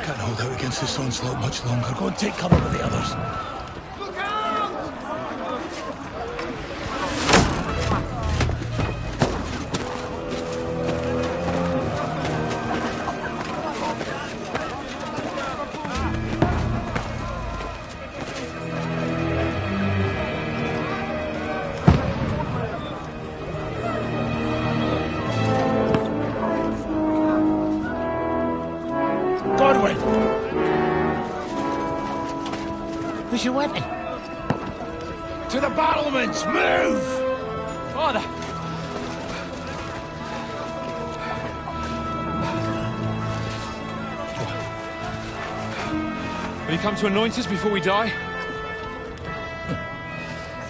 Can't hold out against this onslaught much longer. Go and take cover with the others. Where's your weapon? To the battlements! Move! Father! Will you come to anoint us before we die?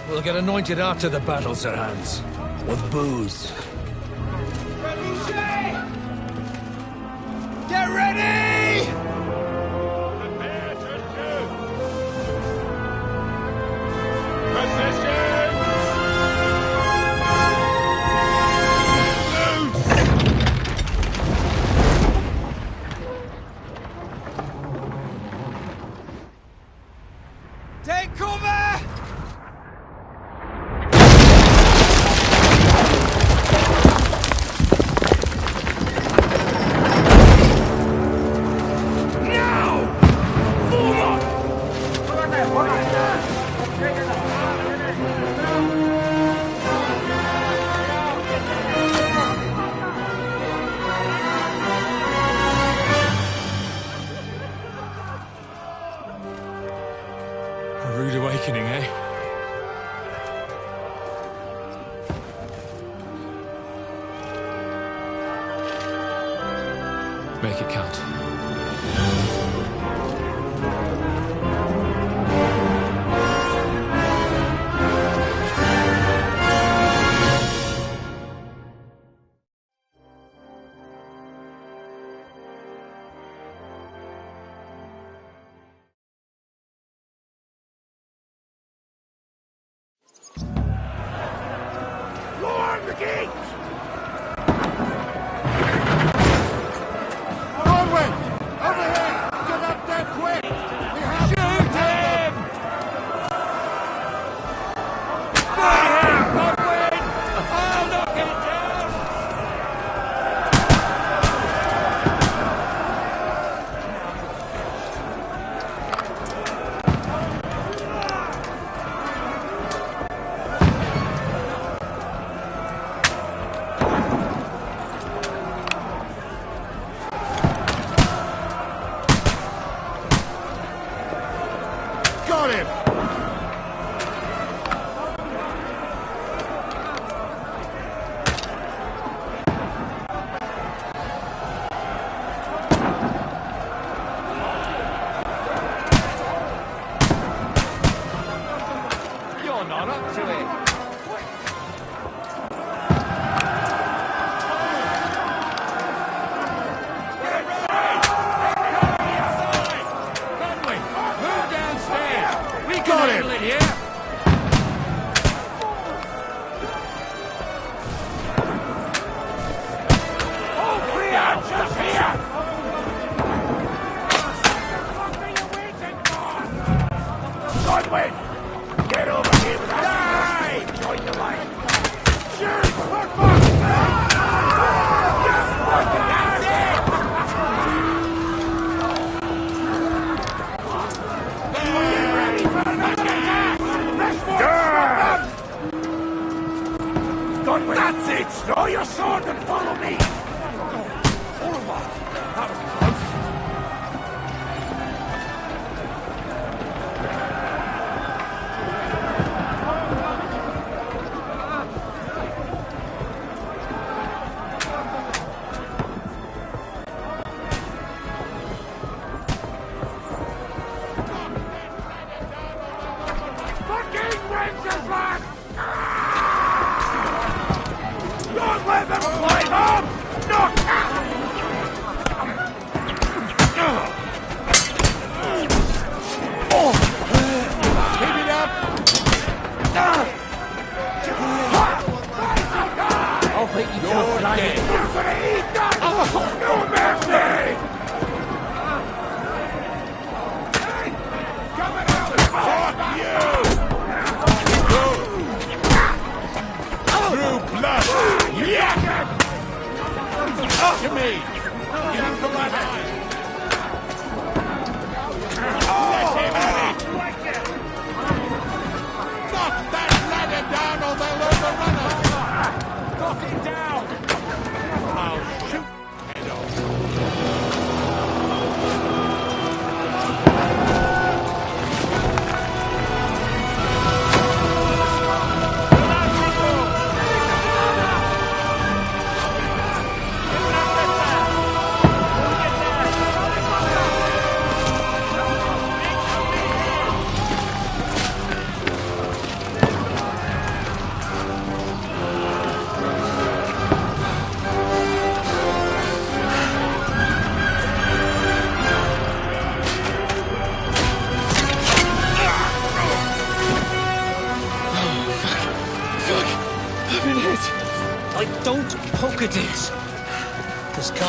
We'll get anointed after the battles are hands. With booze. Get ready! Prepare to shoot! Position! Take cover! A rude awakening, eh? Make it count. Lord the gate! Got him! You're not up to it. Got him! Godwin! Get over here with us! Join the line! Shoot! For fuck's sake! That's it! Get ready for another attack! Rest Godwin! That's it! Draw your sword and follow me! That was close! Don't let them climb up! Knock out! Keep it up! I'll beat you to a bloody. You're gonna eat that! No mercy!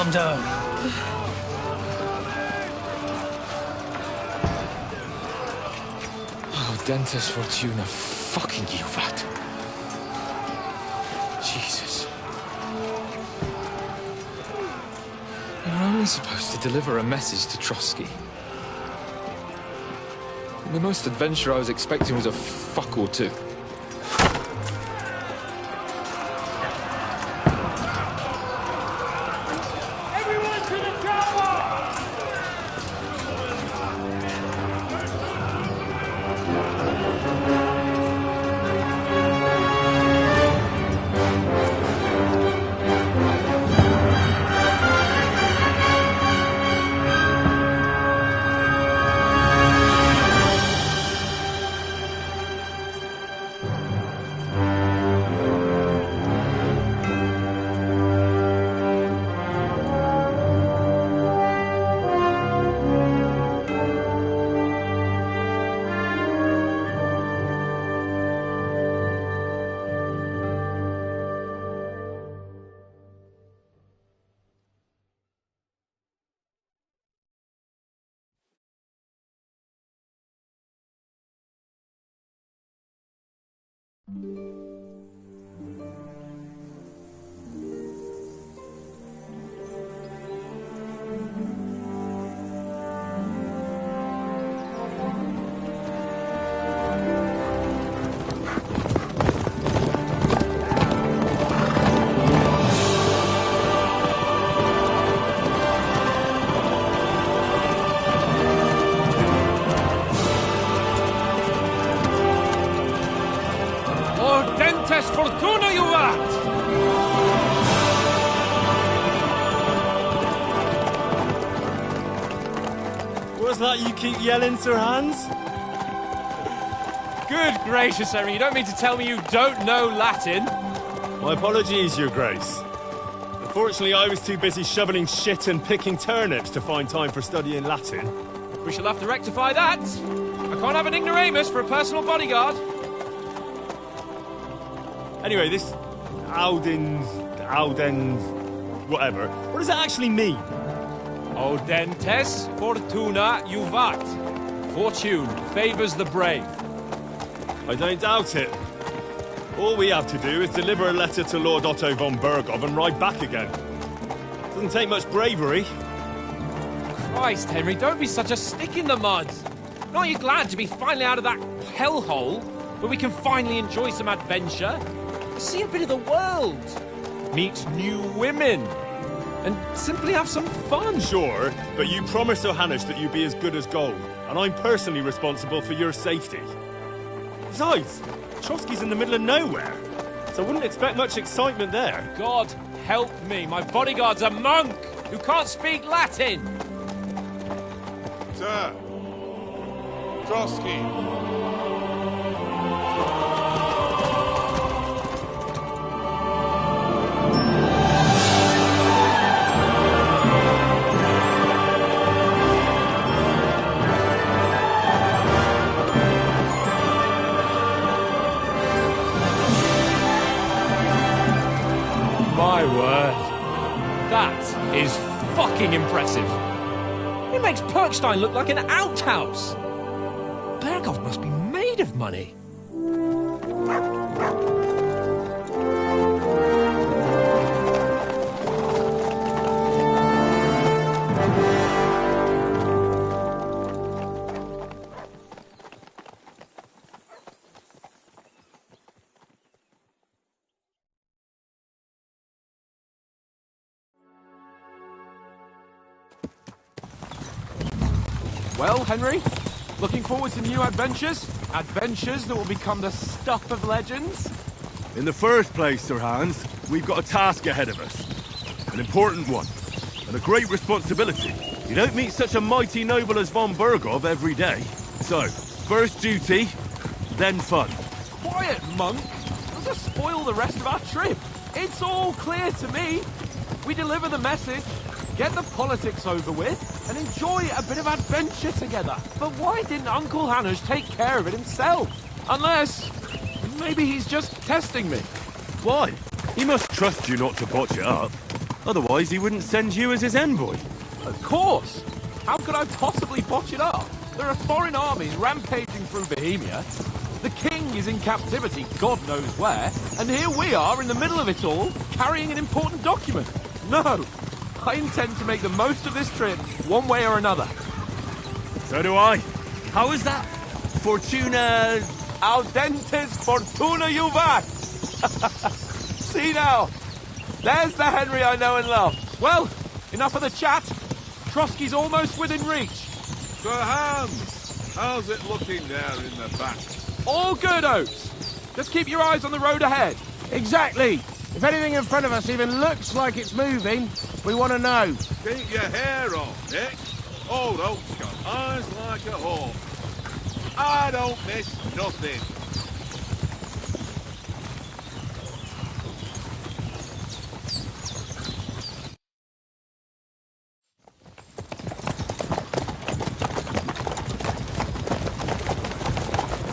Calm down. Oh, Dentes Fortuna, fucking Juvat. Jesus. You're only supposed to deliver a message to Trotsky. The most adventure I was expecting was a fuck or two. Everyone to the chopper! Fortuna, Juvat! What's that you keep yelling, Sir Hans? Good gracious, Henry, you don't mean to tell me you don't know Latin? My apologies, Your Grace. Unfortunately, I was too busy shoveling shit and picking turnips to find time for studying Latin. We shall have to rectify that. I can't have an ignoramus for a personal bodyguard. Anyway, this Audens, whatever. What does it actually mean? Audentes Fortuna Juvat. Fortune favours the brave. I don't doubt it. All we have to do is deliver a letter to Lord Otto von Bergov and ride back again. Doesn't take much bravery. Christ, Henry, don't be such a stick in the mud. Aren't you glad to be finally out of that hellhole where we can finally enjoy some adventure? See a bit of the world, meet new women, and simply have some fun. Sure, but you promised Johannes that you'd be as good as gold, and I'm personally responsible for your safety. Besides, Trotsky's in the middle of nowhere, so I wouldn't expect much excitement there. God help me, my bodyguard's a monk who can't speak Latin. Sir! Trotsky! My word. That is fucking impressive. It makes Perkstein look like an outhouse. Bergov must be made of money. Well, Henry, looking forward to new adventures? Adventures that will become the stuff of legends? In the first place, Sir Hans, we've got a task ahead of us. An important one. And a great responsibility. You don't meet such a mighty noble as von Bergov every day. So, first duty, then fun. Quiet, monk! You'll just spoil the rest of our trip. It's all clear to me. We deliver the message, get the politics over with, and enjoy a bit of adventure together. But why didn't Uncle Hanush take care of it himself? Unless, maybe he's just testing me. Why? He must trust you not to botch it up. Otherwise, he wouldn't send you as his envoy. Of course! How could I possibly botch it up? There are foreign armies rampaging through Bohemia. The king is in captivity, God knows where, and here we are in the middle of it all, carrying an important document. No! I intend to make the most of this trip, one way or another. So do I. How is that? Fortuna... Audentes fortuna juvat! See now, there's the Henry I know and love. Well, enough of the chat. Trotsky's almost within reach. Sir Hans, how's it looking there in the back? All good, Oates. Just keep your eyes on the road ahead. Exactly. If anything in front of us even looks like it's moving, we want to know. Keep your hair on, Nick. Old Oak's got eyes like a hawk. I don't miss nothing.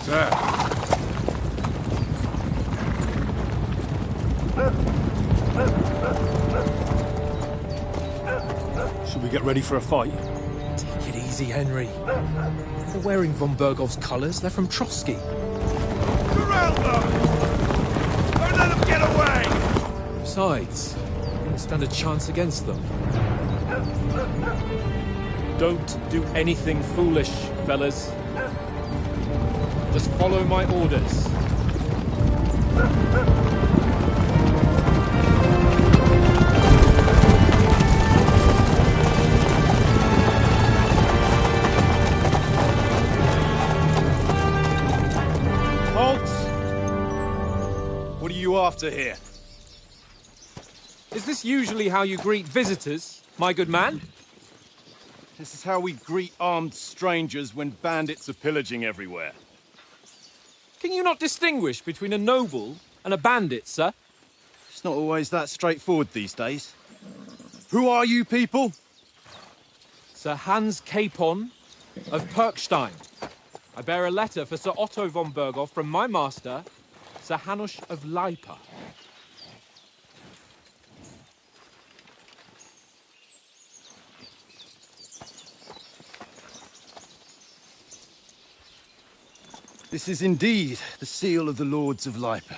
Sir. Should we get ready for a fight? Take it easy, Henry. They're wearing von Bergov's colours. They're from Trotsky. Surround them! Don't let them get away! Besides, you wouldn't stand a chance against them. Don't do anything foolish, fellas. Just follow my orders. What are you after here? Is this usually how you greet visitors, my good man? This is how we greet armed strangers when bandits are pillaging everywhere. Can you not distinguish between a noble and a bandit, sir? It's not always that straightforward these days. Who are you people? Sir Hans Capon of Perkstein. I bear a letter for Sir Otto von Berghoff from my master, Sir Hanush of Lipa. This is indeed the seal of the Lords of Lipa.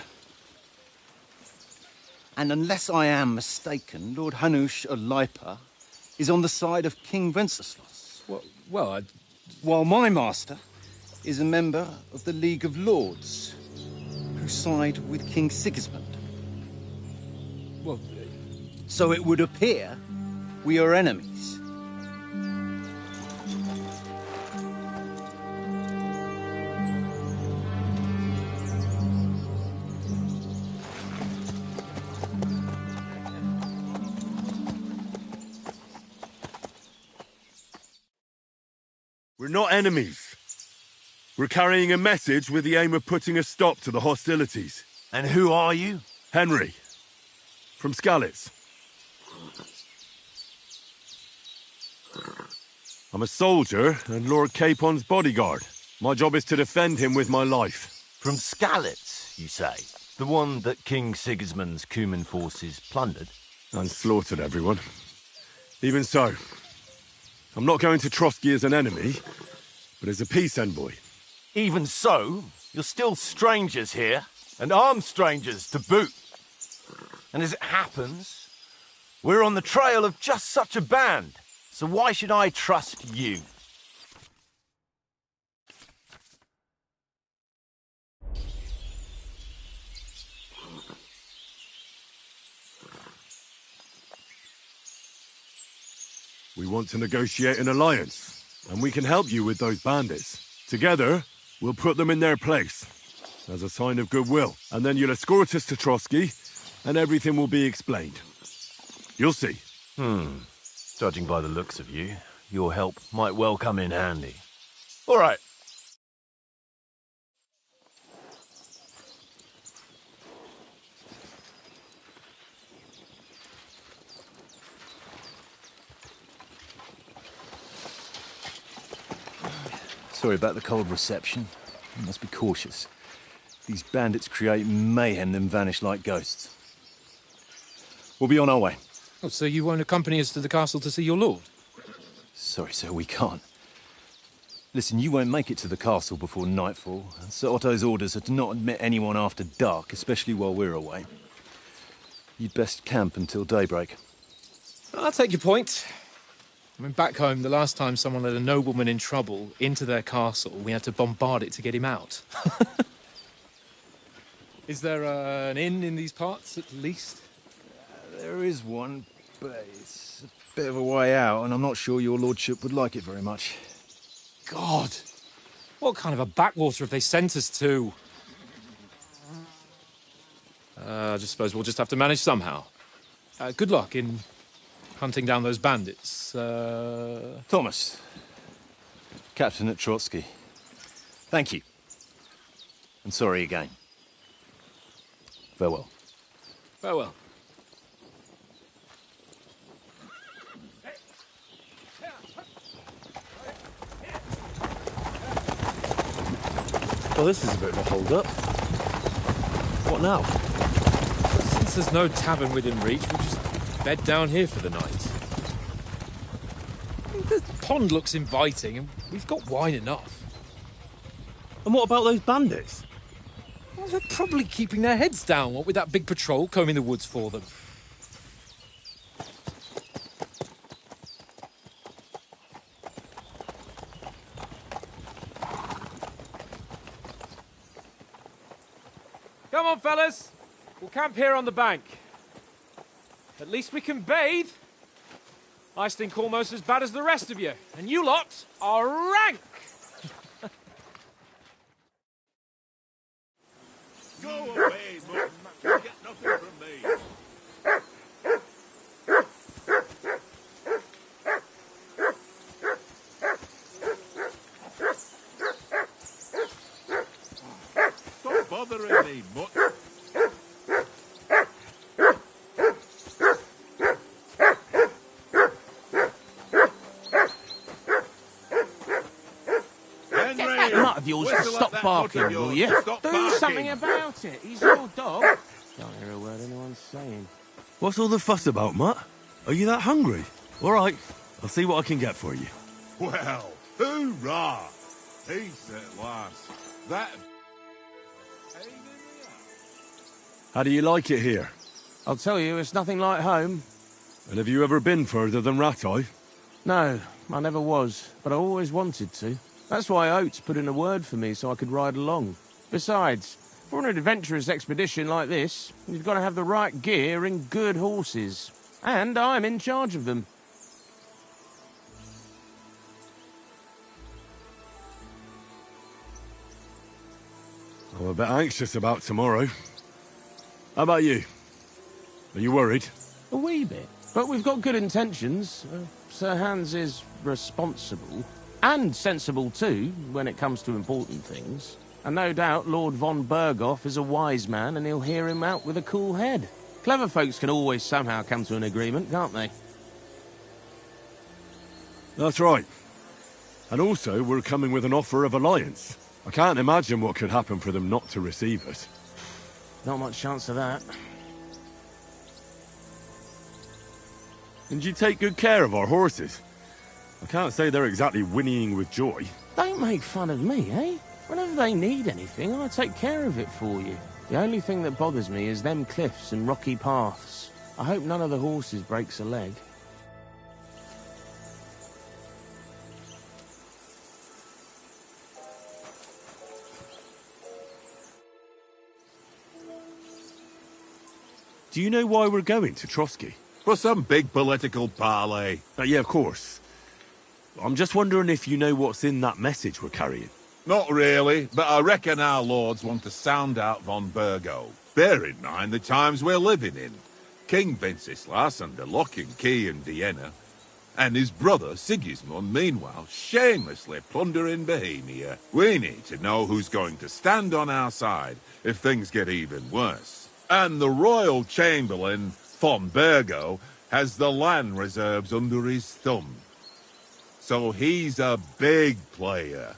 And unless I am mistaken, Lord Hanush of Lipa is on the side of King Wenceslas. While my master is a member of the League of Lords, who side with King Sigismund. So it would appear we are enemies. We're not enemies. We're carrying a message with the aim of putting a stop to the hostilities. And who are you? Henry. From Skalitz. I'm a soldier and Lord Capon's bodyguard. My job is to defend him with my life. From Skalitz, you say? The one that King Sigismund's Cuman forces plundered? And slaughtered everyone. Even so, I'm not going to Trotsky as an enemy, but as a peace envoy. Even so, you're still strangers here, and armed strangers to boot. And as it happens, we're on the trail of just such a band, so why should I trust you? We want to negotiate an alliance, and we can help you with those bandits. Together, we'll put them in their place, as a sign of goodwill. And then you'll escort us to Trotsky, and everything will be explained. You'll see. Judging by the looks of you, your help might well come in handy. All right. Sorry about the cold reception. You must be cautious. These bandits create mayhem then vanish like ghosts. We'll be on our way. Oh, so you won't accompany us to the castle to see your lord? Sorry, sir, we can't. Listen, you won't make it to the castle before nightfall. Sir Otto's orders are to not admit anyone after dark, especially while we're away. You'd best camp until daybreak. I'll take your point. I mean, back home, the last time someone let a nobleman in trouble into their castle, we had to bombard it to get him out. Is there an inn in these parts, at least? There is one, but it's a bit of a way out, and I'm not sure your lordship would like it very much. God! What kind of a backwater have they sent us to? I just suppose we'll just have to manage somehow. Good luck in hunting down those bandits. Thomas, captain at Trotsky. Thank you. And sorry again. Farewell. Farewell. Well, this is a bit of a hold-up. What now? Since there's no tavern within reach, we'll just bed down here for the night. The pond looks inviting, and we've got wine enough. And what about those bandits? Well, they're probably keeping their heads down, what with that big patrol combing the woods for them. Come on, fellas. We'll camp here on the bank. At least we can bathe. I stink almost as bad as the rest of you, and you lot are rank! Go away, Mutton. You get nothing from me. Stop bothering me, Mutton. Nut of yours to stop barking, will you? Do Something about it. He's your dog. Don't hear a word anyone's saying. What's all the fuss about, Mutt? Are you that hungry? All right, I'll see what I can get for you. Well, hoorah! Peace at last. That... How do you like it here? I'll tell you, it's nothing like home. And have you ever been further than Rattay? No, I never was, but I always wanted to. That's why Oates put in a word for me so I could ride along. Besides, for an adventurous expedition like this, you've got to have the right gear and good horses. And I'm in charge of them. I'm a bit anxious about tomorrow. How about you? Are you worried? A wee bit. But we've got good intentions. Sir Hans is responsible. And sensible too, when it comes to important things. And no doubt Lord von Berghoff is a wise man and he'll hear him out with a cool head. Clever folks can always somehow come to an agreement, can't they? That's right. And also, we're coming with an offer of alliance. I can't imagine what could happen for them not to receive us. Not much chance of that. And you take good care of our horses. I can't say they're exactly whinnying with joy. Don't make fun of me, eh? Whenever they need anything, I take care of it for you. The only thing that bothers me is them cliffs and rocky paths. I hope none of the horses breaks a leg. Do you know why we're going to Trotsky? For some big political parley. Yeah, of course. I'm just wondering if you know what's in that message we're carrying. Not really, but I reckon our lords want to sound out von Bergo. Bear in mind the times we're living in. King Wenceslas under lock and key in Vienna, and his brother Sigismund, meanwhile, shamelessly plundering Bohemia. We need to know who's going to stand on our side if things get even worse. And the Royal Chamberlain, von Bergo, has the land reserves under his thumb. So he's a big player.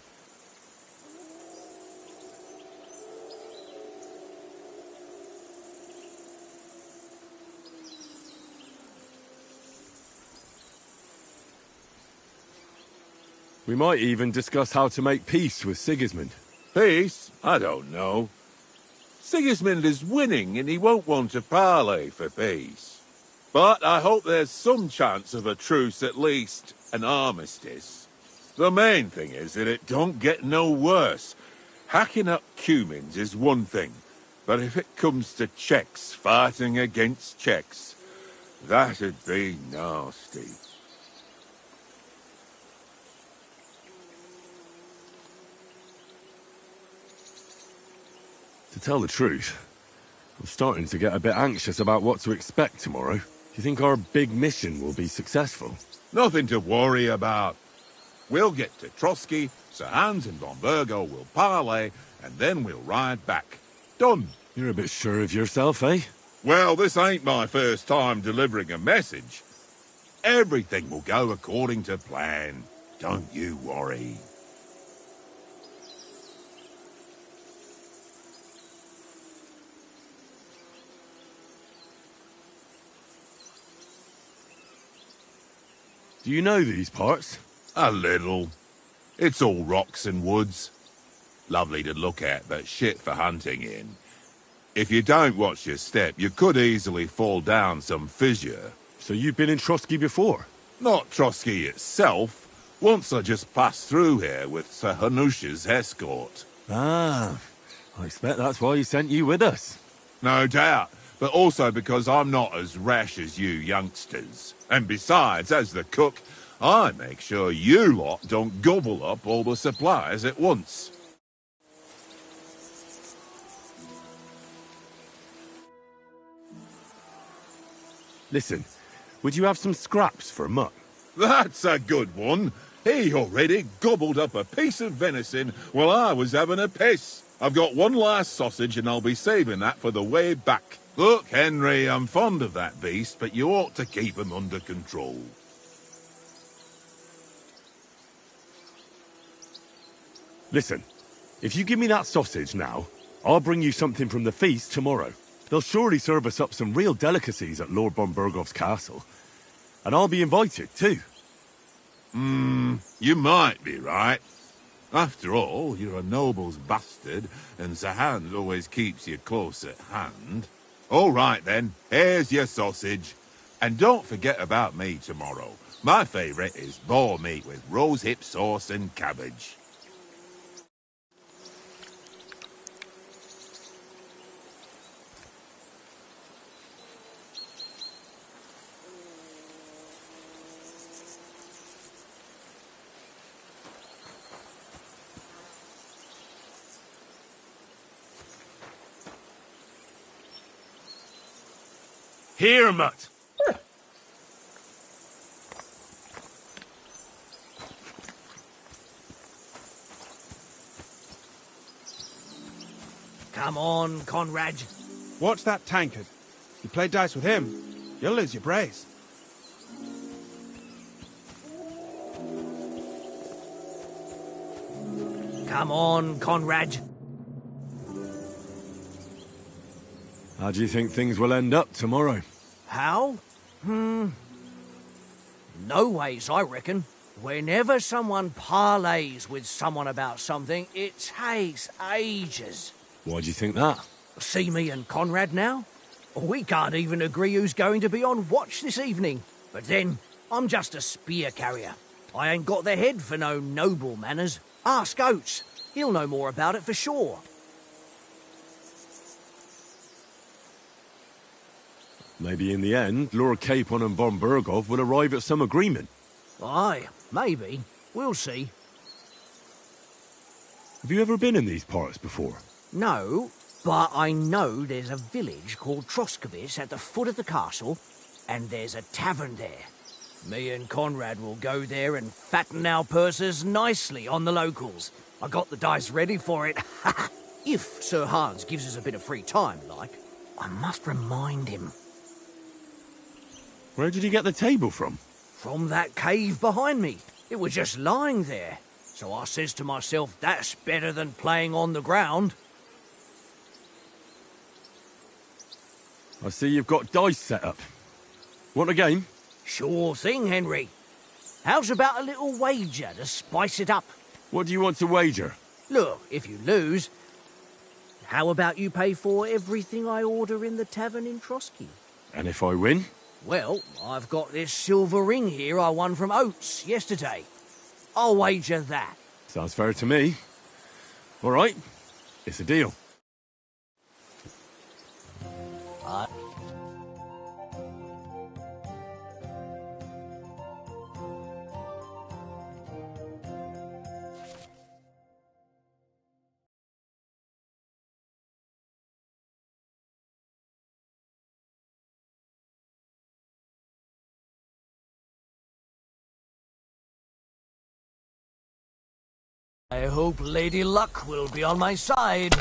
We might even discuss how to make peace with Sigismund. Peace? I don't know. Sigismund is winning and he won't want to parley for peace. But I hope there's some chance of a truce at least, an armistice. The main thing is that it don't get no worse. Hacking up Cumans is one thing, but if it comes to Czechs fighting against Czechs, that'd be nasty. To tell the truth, I'm starting to get a bit anxious about what to expect tomorrow. Do you think our big mission will be successful? Nothing to worry about. We'll get to Trotsky, Sir Hans and von Burgo will parley, and then we'll ride back. Done. You're a bit sure of yourself, eh? Well, this ain't my first time delivering a message. Everything will go according to plan. Don't you worry. Do you know these parts? A little. It's all rocks and woods. Lovely to look at, but shit for hunting in. If you don't watch your step, you could easily fall down some fissure. So you've been in Trotsky before? Not Trotsky itself. Once I just passed through here with Sir Hanusha's escort. Ah, I expect that's why he sent you with us. No doubt, but also because I'm not as rash as you youngsters. And besides, as the cook, I make sure you lot don't gobble up all the supplies at once. Listen, would you have some scraps for Mutt? That's a good one. He already gobbled up a piece of venison while I was having a piss. I've got one last sausage and I'll be saving that for the way back. Look, Henry, I'm fond of that beast, but you ought to keep him under control. Listen, if you give me that sausage now, I'll bring you something from the feast tomorrow. They'll surely serve us up some real delicacies at Lord von Burgov's castle. And I'll be invited, too. You might be right. After all, you're a noble's bastard, and Sir Hans always keeps you close at hand. All right, then. Here's your sausage. And don't forget about me tomorrow. My favourite is boar meat with rosehip sauce and cabbage. Here, Mutt. Come on, Conrad. Watch that tankard. You play dice with him, you'll lose your brace. Come on, Conrad. How do you think things will end up tomorrow? How? No ways, I reckon. Whenever someone parleys with someone about something, it takes ages. Why do you think that? See me and Conrad now? We can't even agree who's going to be on watch this evening. But then, I'm just a spear carrier. I ain't got the head for no noble manners. Ask Oates. He'll know more about it for sure. Maybe in the end, Lord Capon and von Burgov will arrive at some agreement. Aye, maybe. We'll see. Have you ever been in these parts before? No, but I know there's a village called Troskowitz at the foot of the castle, and there's a tavern there. Me and Conrad will go there and fatten our purses nicely on the locals. I got the dice ready for it. If Sir Hans gives us a bit of free time, like. I must remind him. Where did you get the table from? From that cave behind me. It was just lying there. So I says to myself, that's better than playing on the ground. I see you've got dice set up. Want a game? Sure thing, Henry. How's about a little wager to spice it up? What do you want to wager? Look, if you lose, how about you pay for everything I order in the tavern in Trotsky? And if I win? Well, I've got this silver ring here I won from Oates yesterday. I'll wager that. Sounds fair to me. All right, it's a deal. I hope Lady Luck will be on my side.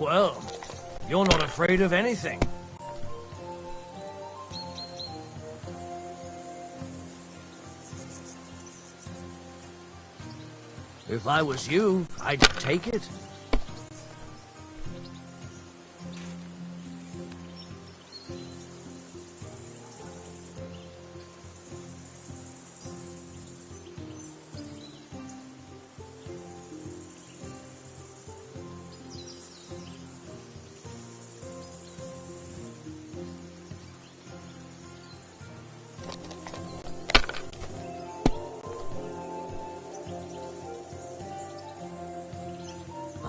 Well, you're not afraid of anything. If I was you, I'd take it.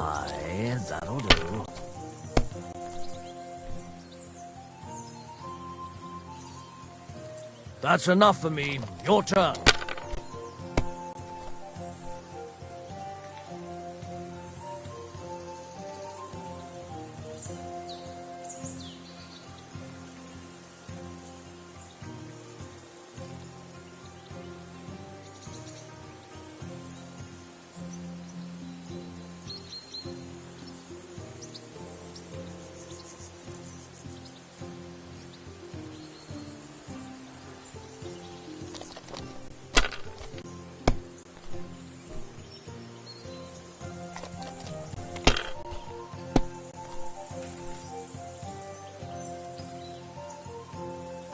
Aye, that'll do. That's enough for me. Your turn.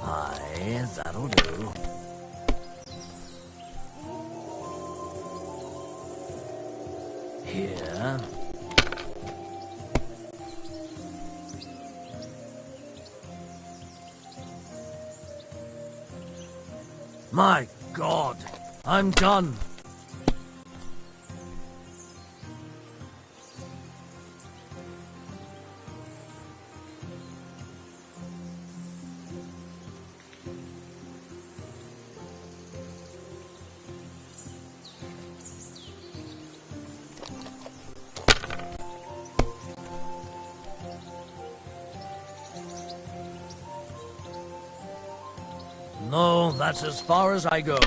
Aye, that'll do. Here. My God, I'm done. No, that's as far as I go.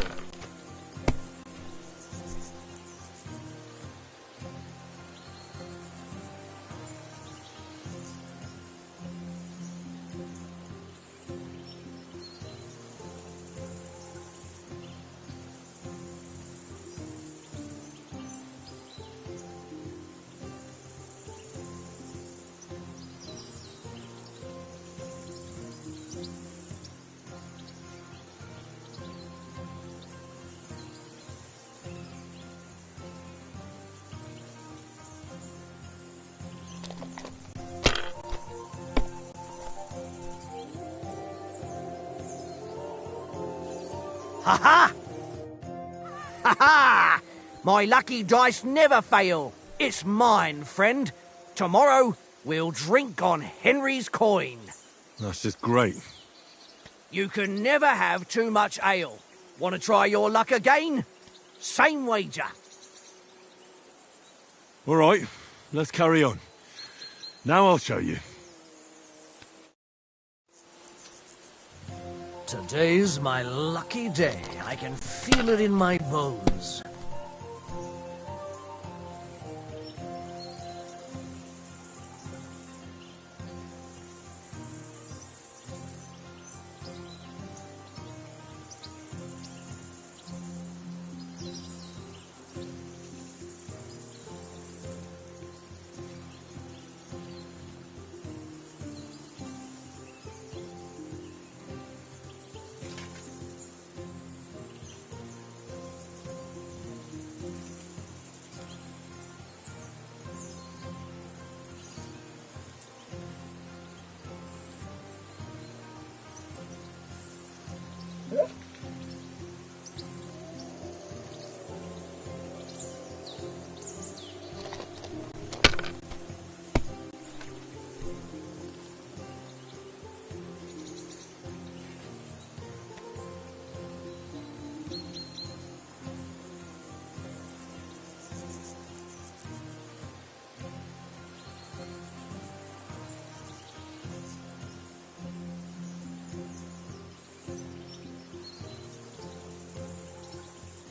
Ha-ha! Ha-ha! My lucky dice never fail. It's mine, friend. Tomorrow, we'll drink on Henry's coin. That's just great. You can never have too much ale. Want to try your luck again? Same wager. All right, let's carry on. Now I'll show you. Today's my lucky day. I can feel it in my bones.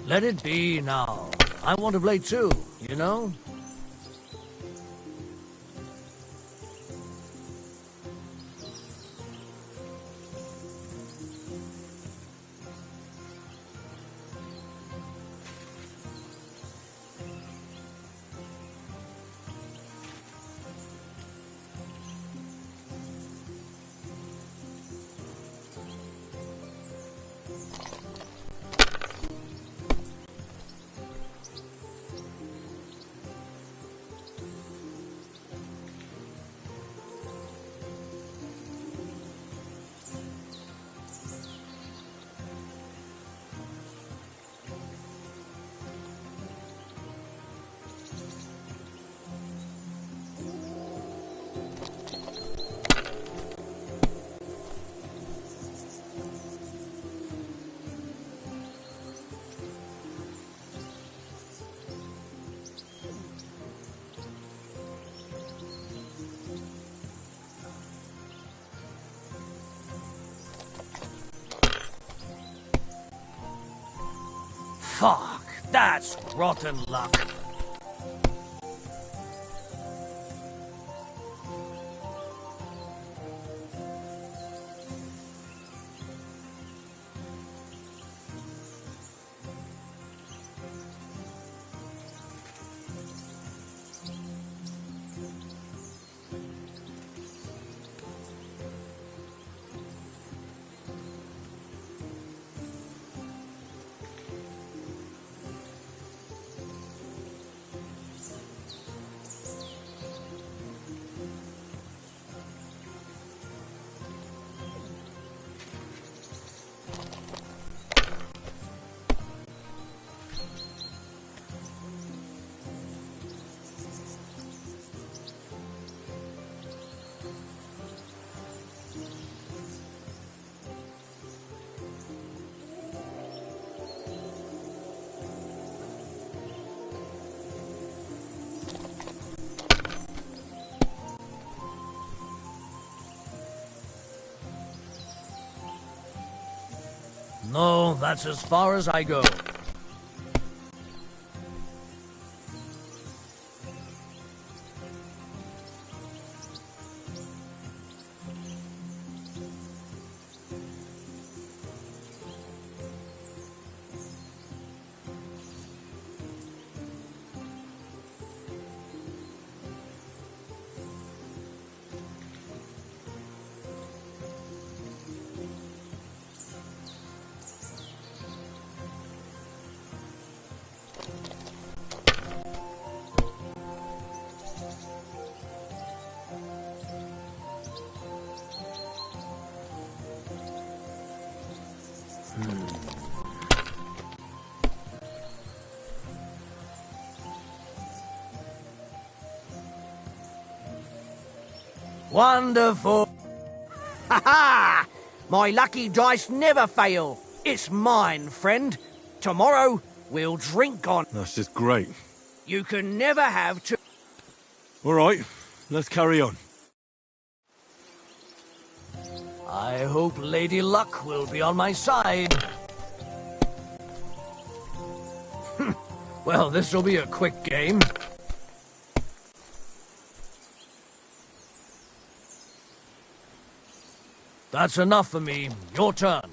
Let it be now. I want to play too, you know? Fuck, that's rotten luck. No, that's as far as I go. Wonderful. Ha ha! My lucky dice never fail. It's mine, friend. Tomorrow, we'll drink on. That's just great. You can never have too... All right, let's carry on. I hope Lady Luck will be on my side. Well, this'll be a quick game. That's enough for me. Your turn.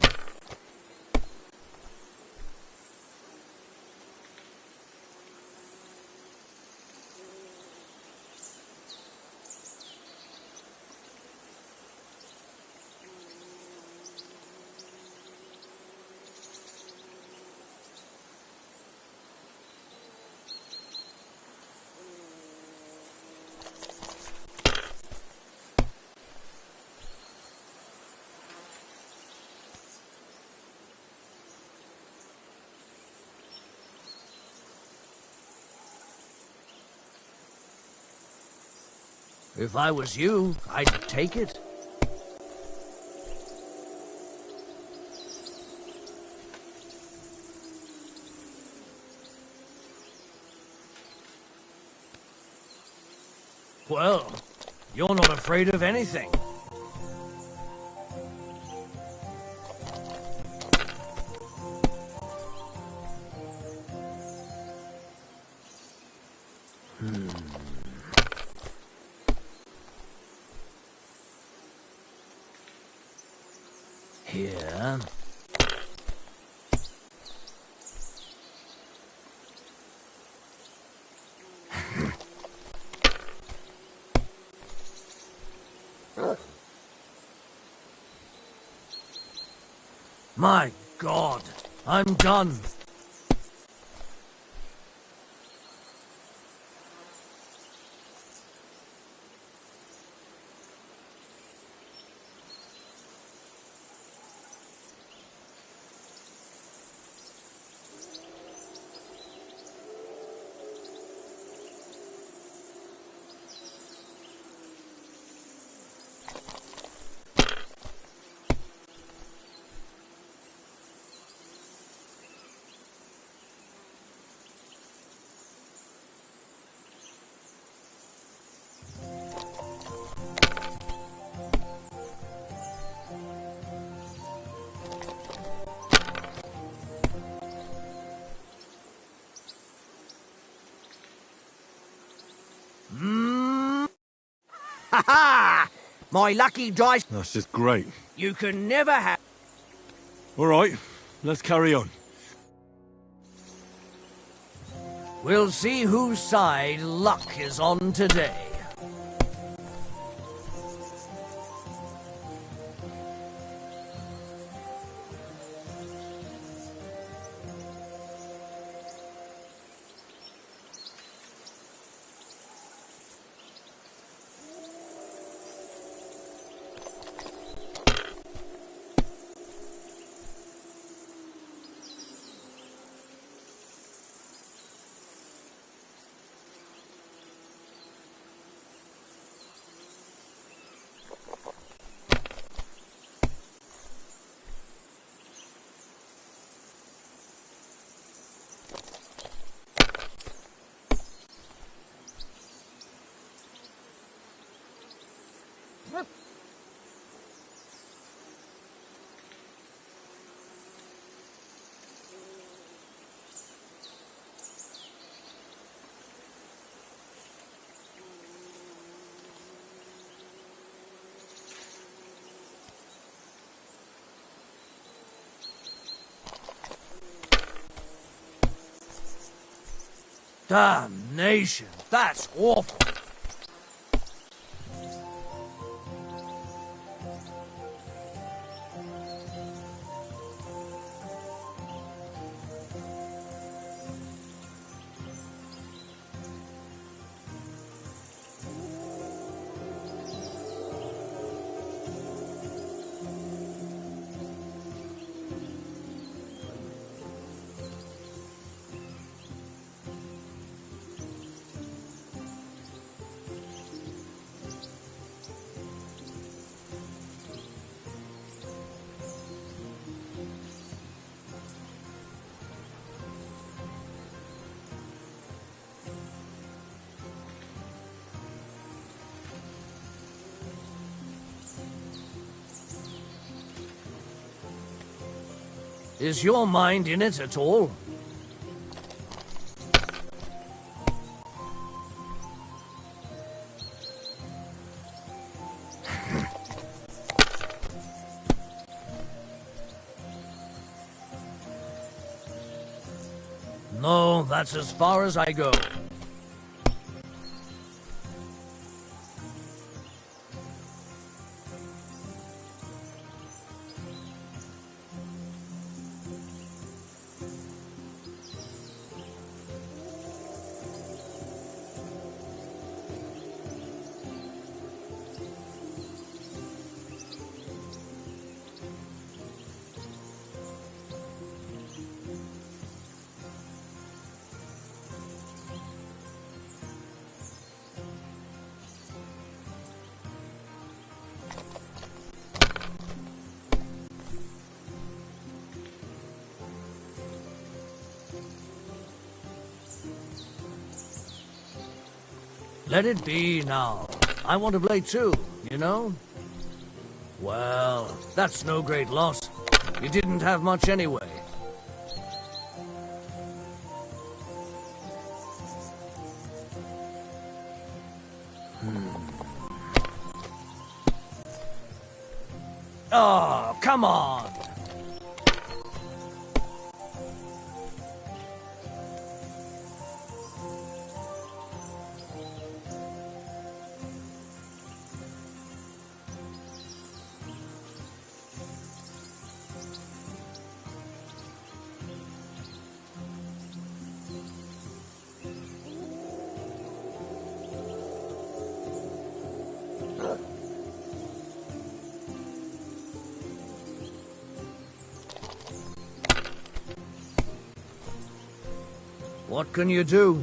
If I was you, I'd take it. Well, you're not afraid of anything. Here. My God, I'm done. Ha! My lucky dice... That's just great. You can never have... All right, let's carry on. We'll see whose side luck is on today. Damnation, that's awful. Is your mind in it at all? No, that's as far as I go. Let it be now. I want to play too, you know? Well, that's no great loss. You didn't have much anyway. Oh, come on! What can you do?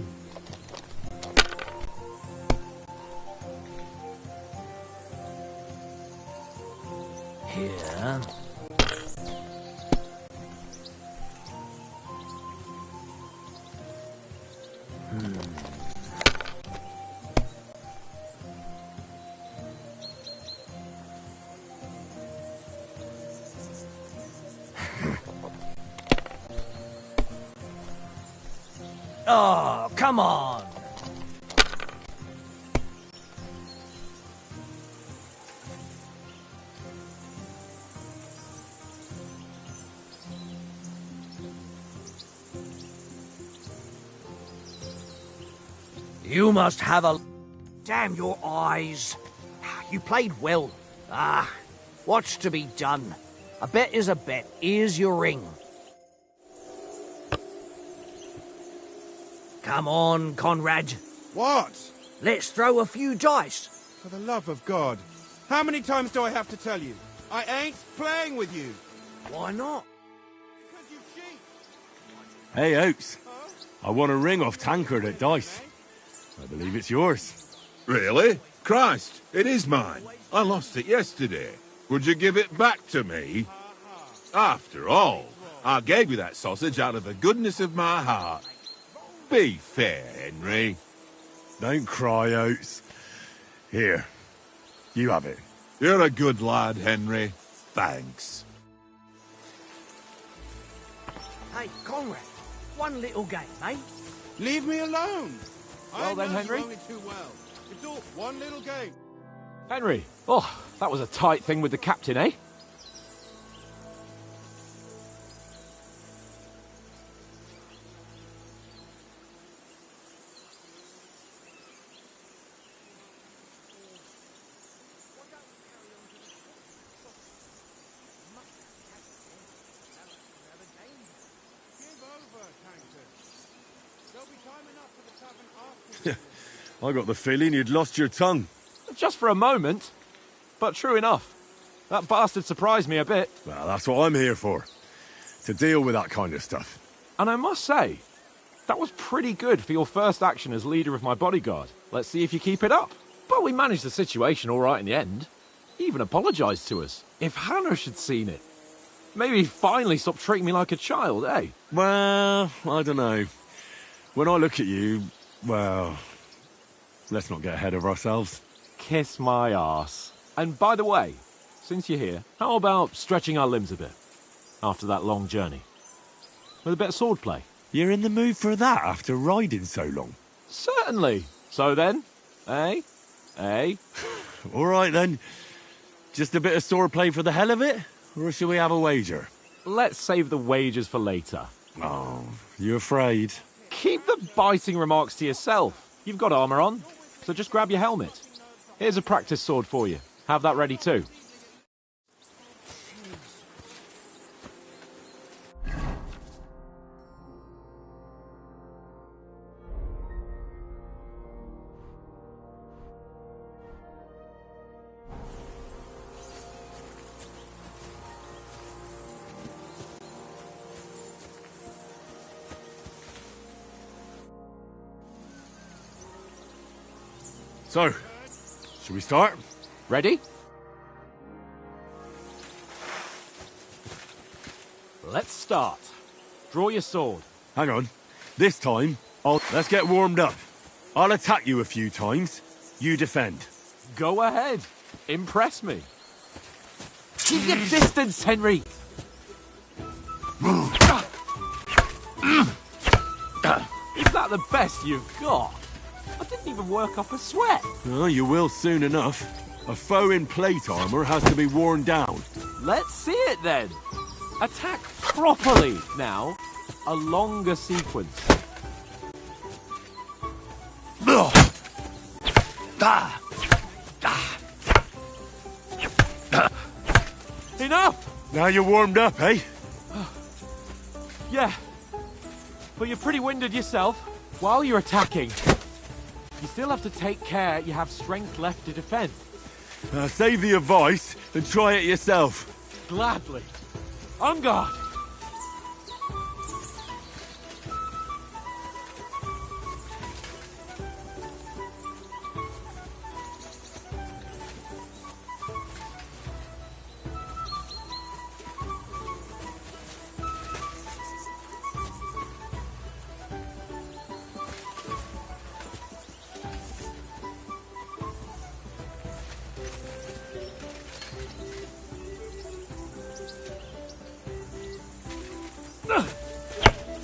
Here. Oh, come on! You must have a... Damn your eyes. You played well. What's to be done? A bet is a bet. Here's your ring. Come on, Conrad. What? Let's throw a few dice. For the love of God. How many times do I have to tell you? I ain't playing with you. Why not? Because you cheat. Hey, Oates. I won a ring off Tankard at dice. I believe it's yours. Really? Christ, it is mine. I lost it yesterday. Would you give it back to me? After all, I gave you that sausage out of the goodness of my heart. Be fair, Henry. Don't cry, Oates. Here, you have it. You're a good lad, Henry. Thanks. Hey, Conrad. One little game, eh? Leave me alone. Well then, know Henry. You only too well. It's all one little game. Henry, oh, that was a tight thing with the captain, eh? I got the feeling you'd lost your tongue. Just for a moment. But true enough. That bastard surprised me a bit. Well, that's what I'm here for. To deal with that kind of stuff. And I must say, that was pretty good for your first action as leader of my bodyguard. Let's see if you keep it up. But we managed the situation all right in the end. He even apologised to us. If Hannah had seen it. Maybe he'd finally stop treating me like a child, eh? Well, I don't know. When I look at you, well... Let's not get ahead of ourselves. Kiss my arse. And by the way, since you're here, how about stretching our limbs a bit? After that long journey. with a bit of swordplay. You're in the mood for that after riding so long? Certainly. So then, eh? Eh? All right then. Just a bit of swordplay for the hell of it? Or shall we have a wager? Let's save the wagers for later. Oh, you afraid? Keep the biting remarks to yourself. You've got armor on, so just grab your helmet. Here's a practice sword for you. Have that ready too. So, shall we start? Ready? Let's start. Draw your sword. Hang on. This time, let's get warmed up. I'll attack you a few times. You defend. Go ahead. Impress me. Keep your distance, Henry. Is that the best you've got? I didn't even work up a sweat. Oh, you will soon enough. A foe in plate armor has to be worn down. Let's see it then. Attack properly now. A longer sequence. Enough! Now you're warmed up, eh? Yeah. But you're pretty winded yourself. While you're attacking, you still have to take care you have strength left to defend. Save the advice and try it yourself. Gladly. On guard.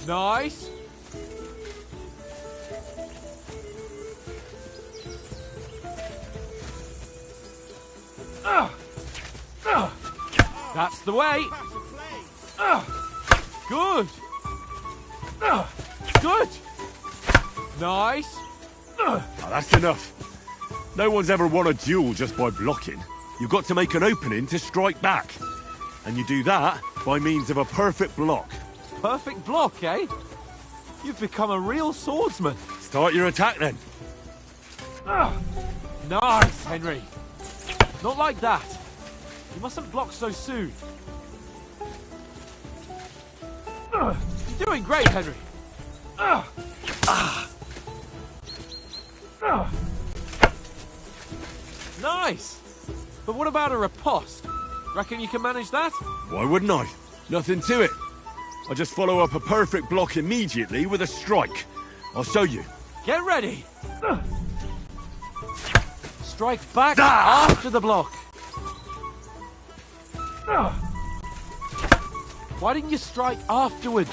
Nice. That's the way. Good. Good. Nice. Oh, that's enough. No one's ever won a duel just by blocking. You've got to make an opening to strike back. And you do that by means of a perfect block. Perfect block, eh? You've become a real swordsman. Start your attack then. Nice, Henry. Not like that. You mustn't block so soon. You're doing great, Henry. Nice. But what about a riposte? Reckon you can manage that? Why wouldn't I? Nothing to it. I just follow up a perfect block immediately with a strike. I'll show you. Get ready. Strike back after the block. Why didn't you strike afterwards?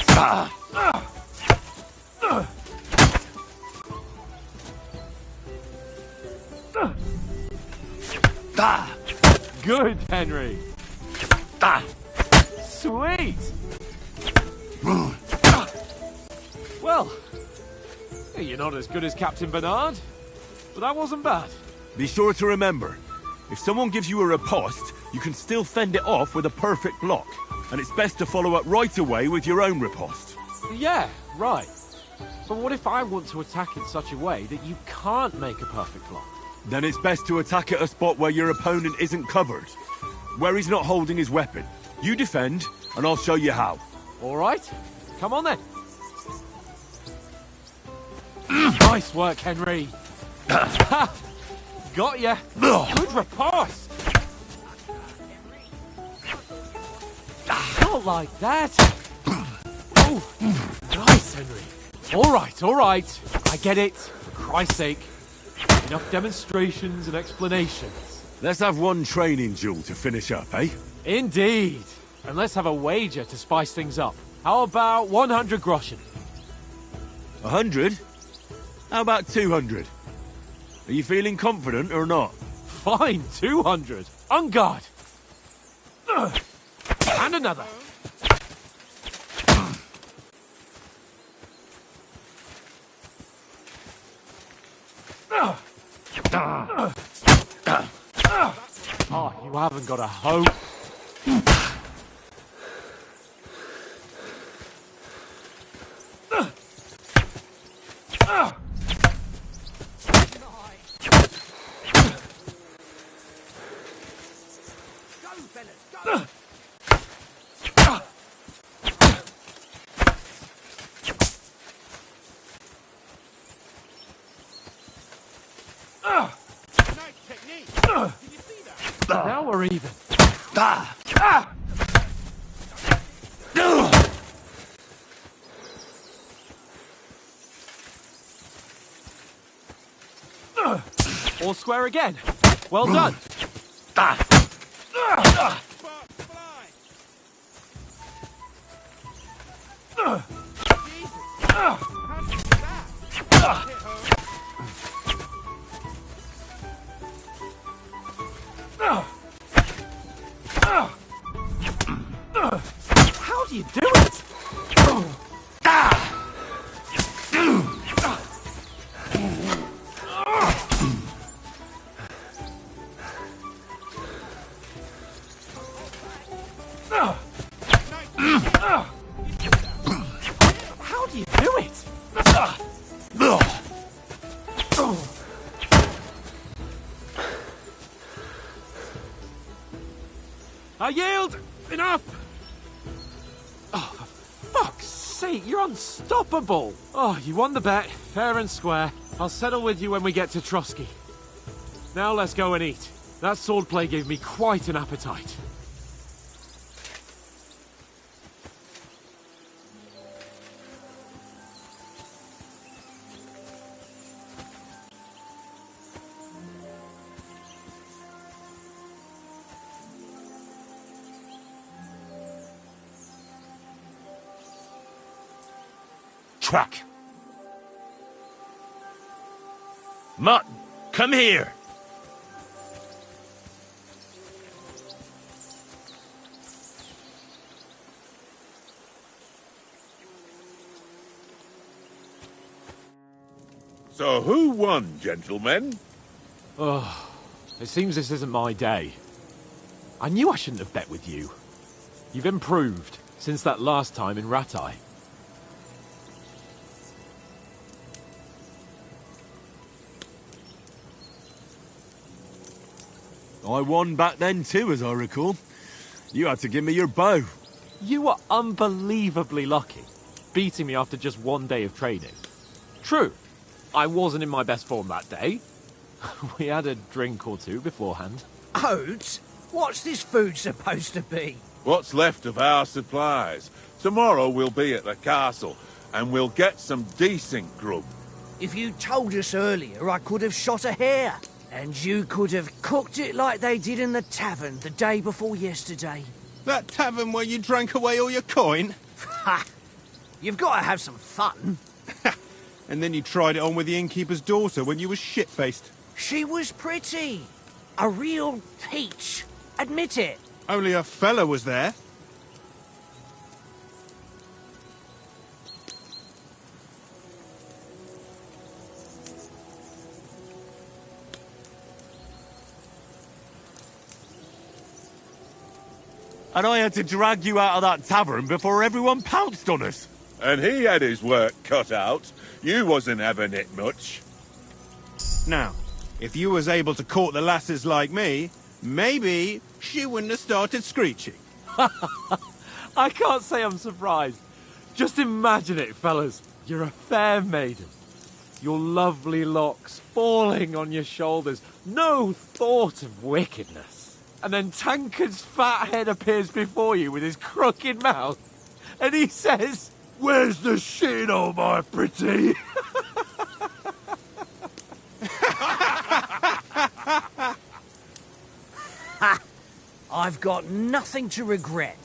Good, Henry. Sweet. Well, you're not as good as Captain Bernard, but that wasn't bad. Be sure to remember, if someone gives you a riposte, you can still fend it off with a perfect block. And it's best to follow up right away with your own riposte. Yeah, right. But what if I want to attack in such a way that you can't make a perfect block? Then it's best to attack at a spot where your opponent isn't covered. Where he's not holding his weapon. You defend, and I'll show you how. All right. Come on then. Nice work, Henry. Got ya. Good riposte. Not like that. Oh, nice, Henry. All right. I get it. For Christ's sake. Enough demonstrations and explanations. Let's have one training duel to finish up, eh? Indeed. And let's have a wager to spice things up. How about 100 groschen? 100? How about 200? Are you feeling confident or not? Fine, 200. On guard. And another. Oh, you haven't got a hope. Now we're even. All square again. Well done. How do you do it? How do you do it? I yield! Enough! Oh, for fuck's sake, you're unstoppable! Oh, you won the bet, fair and square. I'll settle with you when we get to Trotsky. Now let's go and eat. That swordplay gave me quite an appetite. Track. Mutt, come here. So who won, gentlemen? Oh, it seems this isn't my day. I knew I shouldn't have bet with you. You've improved since that last time in Ratai. I won back then too, as I recall. You had to give me your bow. You were unbelievably lucky, beating me after just one day of training. True, I wasn't in my best form that day. We had a drink or two beforehand. Oats? What's this food supposed to be? What's left of our supplies. Tomorrow we'll be at the castle, and we'll get some decent grub. If you told us earlier, I could have shot a hare. And you could have cooked it like they did in the tavern the day before yesterday. That tavern where you drank away all your coin? Ha! You've got to have some fun. And then you tried it on with the innkeeper's daughter when you were shit-faced. She was pretty. A real peach. Admit it. Only a fella was there. And I had to drag you out of that tavern before everyone pounced on us. And he had his work cut out. You wasn't having it much. Now, if you was able to court the lasses like me, maybe she wouldn't have started screeching. I can't say I'm surprised. Just imagine it, fellas. You're a fair maiden. Your lovely locks falling on your shoulders. No thought of wickedness. And then Tankard's fat head appears before you with his crooked mouth. And he says, "Where's the shit, oh my pretty?" Ha! I've got nothing to regret.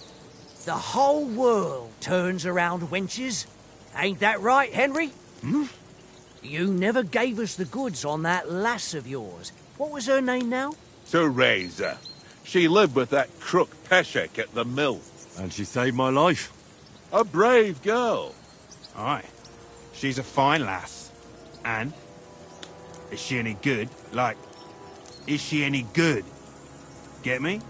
The whole world turns around wenches. Ain't that right, Henry? Hmm? You never gave us the goods on that lass of yours. What was her name now? Teresa. She lived with that crook Peshek at the mill. And she saved my life. A brave girl. Aye. She's a fine lass. And? Is she any good? Like, is she any good? Get me?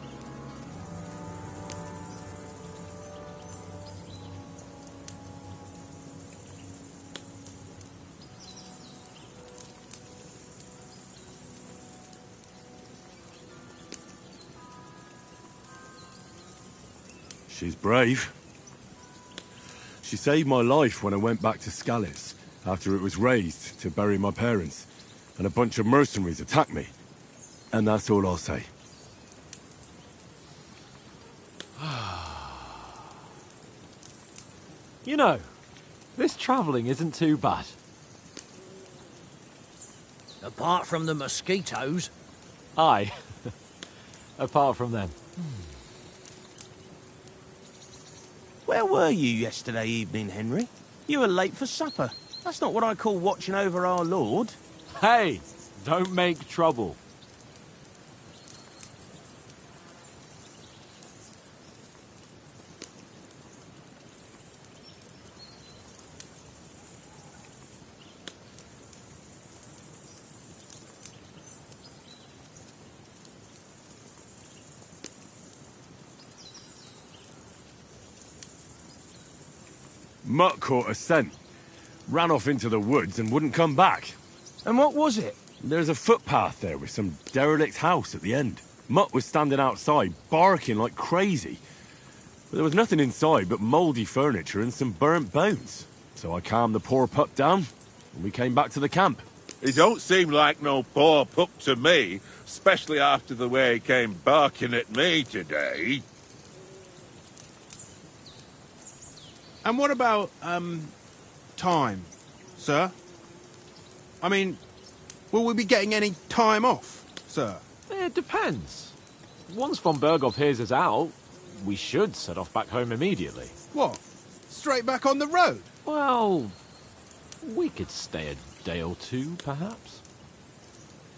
She's brave. She saved my life when I went back to Skalitz after it was razed to bury my parents, and a bunch of mercenaries attacked me. And that's all I'll say. You know, this travelling isn't too bad. Apart from the mosquitoes. Aye. Apart from them. Where were you yesterday evening, Henry? You were late for supper. That's not what I call watching over our Lord. Hey, don't make trouble. Mutt caught a scent, ran off into the woods and wouldn't come back. And what was it? There's a footpath there with some derelict house at the end. Mutt was standing outside, barking like crazy. But there was nothing inside but mouldy furniture and some burnt bones. So I calmed the poor pup down, and we came back to the camp. He don't seem like no poor pup to me, especially after the way he came barking at me today. And what about, time, sir? I mean, will we be getting any time off, sir? It depends. Once von Berghoff hears us out, we should set off back home immediately. What? Straight back on the road? Well, we could stay a day or two, perhaps.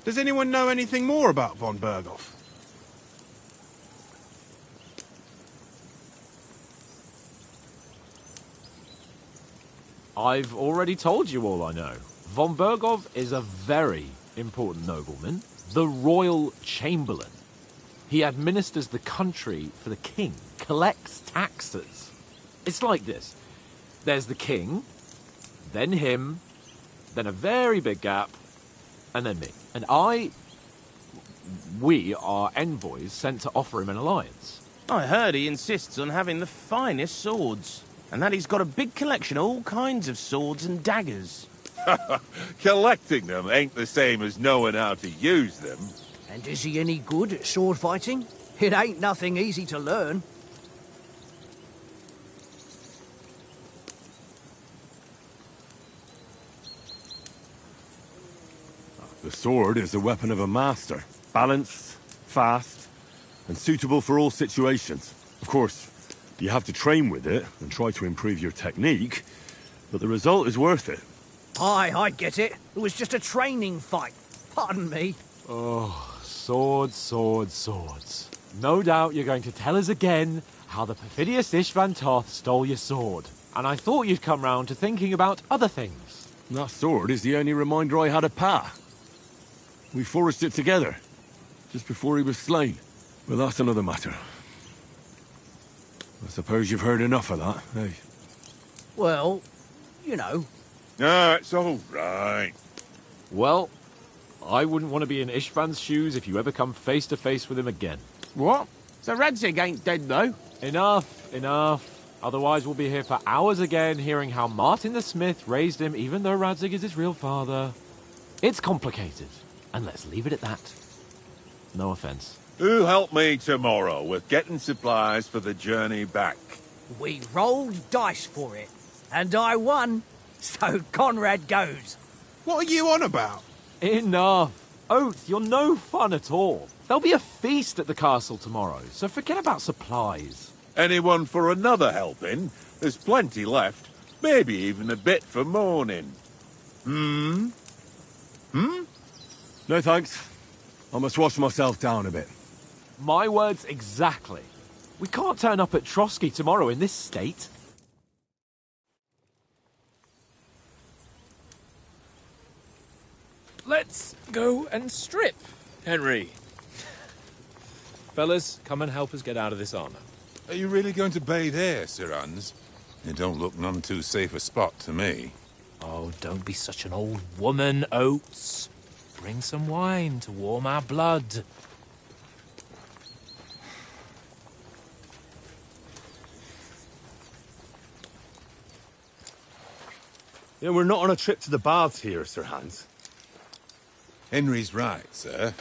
Does anyone know anything more about von Berghoff? I've already told you all I know. Von Berghoff is a very important nobleman, the royal chamberlain. He administers the country for the king, collects taxes. It's like this. There's the king, then him, then a very big gap, and then me. And we are envoys sent to offer him an alliance. I heard he insists on having the finest swords, and that he's got a big collection of all kinds of swords and daggers. Collecting them ain't the same as knowing how to use them. And is he any good at sword fighting? It ain't nothing easy to learn. The sword is the weapon of a master. Balanced, fast, and suitable for all situations. Of course, you have to train with it and try to improve your technique, but the result is worth it. Aye, I get it. It was just a training fight. Pardon me. Oh, swords, swords, swords. No doubt you're going to tell us again how the perfidious Ishvan Toth stole your sword. And I thought you'd come round to thinking about other things. That sword is the only reminder I had of Pa. We forged it together, just before he was slain. But that's another matter. I suppose you've heard enough of that, eh? Well, you know. No, it's all right. Well, I wouldn't want to be in Ishvan's shoes if you ever come face to face with him again. What? So Radzig ain't dead, though? Enough, enough. Otherwise we'll be here for hours again hearing how Martin the Smith raised him even though Radzig is his real father. It's complicated, and let's leave it at that. No offense. Who'll help me tomorrow with getting supplies for the journey back? We rolled dice for it, and I won, so Conrad goes. What are you on about? Enough. Oath, you're no fun at all. There'll be a feast at the castle tomorrow, so forget about supplies. Anyone for another helping? There's plenty left. Maybe even a bit for morning. No thanks. I must wash myself down a bit. My words exactly. We can't turn up at Trotsky tomorrow in this state. Let's go and strip, Henry. Fellas, come and help us get out of this armor. Are you really going to bathe here, Sir Hans? It don't look none too safe a spot to me. Oh, don't be such an old woman, Oates. Bring some wine to warm our blood. Yeah, we're not on a trip to the baths here, Sir Hans. Henry's right, sir.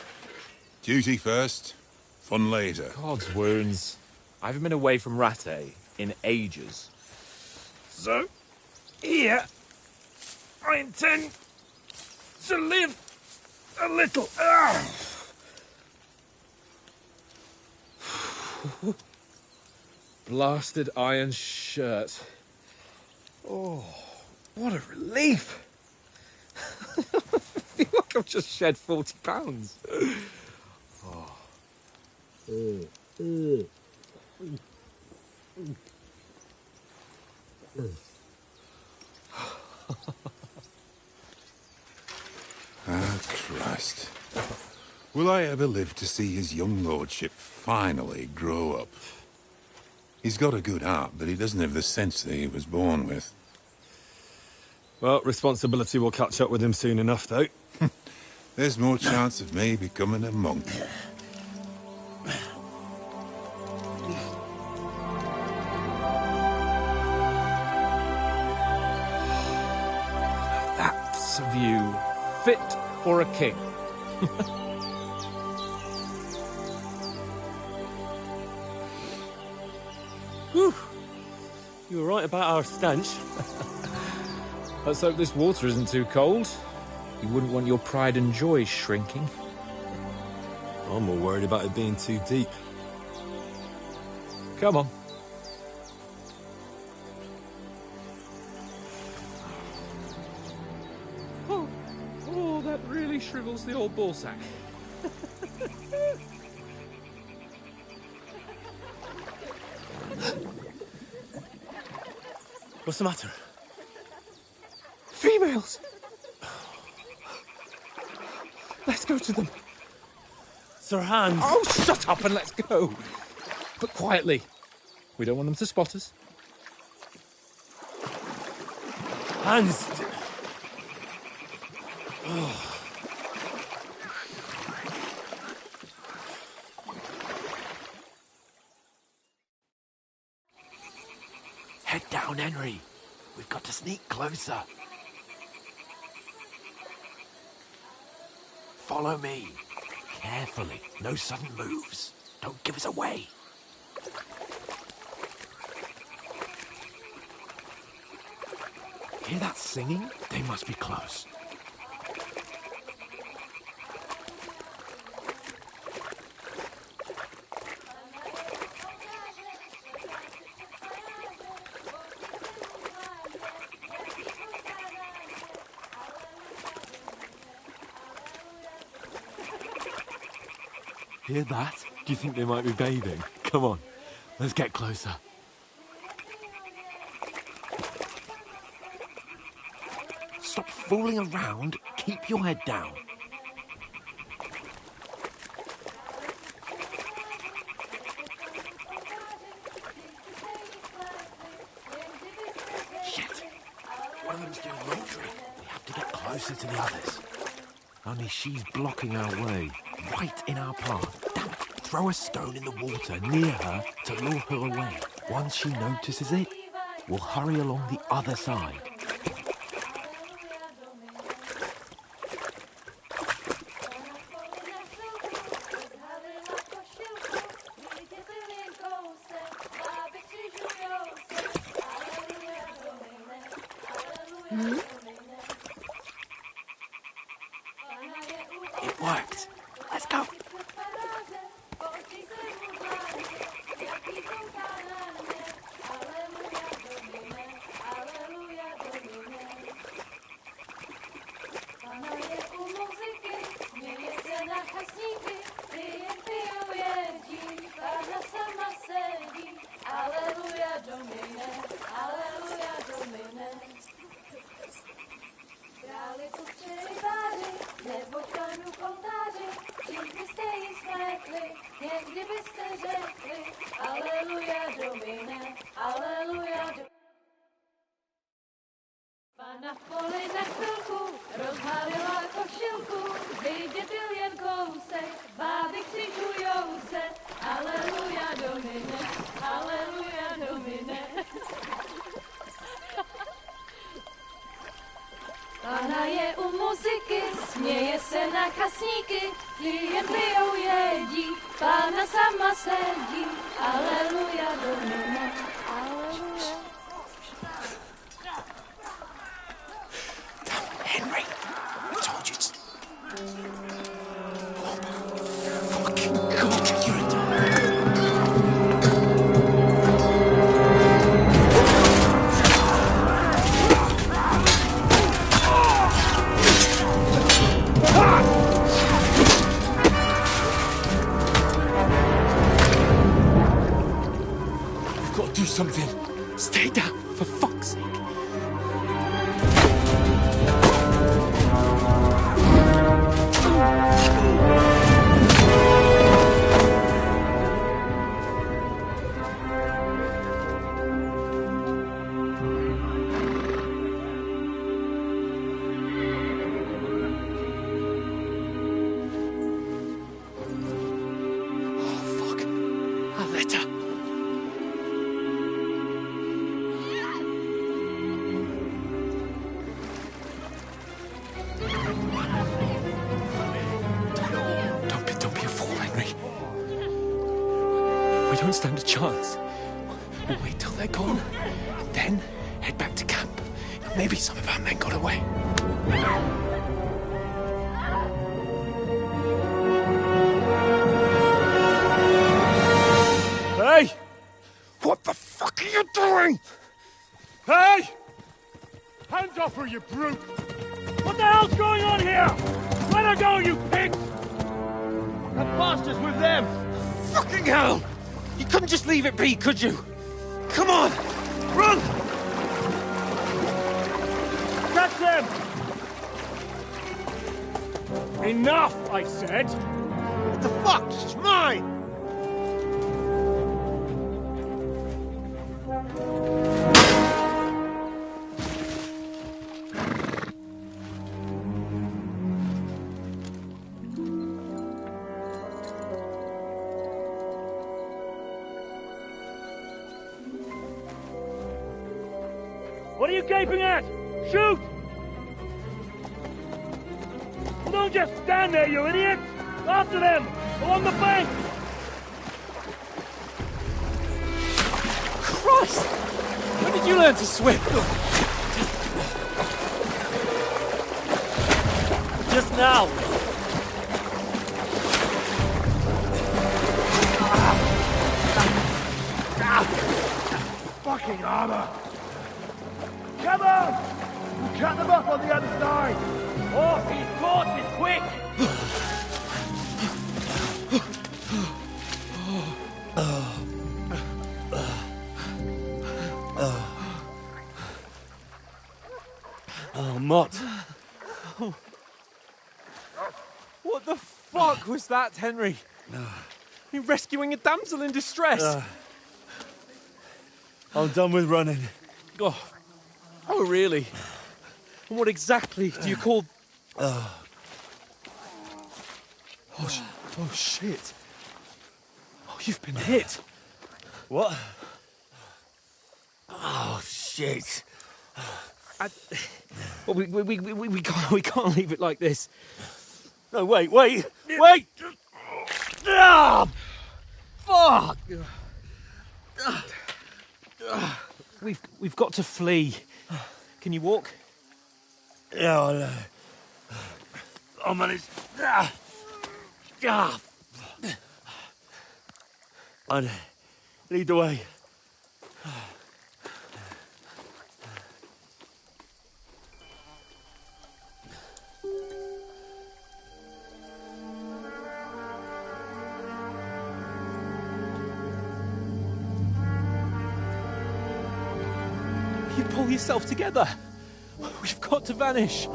Duty first, fun later. God's wounds. I haven't been away from Rattay in ages. So, here, I intend to live a little. Blasted iron shirt. Oh, what a relief. I feel like I've just shed 40 pounds. Christ. Will I ever live to see his young lordship finally grow up? He's got a good heart, but he doesn't have the sense that he was born with. Well, responsibility will catch up with him soon enough, though. There's more chance of me becoming a monk. That's a view fit for a king. Whew. You were right about our stench. Let's hope this water isn't too cold. You wouldn't want your pride and joy shrinking. I'm more worried about it being too deep. Come on. Oh, that really shrivels the old ballsack. What's the matter? Females! Let's go to them. Sir Hans! Oh, shut up and let's go. But quietly. We don't want them to spot us. Hans! Head down, Henry. We've got to sneak closer. Follow me. Carefully. No sudden moves. Don't give us away. Hear that singing? They must be close. Hear that? Do you think they might be bathing? Come on, let's get closer. Stop fooling around. Keep your head down. Shit! One of them's doing laundry. We have to get closer to the others. Only she's blocking our way, right in our path. Damn it! Throw a stone in the water near her to lure her away. Once she notices it, we'll hurry along the other side. It worked. Let's go. poli za chvilku rozhalila košilku, vidět byl jen kousek, báby křičujou se, aleluja Domine, aleluja Domine. Pána je u muziky, směje se na kasníky, klienty jedí, Pána sama sedí, aleluja Domine, aleluja. Henry, I told you to... Oh, fucking God, you're a dog. You've got to do something. Stay down, for fuck's sake. Don't stand a chance. We'll wait till they're gone, then head back to camp. Maybe some of our men got away. Hey! What the fuck are you doing? Hey! Hands off her, you brute! What the hell's going on here? Let her go, you pigs! That bastard's with them! Fucking hell! You couldn't just leave it be, could you? Come on! Run! Catch them! Enough, I said! What the fuck? She's mine! What are you gaping at? Shoot! Well, don't just stand there, you idiots! After them! Along the bank! Christ! When did you learn to swim? Just now! Fucking armor! Come on! We'll cut them up on the other side! Oh, these horses, quick! Oh, Mott. What the fuck was that, Henry? You rescuing a damsel in distress? I'm done with running. Oh, really? And what exactly do you call... Oh, shit. Oh, you've been hit. What? Oh, shit. Well, we can't leave it like this. No, wait! Ah! Fuck! We've got to flee. Can you walk? Yeah, I'll manage. I'd lead the way. You pull yourself together. We've got to vanish.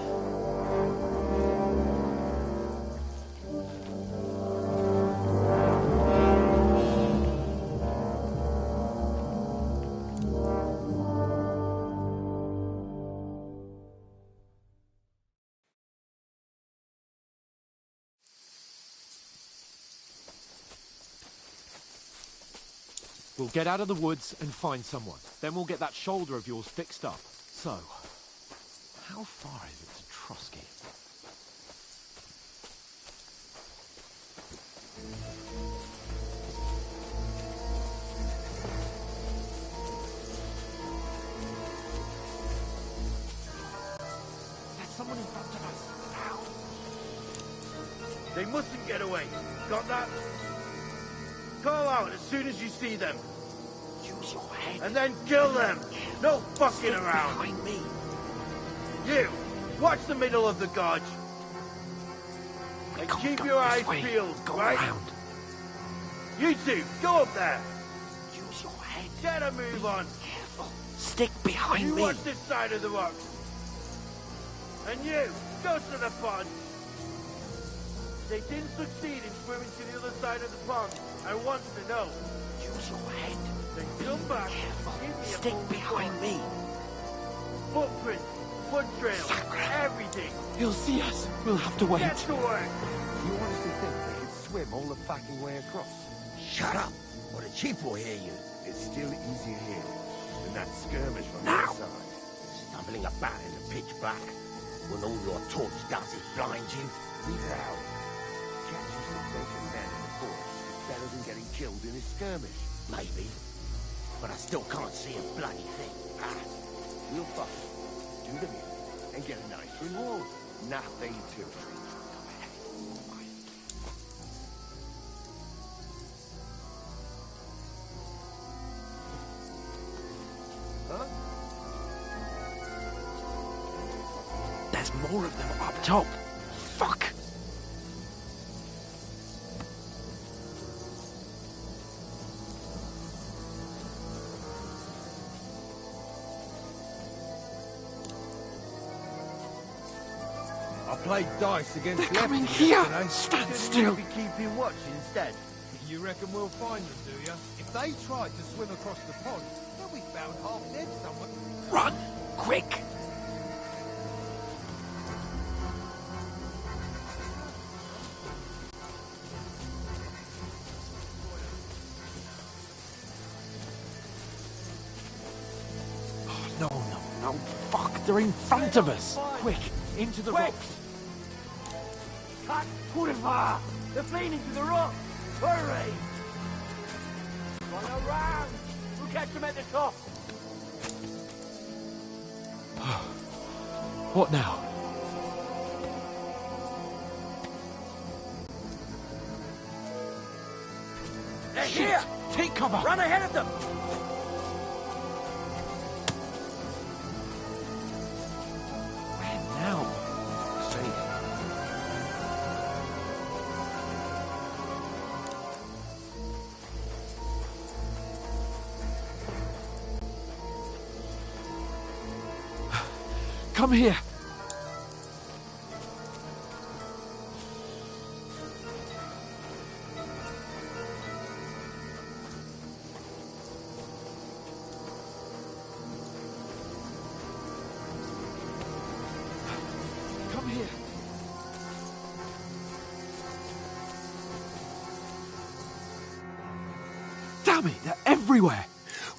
We'll get out of the woods and find someone. Then we'll get that shoulder of yours fixed up. So, how far is it to Trotsky? There's someone in front of us. Now. They mustn't get away. Got that? Call out as soon as you see them. Use your head. And then kill them. No fucking Stick around. behind me. You, watch the middle of the gorge. And keep your eyes peeled, Go right? around. You two, go up there. Use your head. Get a move on. Careful. Stick behind You me. watch this side of the rocks. And you, go to the pond. They didn't succeed in swimming to the other side of the pond. I want to know. Use your head. Then come back. Careful. Give me a Stick full behind report. me. Footprints, foot trails, everything. He'll see us. We'll have to wait. Get to work. You honestly think they could swim all the fucking way across? Shut up, or the chief will hear you. It's still easier here than that skirmish from Now. the side. Stumbling about in the pitch black. When all your torch does is blind you. Leave it out. Catching some naked men in the forest is better than getting killed in a skirmish. Maybe. But I still can't see a bloody thing. We'll fuck it, do them in, and get a nice reward. Nothing to it. Huh? There's more of them up top. Fuck! I played dice against They're coming lefties here. yesterday. Stand Shouldn't still. you be keeping watch instead? You reckon we'll find them, do you? If they tried to swim across the pond, they'll be found half dead somewhere. Run! Quick! No, no, no. Fuck, they're in front of us. Quick, into the Quick. rocks. Cut! Purify! They're feeding to the rock! Hurry! Run around! We'll catch them at the top! What now? They're here! Take cover! Run ahead of them! Where now? Come here. Come here. Damn it, they're everywhere.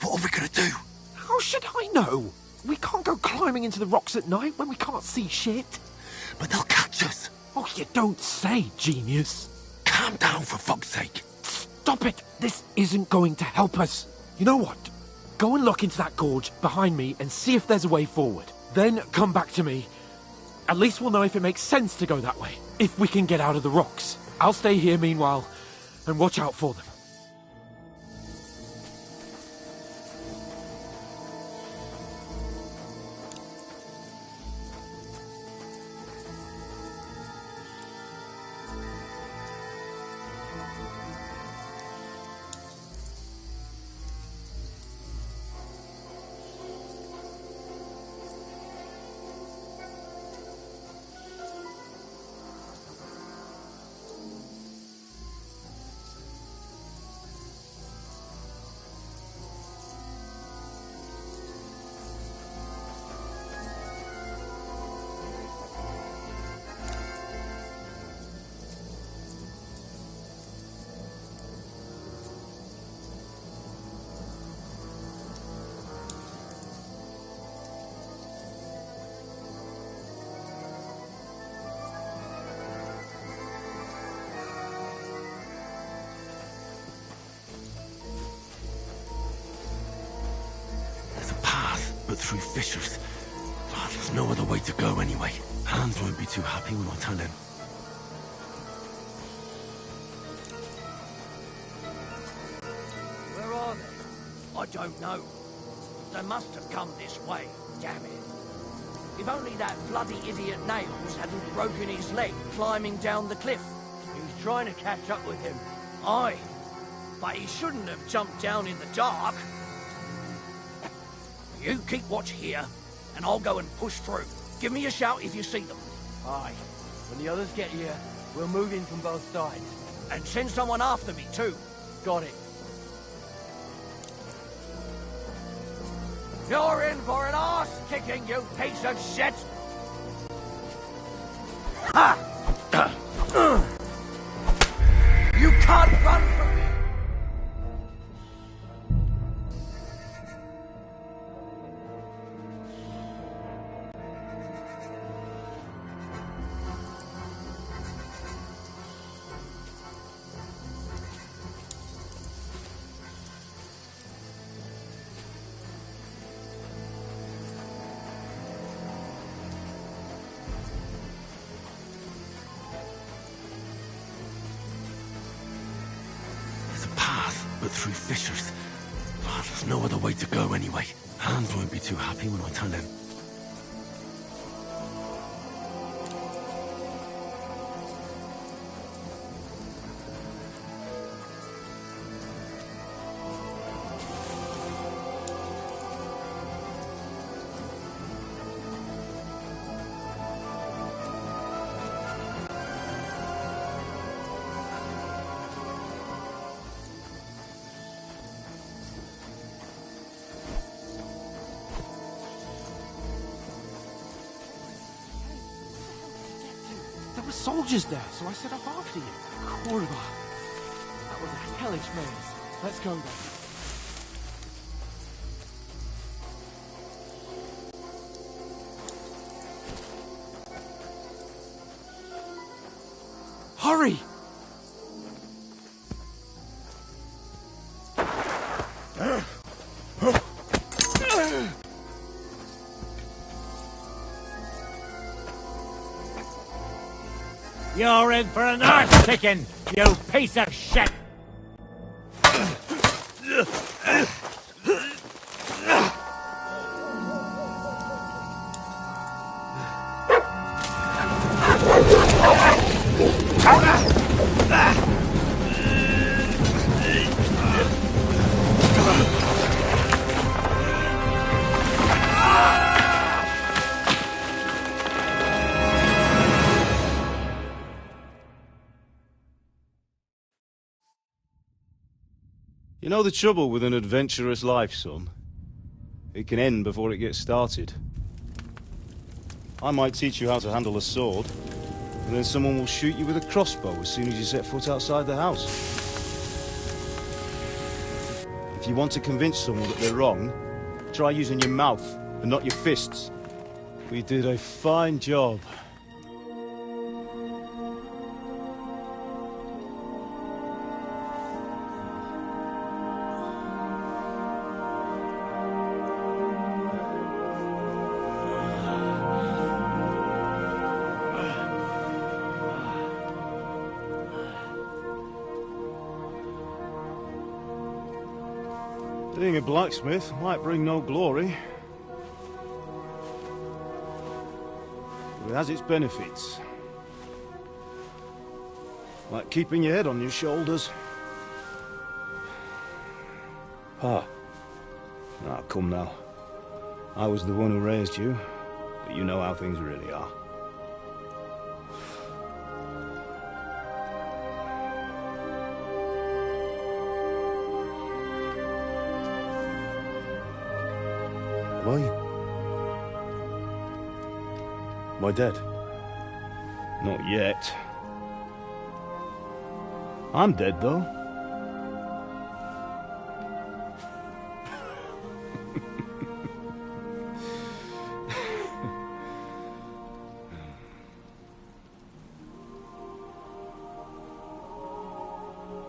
What are we gonna do? How should I know? We can't go climbing into the rocks at night when we can't see shit. But they'll catch us. Oh, you don't say, genius. Calm down, for fuck's sake. Stop it. This isn't going to help us. You know what? Go and look into that gorge behind me and see if there's a way forward. Then come back to me. At least we'll know if it makes sense to go that way. If we can get out of the rocks. I'll stay here meanwhile and watch out for them. through fissures. Oh, there's no other way to go anyway. Hans won't be too happy when I tell him. Where are they? I don't know. They must have come this way, damn it. If only that bloody idiot Nails hadn't broken his leg climbing down the cliff. He was trying to catch up with him. Aye, but he shouldn't have jumped down in the dark. You keep watch here, and I'll go and push through. Give me a shout if you see them. Aye. When the others get here, we'll move in from both sides. And send someone after me, too. Got it. You're in for an arse-kicking, you piece of shit! Ha! You can't run from me! But through fissures. Oh, there's no other way to go anyway. Hans won't be too happy when I tell him. There were soldiers there, so I set off after you. Kurva. That was a hellish maze. Let's go then. Hurry! You're in for an arse-kicking, you piece of shit! You know the trouble with an adventurous life, son? It can end before it gets started. I might teach you how to handle a sword, and then someone will shoot you with a crossbow as soon as you set foot outside the house. If you want to convince someone that they're wrong, try using your mouth and not your fists. We did a fine job. Being a blacksmith might bring no glory, but it has its benefits. Like keeping your head on your shoulders. Ah, come now. I was the one who raised you, but you know how things really are. Am I? Am I dead? Not yet. I'm dead, though.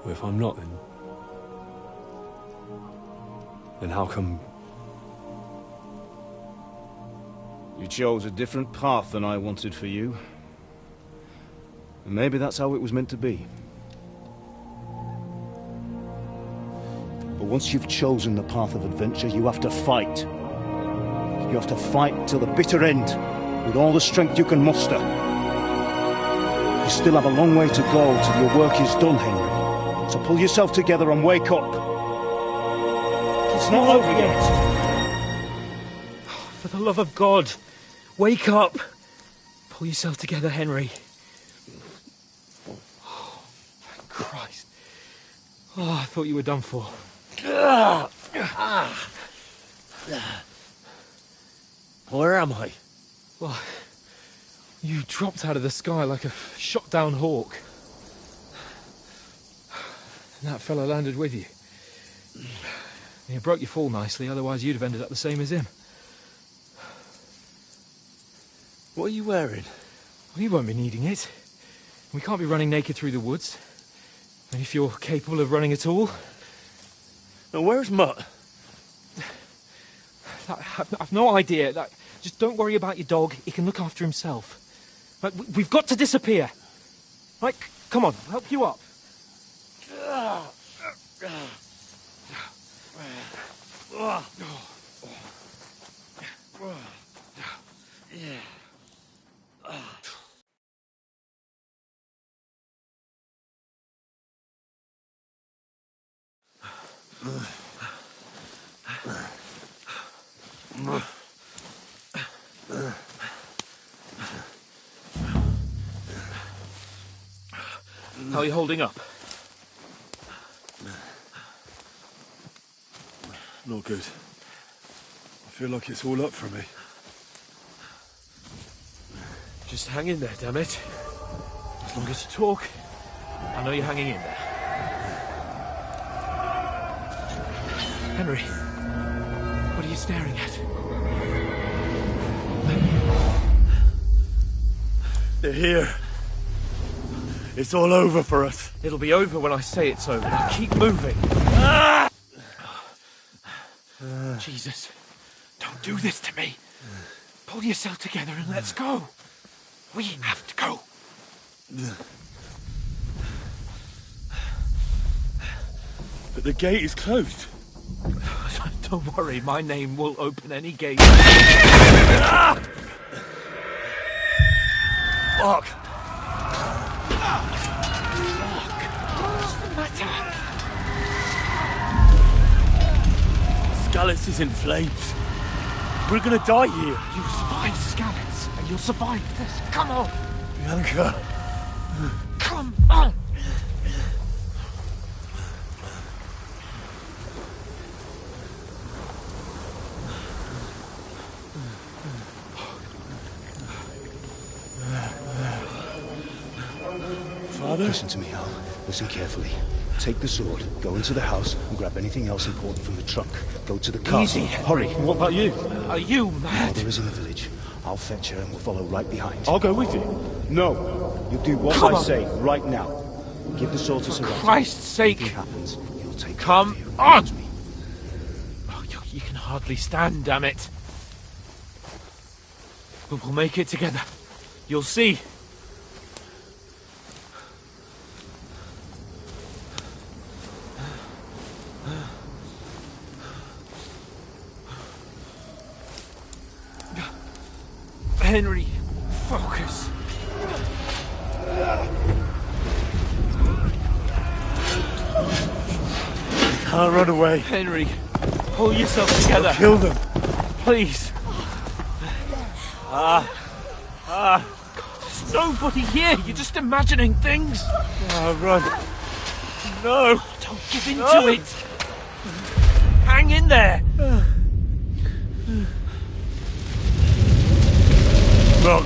Well, if I'm not, then how come You chose a different path than I wanted for you. And maybe that's how it was meant to be. But once you've chosen the path of adventure, you have to fight. You have to fight till the bitter end, with all the strength you can muster. You still have a long way to go till your work is done, Henry. So pull yourself together and wake up. It's not over yet. For the love of God, wake up! Pull yourself together, Henry. Oh, thank Christ. Oh, I thought you were done for. Where am I? Well, you dropped out of the sky like a shot-down hawk. And that fellow landed with you. You broke your fall nicely, otherwise you'd have ended up the same as him. What are you wearing? Well, you won't be needing it. We can't be running naked through the woods. And if you're capable of running at all... Now, where's Mutt? I've no idea. Just don't worry about your dog. He can look after himself. Right, we've got to disappear. Right, come on, I'll help you up. How are you holding up? Not good. I feel like it's all up for me. Just hang in there, damn it. As long as you talk, I know you're hanging in there. Henry, what are you staring at? They're here. It's all over for us. It'll be over when I say it's over. Now keep moving. Jesus, don't do this to me. Pull yourself together and let's go. We have to go. But the gate is closed. Don't worry, my name will open any gate. Fuck! What's the matter? Skalitz is in flames. We're gonna die here. You survived Skalitz, and you'll survive this. Come on! Bianca! Come on! Father? Listen to me, Hal. Listen carefully. Take the sword, go into the house, and grab anything else important from the trunk. Go to the castle. Easy, Hurry. What about you? Are you mad? Mother is in the village. I'll fetch her and we'll follow right behind. I'll go with you. No. You do what Come I on. say right now. Give the sword to For Sarah. Christ's sake! If anything happens, you'll take Come care of you. on! Me. Oh, you can hardly stand, damn it. But we'll make it together. You'll see. Henry, focus. Can't run away. Henry, pull yourself together. Kill them. Please. God, there's nobody here. You're just imagining things. Run. No. Don't give in to it. Hang in there. Not.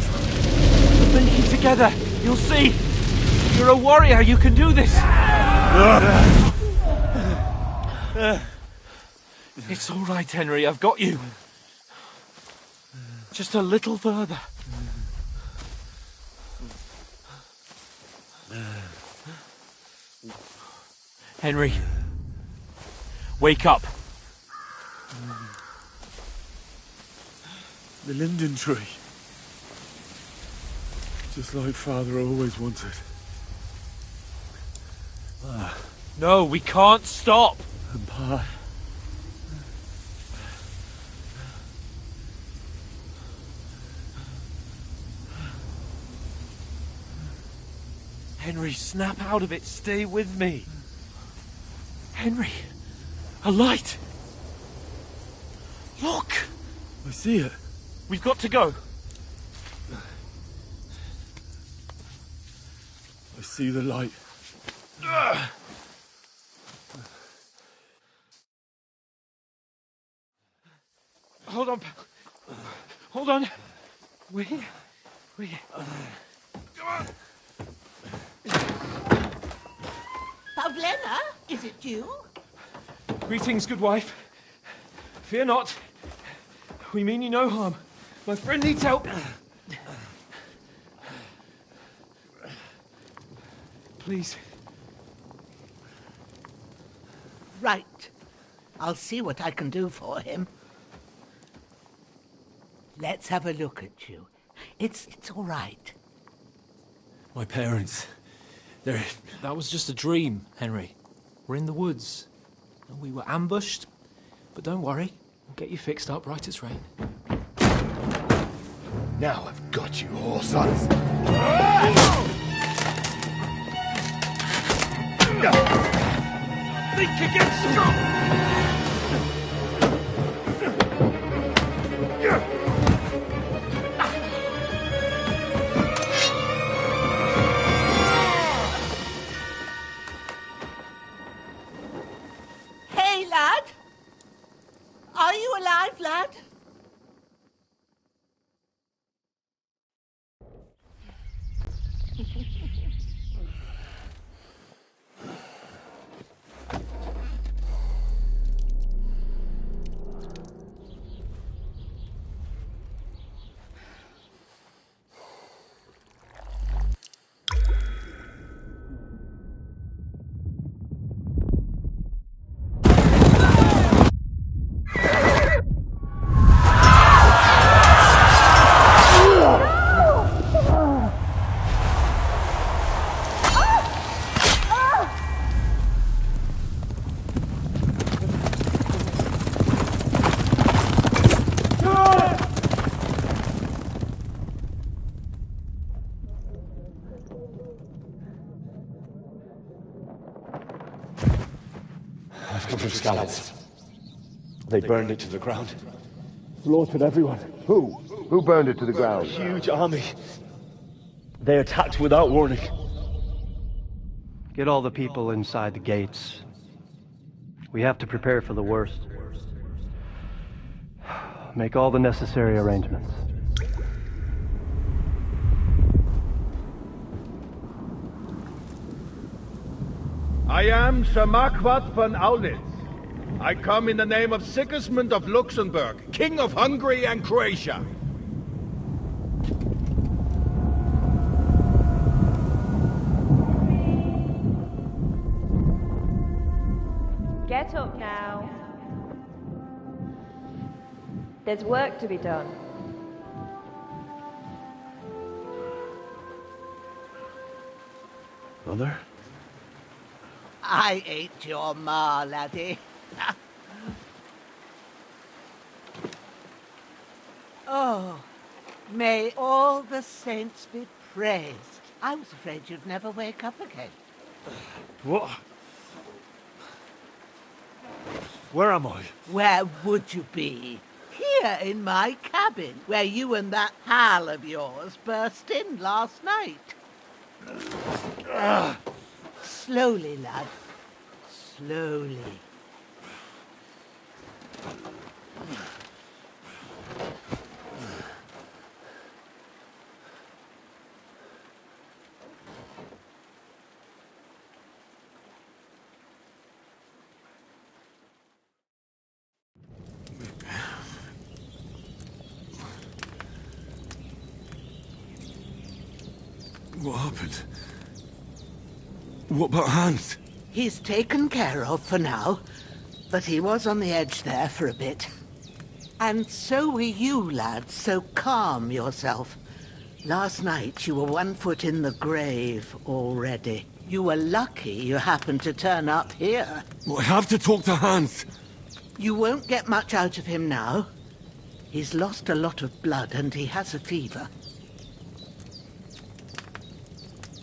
We'll make it together. You'll see. You're a warrior. You can do this. It's all right, Henry. I've got you. Just a little further. Henry, wake up. The linden tree. Just like Father always wanted. No, we can't stop. And Pa... Henry, snap out of it. Stay with me. Henry, a light. Look. I see it. We've got to go. I see the light. Hold on, pal. Hold on. We. Come on. Pavlena, is it you? Greetings, good wife. Fear not. We mean you no harm. My friend needs help. Please. Right. I'll see what I can do for him. Let's have a look at you. It's all right. My parents. They're... That was just a dream, Henry. We're in the woods. And we were ambushed. But don't worry. We'll get you fixed up right as rain. Now I've got you, whoresons. Think against strong! Hey, lad! Are you alive, lad? I've come from Scallops. They burned it to the ground. Slaughtered everyone. Who? Who burned it to the ground? A huge army. They attacked without warning. Get all the people inside the gates. We have to prepare for the worst. Make all the necessary arrangements. I am Sir Marquardt von Aulitz. I come in the name of Sigismund of Luxembourg, King of Hungary and Croatia. Get up now. There's work to be done. Mother? I ain't your ma, laddie. Oh, may all the saints be praised. I was afraid you'd never wake up again. What? Where am I? Where would you be? Here in my cabin, where you and that pal of yours burst in last night. Slowly, lad. Slowly. What happened? What about Hans? He's taken care of for now, but he was on the edge there for a bit. And so were you, lad, so calm yourself. Last night you were 1 foot in the grave already. You were lucky you happened to turn up here. Well, I have to talk to Hans. You won't get much out of him now. He's lost a lot of blood and he has a fever.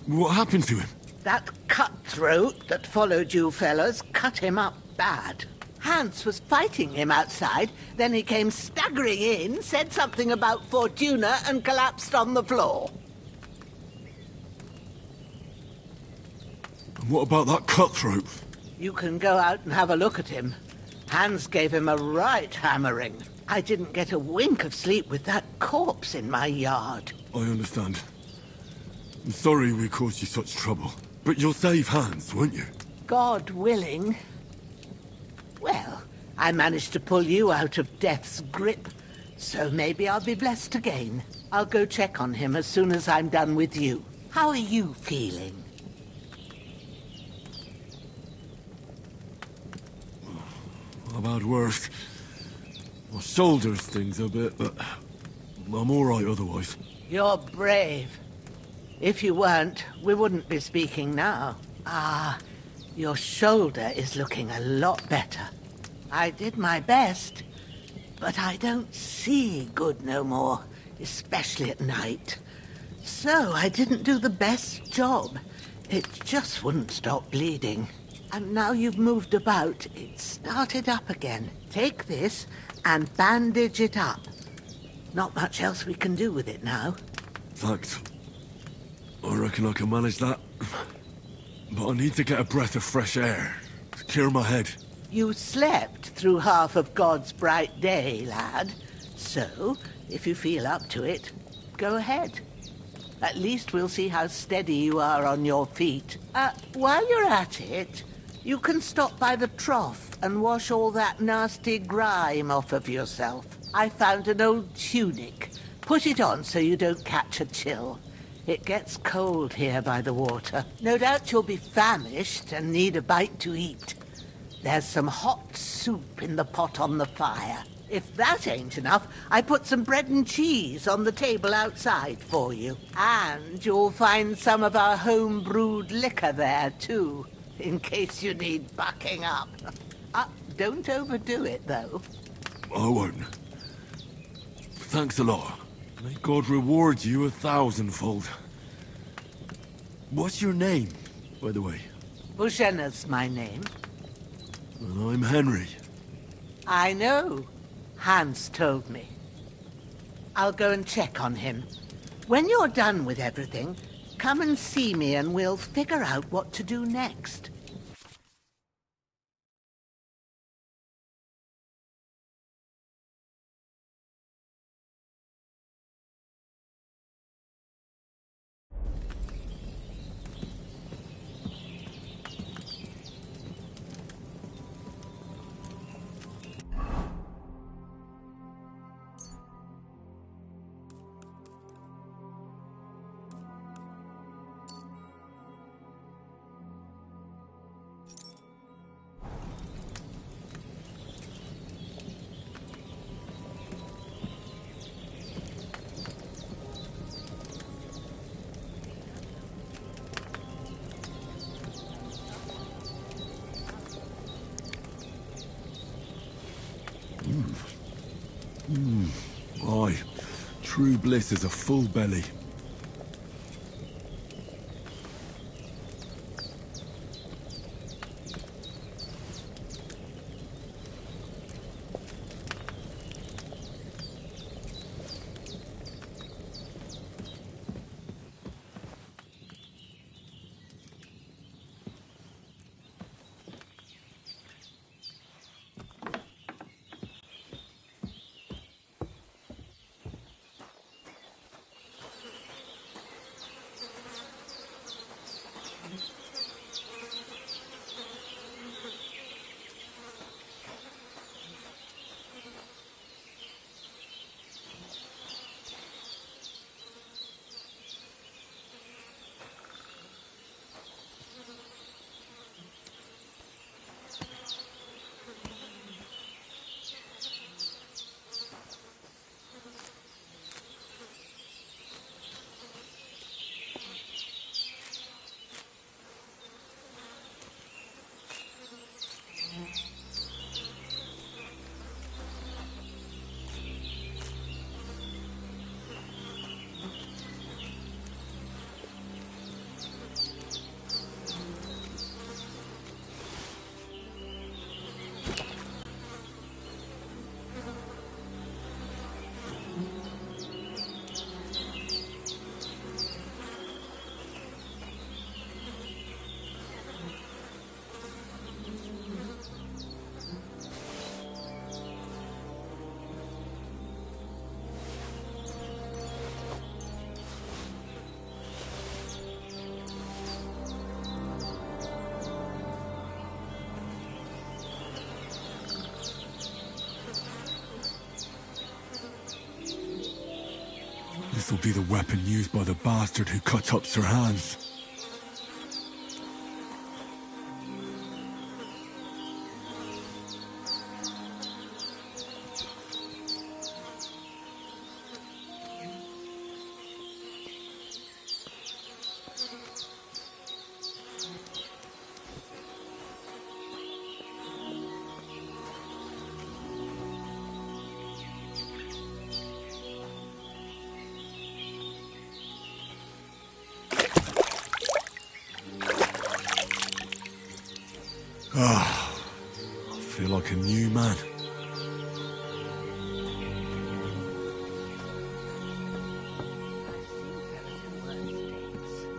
What happened to him? That cutthroat that followed you fellas cut him up bad. Hans was fighting him outside, then he came staggering in, said something about Fortuna, and collapsed on the floor. And what about that cutthroat? You can go out and have a look at him. Hans gave him a right hammering. I didn't get a wink of sleep with that corpse in my yard. I understand. I'm sorry we caused you such trouble. But you'll save Hans, won't you? God willing. Well, I managed to pull you out of death's grip, so maybe I'll be blessed again. I'll go check on him as soon as I'm done with you. How are you feeling? I've had worse. My shoulder stings a bit, but I'm all right otherwise. You're brave. If you weren't, we wouldn't be speaking now. Ah, your shoulder is looking a lot better. I did my best, but I don't see good no more, especially at night. So I didn't do the best job. It just wouldn't stop bleeding. And now you've moved about, it started up again. Take this and bandage it up. Not much else we can do with it now. Thanks. I reckon I can manage that. But I need to get a breath of fresh air to clear my head. You slept through half of God's bright day, lad. So, if you feel up to it, go ahead. At least we'll see how steady you are on your feet. While you're at it, you can stop by the trough and wash all that nasty grime off of yourself. I found an old tunic. Put it on so you don't catch a chill. It gets cold here by the water. No doubt you'll be famished and need a bite to eat. There's some hot soup in the pot on the fire. If that ain't enough, I put some bread and cheese on the table outside for you. And you'll find some of our home-brewed liquor there, too, in case you need bucking up. Don't overdo it, though. I won't. Thanks a lot. May God reward you 1,000-fold. What's your name, by the way? Bushenna's my name. And I'm Henry. I know. Hans told me. I'll go and check on him. When you're done with everything, come and see me and we'll figure out what to do next. Aye, true bliss is a full belly. This'll be the weapon used by the bastard who cut up Sir Hans. Ah, I feel like a new man.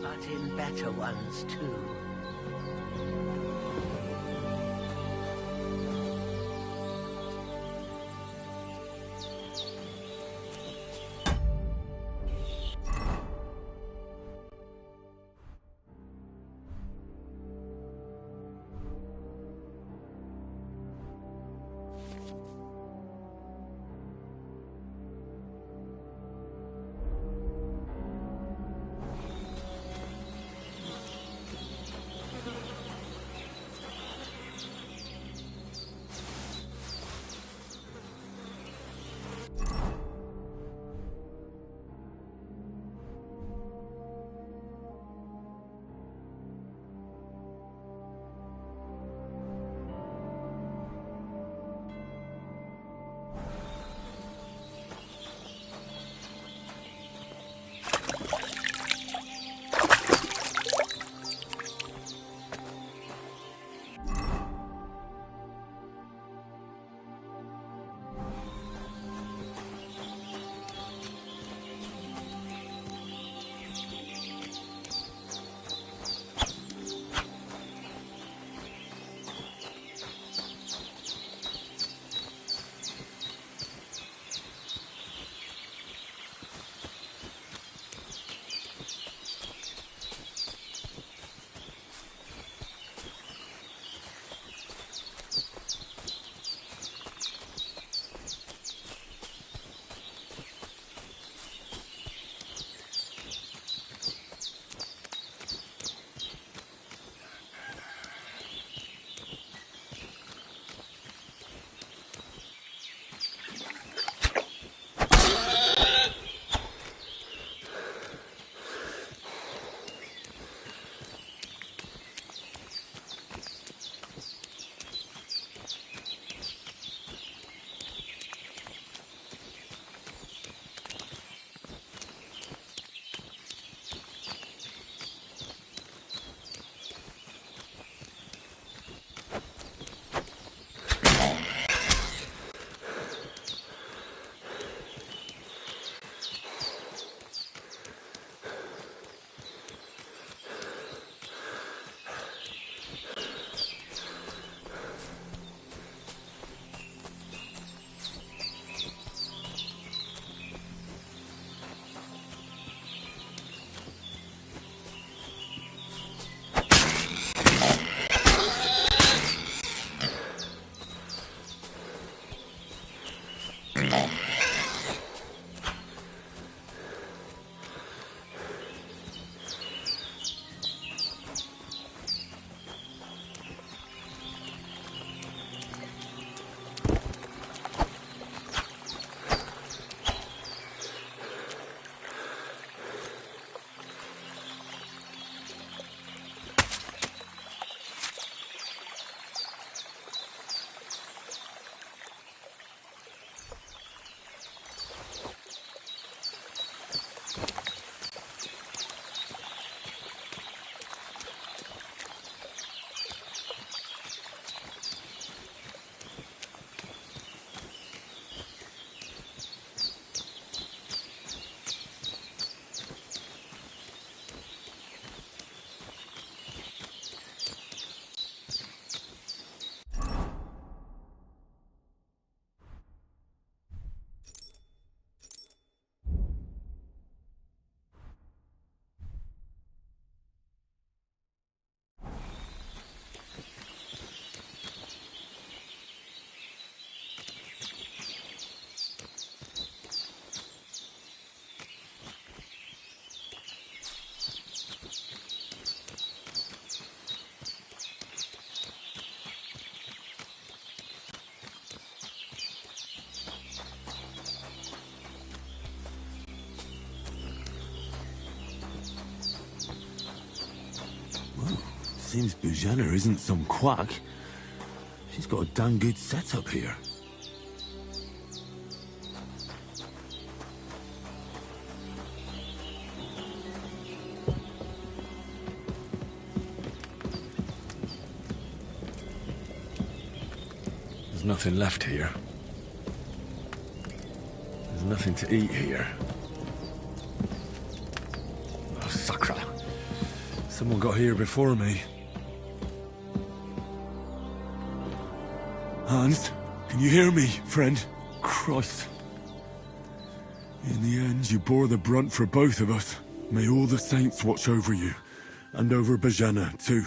But in better ones too. Seems Bujana isn't some quack. She's got a damn good setup here. There's nothing left here. There's nothing to eat here. Oh, sacre. Someone got here before me. Hans, can you hear me, friend? Christ. In the end, you bore the brunt for both of us. May all the saints watch over you. And over Bajana, too.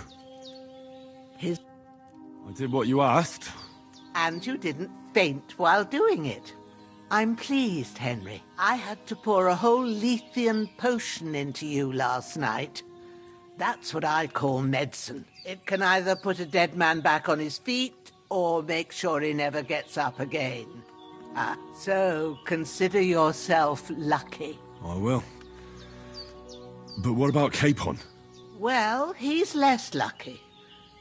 I did what you asked. And you didn't faint while doing it. I'm pleased, Henry. I had to pour a whole Lethean potion into you last night. That's what I call medicine. It can either put a dead man back on his feet, or make sure he never gets up again. So consider yourself lucky. I will. But what about Capon? Well, he's less lucky.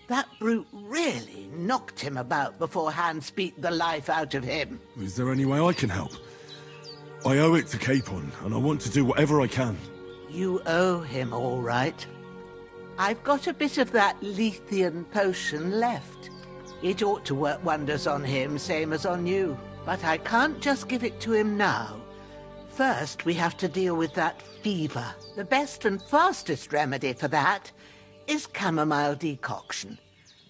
That brute really knocked him about before Hans beat the life out of him. Is there any way I can help? I owe it to Capon, and I want to do whatever I can. You owe him, all right. I've got a bit of that Lethean potion left. It ought to work wonders on him, same as on you. But I can't just give it to him now. First, we have to deal with that fever. The best and fastest remedy for that is chamomile decoction.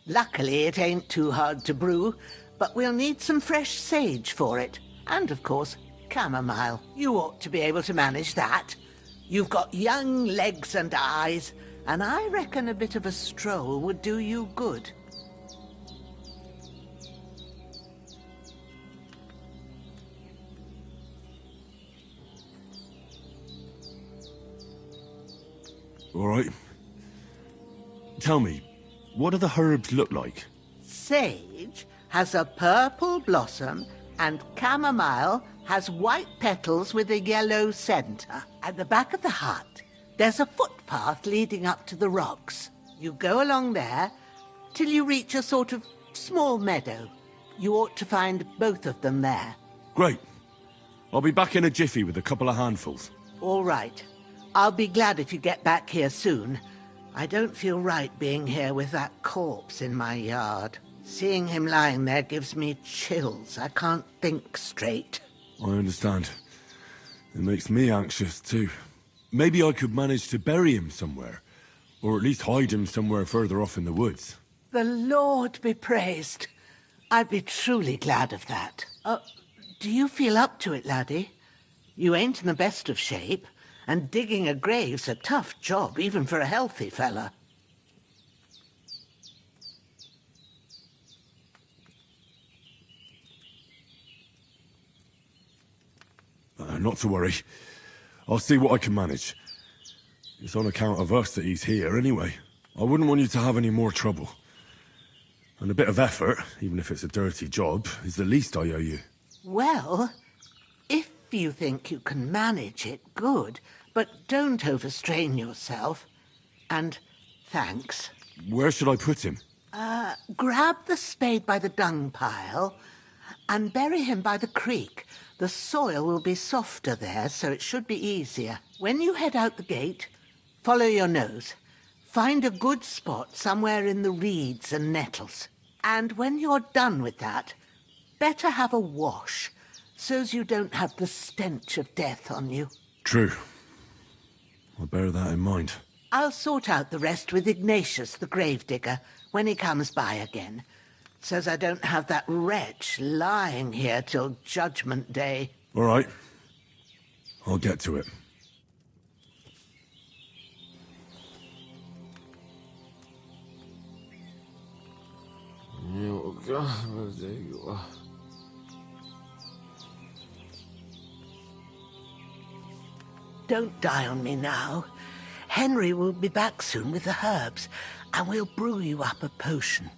Luckily, it ain't too hard to brew, but we'll need some fresh sage for it. And, of course, chamomile. You ought to be able to manage that. You've got young legs and eyes, and I reckon a bit of a stroll would do you good. All right. Tell me, what do the herbs look like? Sage has a purple blossom, and chamomile has white petals with a yellow center. At the back of the hut, there's a footpath leading up to the rocks. You go along there till you reach a sort of small meadow. You ought to find both of them there. Great. I'll be back in a jiffy with a couple of handfuls. All right. I'll be glad if you get back here soon. I don't feel right being here with that corpse in my yard. Seeing him lying there gives me chills. I can't think straight. I understand. It makes me anxious, too. Maybe I could manage to bury him somewhere. Or at least hide him somewhere further off in the woods. The Lord be praised. I'd be truly glad of that. Do you feel up to it, laddie? You ain't in the best of shape. And digging a grave's a tough job, even for a healthy fella. Not to worry. I'll see what I can manage. It's on account of us that he's here, anyway. I wouldn't want you to have any more trouble. And a bit of effort, even if it's a dirty job, is the least I owe you. Well, if you think you can manage it, good. But don't overstrain yourself. And thanks. Where should I put him? Grab the spade by the dung pile and bury him by the creek. The soil will be softer there, so it should be easier. When you head out the gate, follow your nose. Find a good spot somewhere in the reeds and nettles. And when you're done with that, better have a wash, so's you don't have the stench of death on you. True. I'll bear that in mind. I'll sort out the rest with Ignatius, the gravedigger, when he comes by again, so's I don't have that wretch lying here till Judgment Day. All right. I'll get to it. Don't die on me now. Henry will be back soon with the herbs, and we'll brew you up a potion.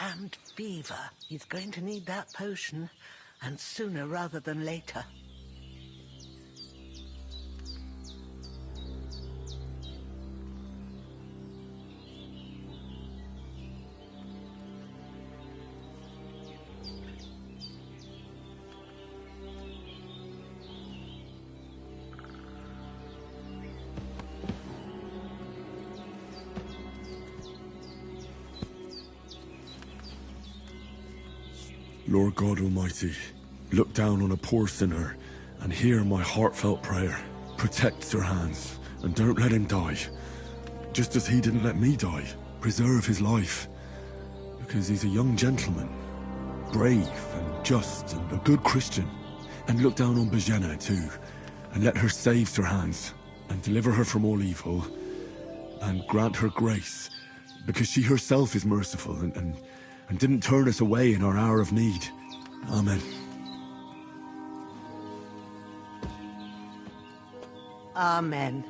damned fever. He's going to need that potion, and sooner rather than later. Lord God Almighty, look down on a poor sinner and hear my heartfelt prayer. Protect Sir Hans, and don't let him die. Just as he didn't let me die. Preserve his life. Because he's a young gentleman. Brave and just and a good Christian. And look down on Bajena too, and let her save Sir Hans, and deliver her from all evil, and grant her grace, because she herself is merciful and didn't turn us away in our hour of need. Amen. Amen.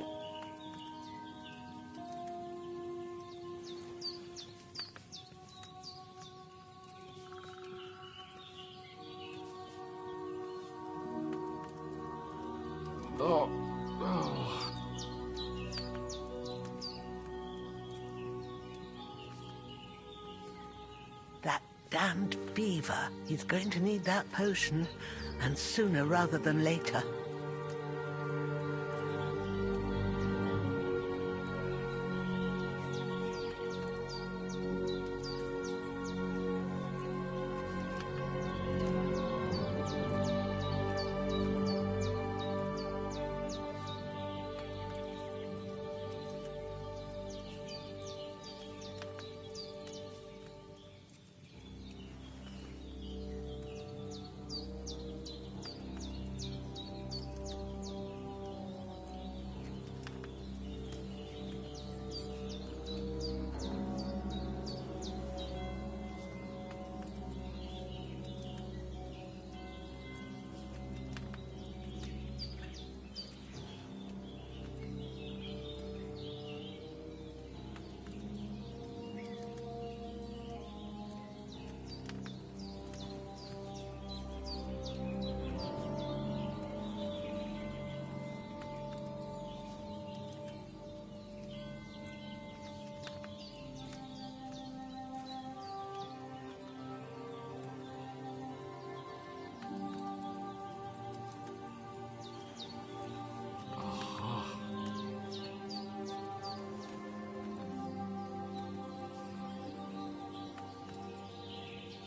That damned fever. He's going to need that potion, and sooner rather than later.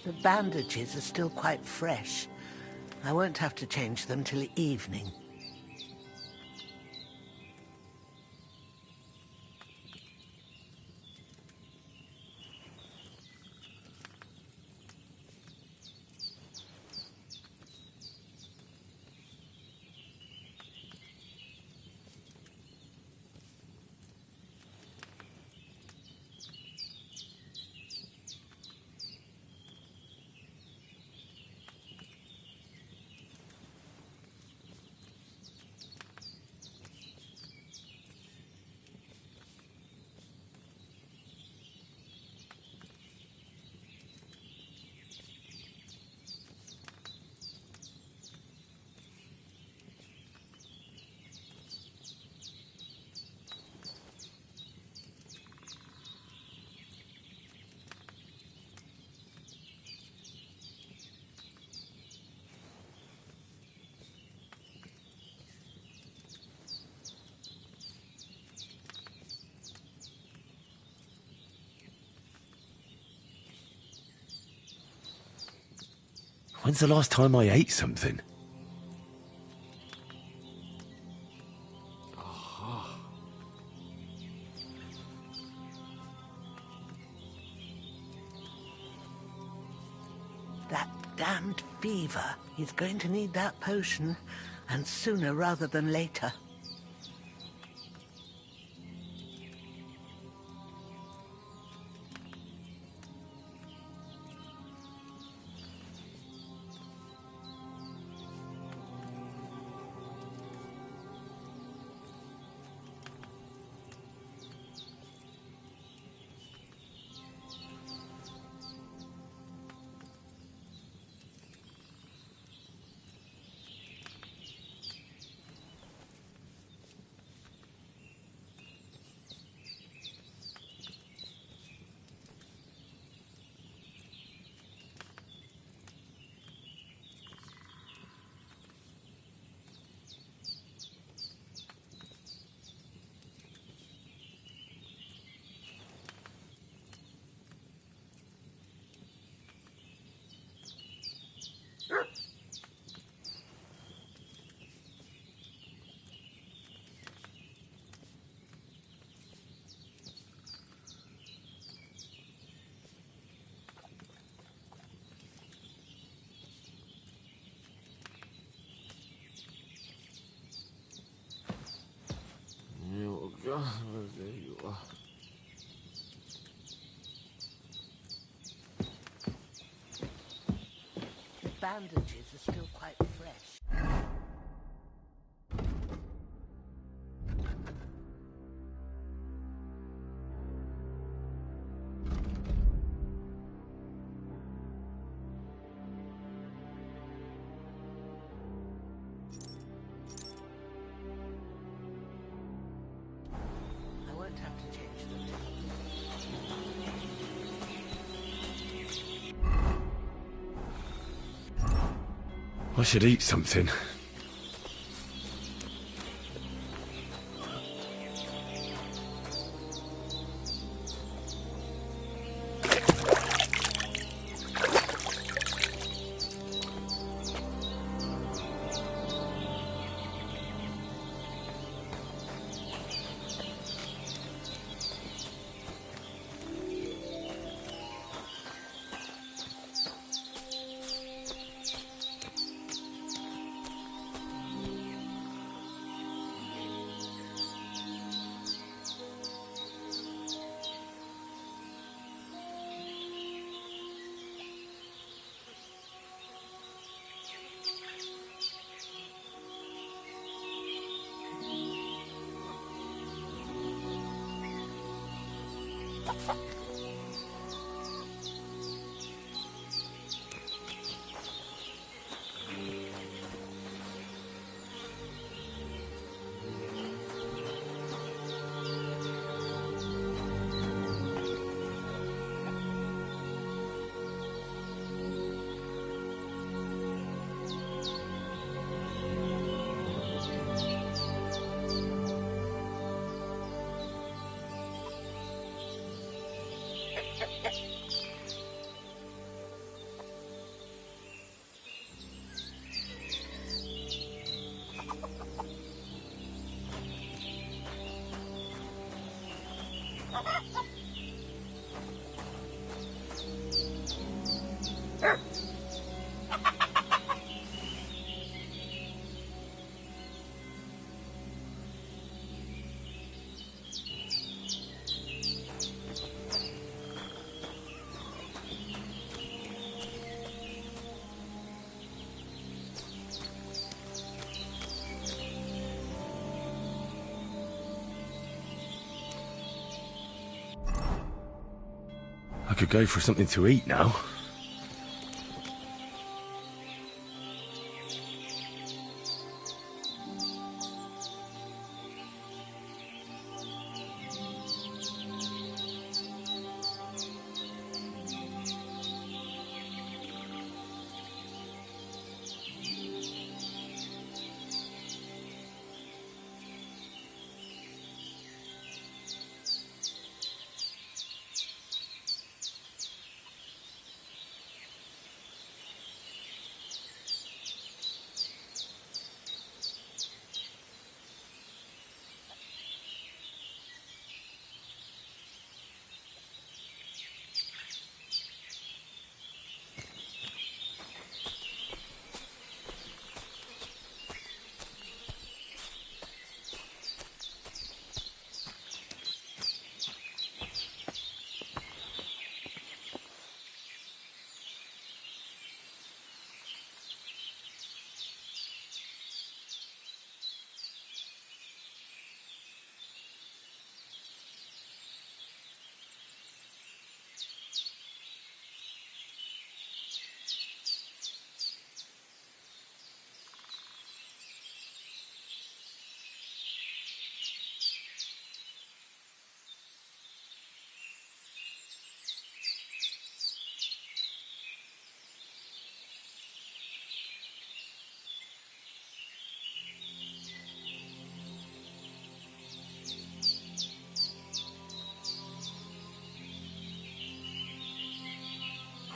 The bandages are still quite fresh. I won't have to change them till evening. When's the last time I ate something? That damned fever. He's going to need that potion, and sooner rather than later. bandages are still quite fresh. I won't have to change them. I should eat something. I could go for something to eat now.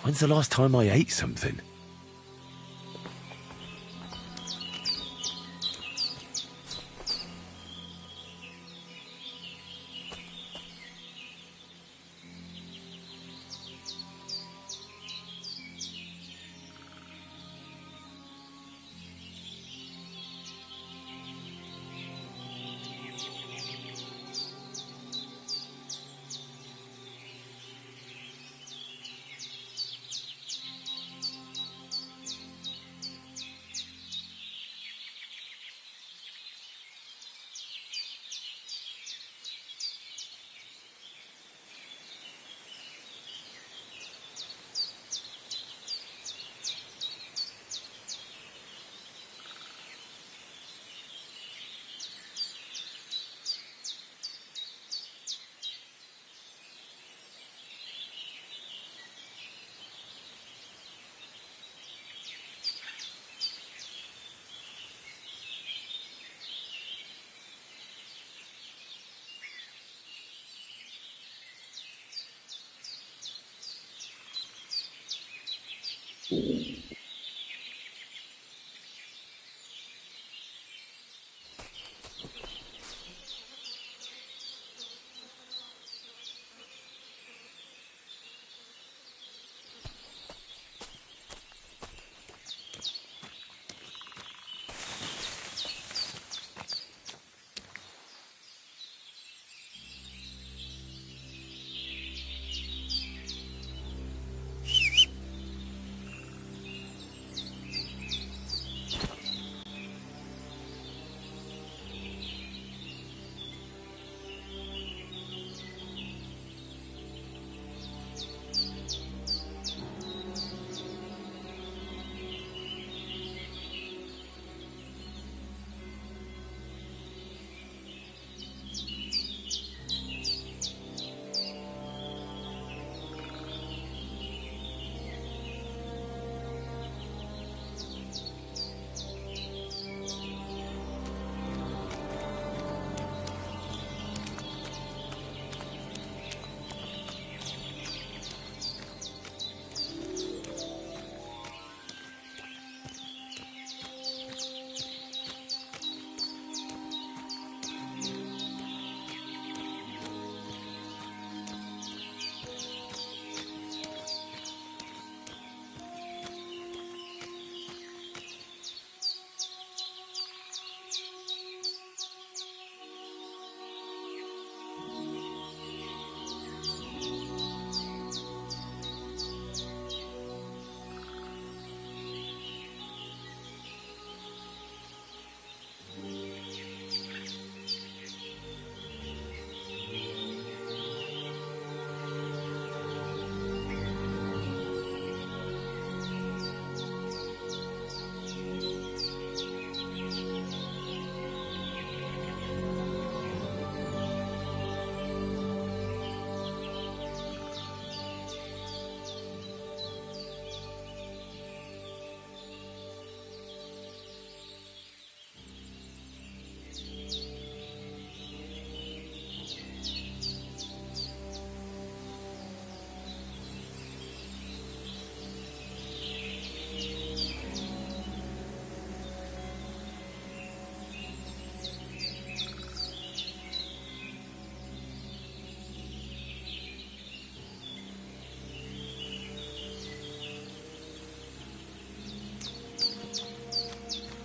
When's the last time I ate something?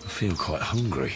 I feel quite hungry.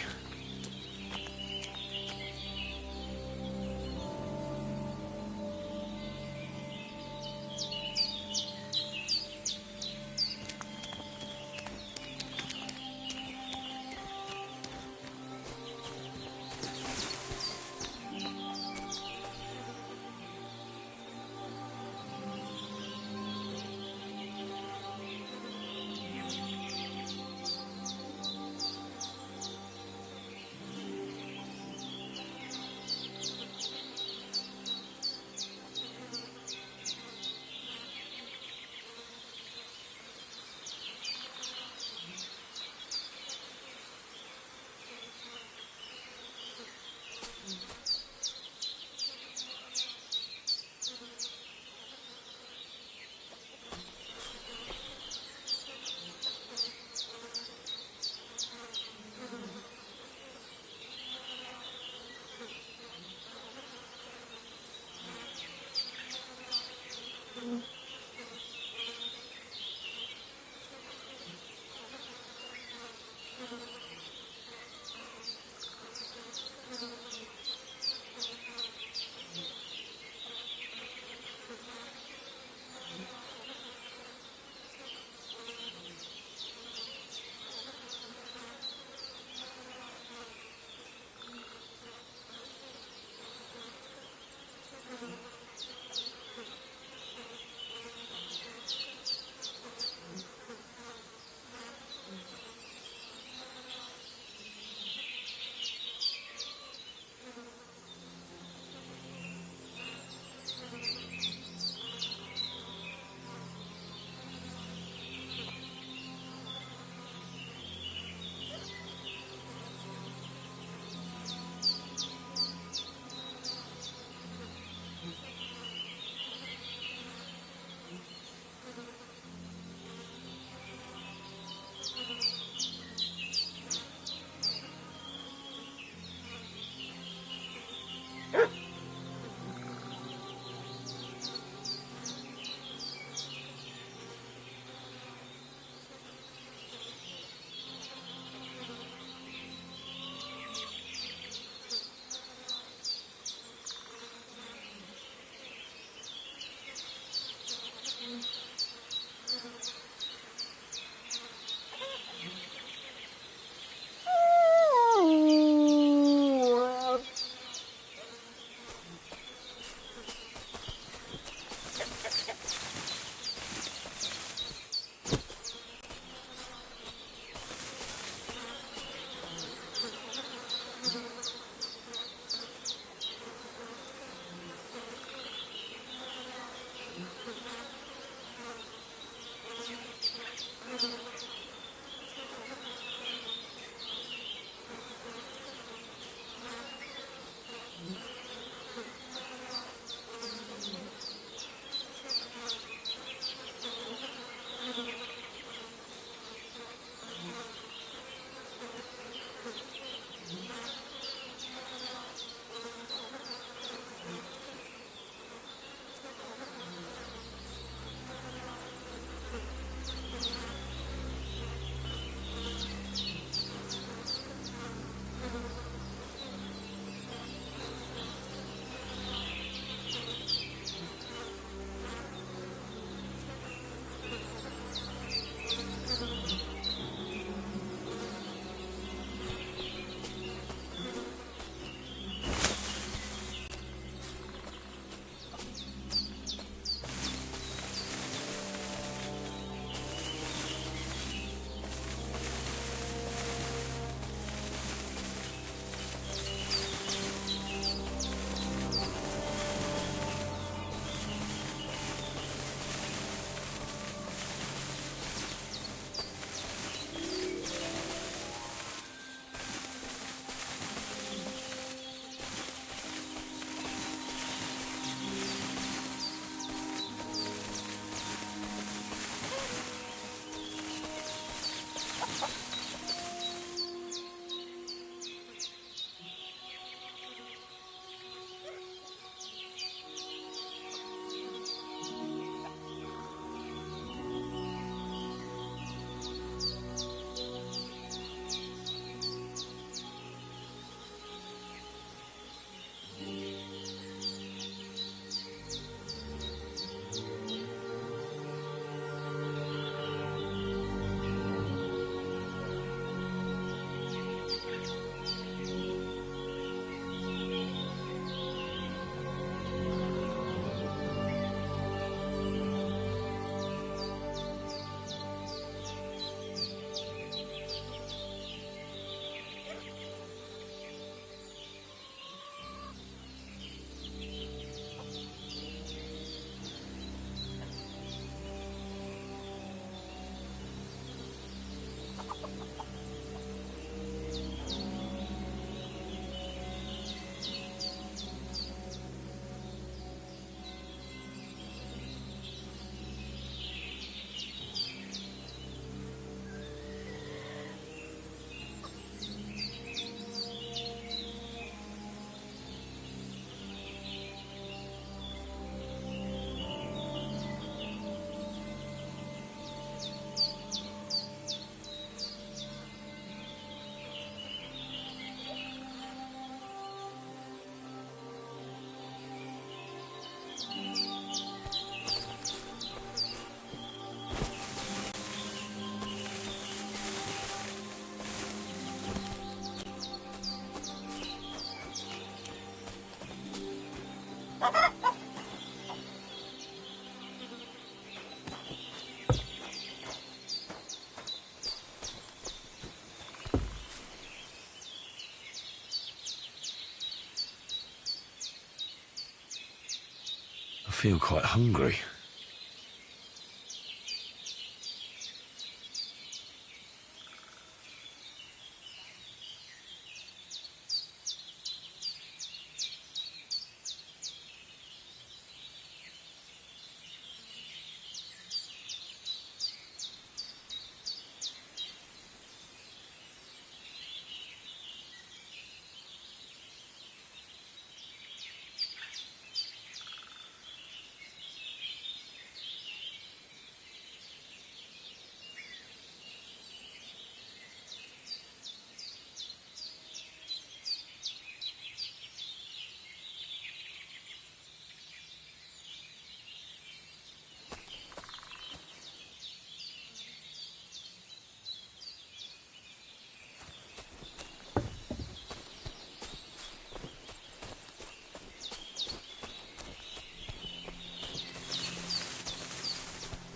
feel quite hungry.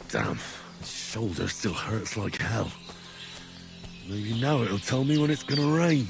Damn, shoulder still hurts like hell. Maybe now it'll tell me when it's gonna rain.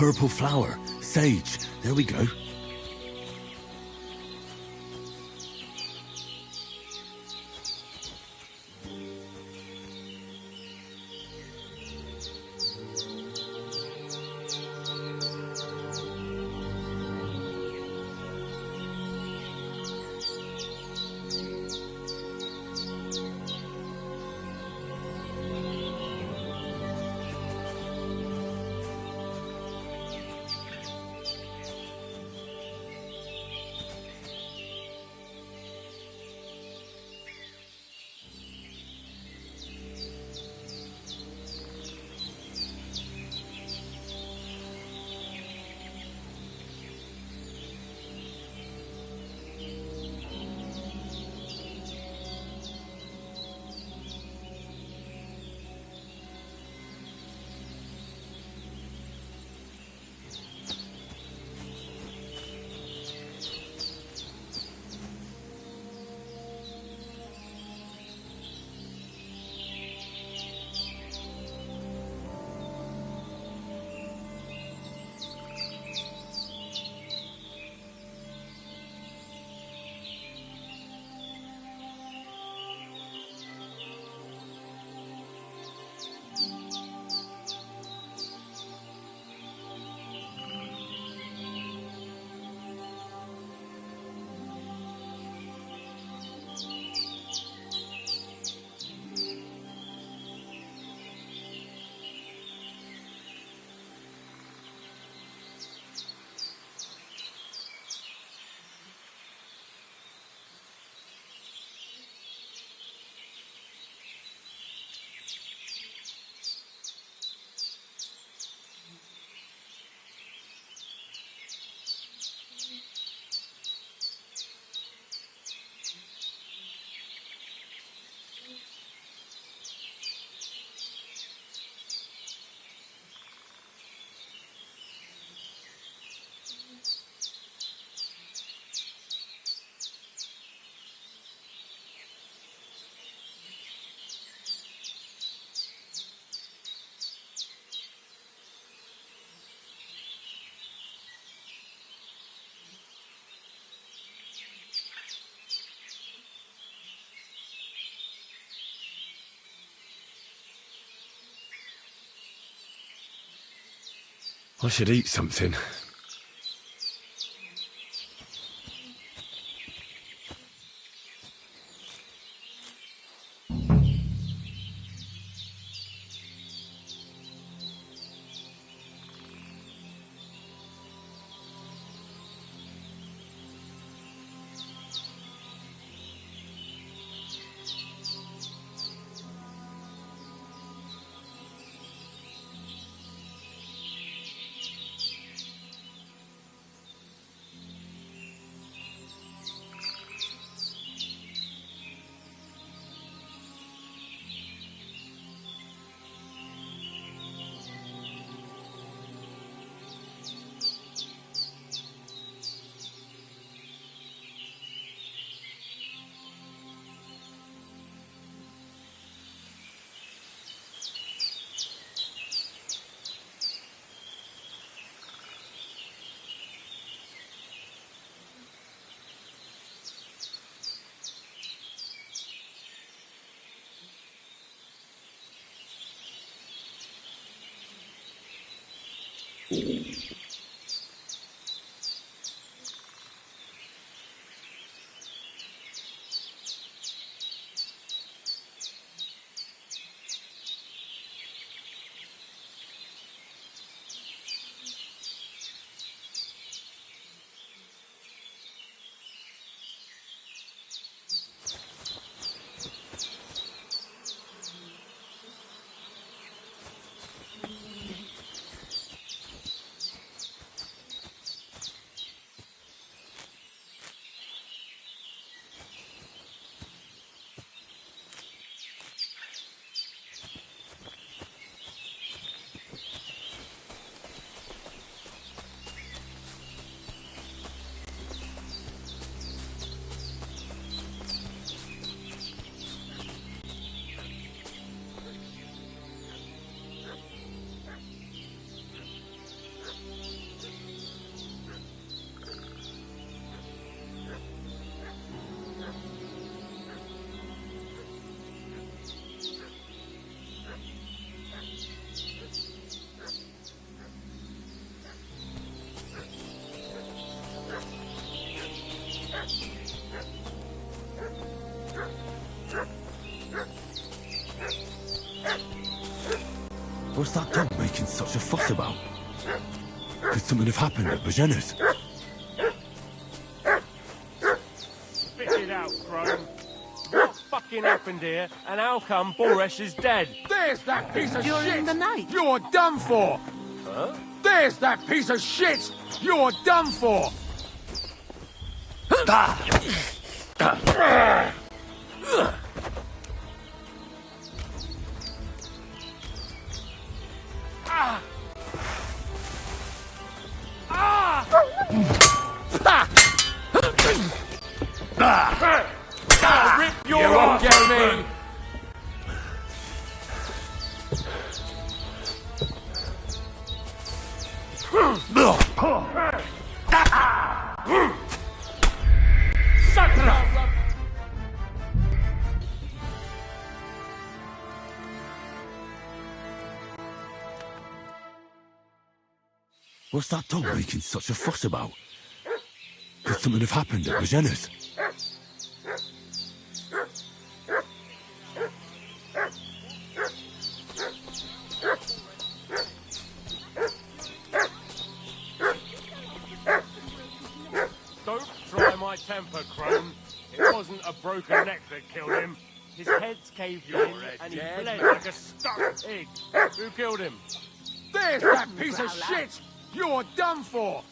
Purple flower. Sage. There we go. I should eat something. What's that dog making such a fuss about? Could something have happened at Bajena's? Spit it out, Crone. What fucking happened here, and how come Boresh is dead? There's that piece of You're shit! in the night. You're done for! Huh? There's that piece of shit! You're done for! Rip your arse open! What's that dog making such a fuss about? Could something have happened at Bajena's? Don't try my temper, Crone. It wasn't a broken neck that killed him. His head's caved in, and he bled like a stuck pig. Who killed him? There's that piece of shit! You're done for!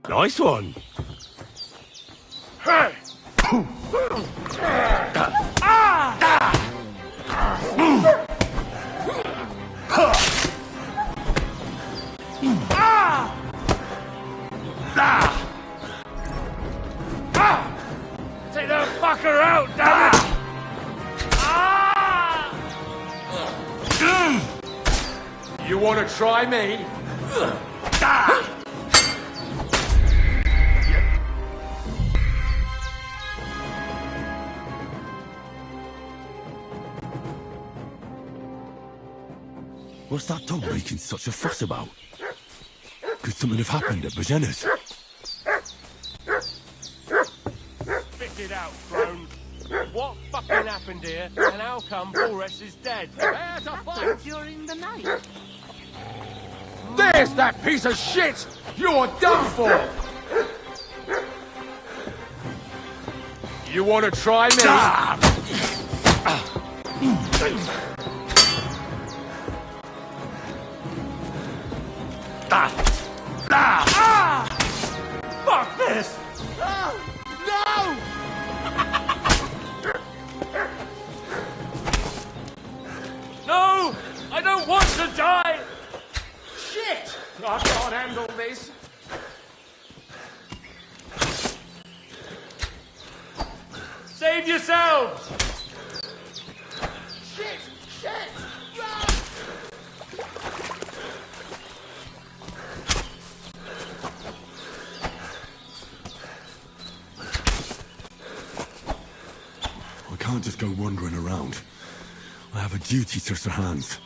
Nice one! Take that fucker out, damn it! You want to try me? What's that dog making such a fuss about? Could something have happened at Bajena's? Spit it out, Crone. What fucking happened here, and how come Boris is dead? There's a fight during the night. There's that piece of shit! You're done for! You want to try me? Fuck this! No! No! I don't want to die! Shit! I can't handle this. Save yourselves! Shit! Shit! I can't just go wandering around. I have a duty to Sir Hans.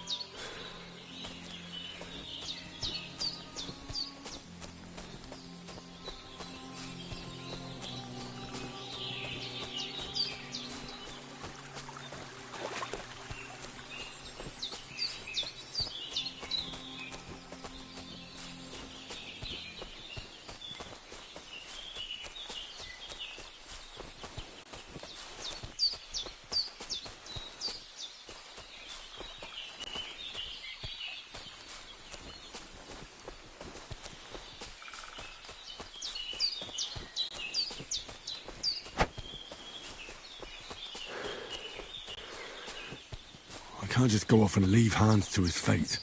I can't just go off and leave Hans to his fate.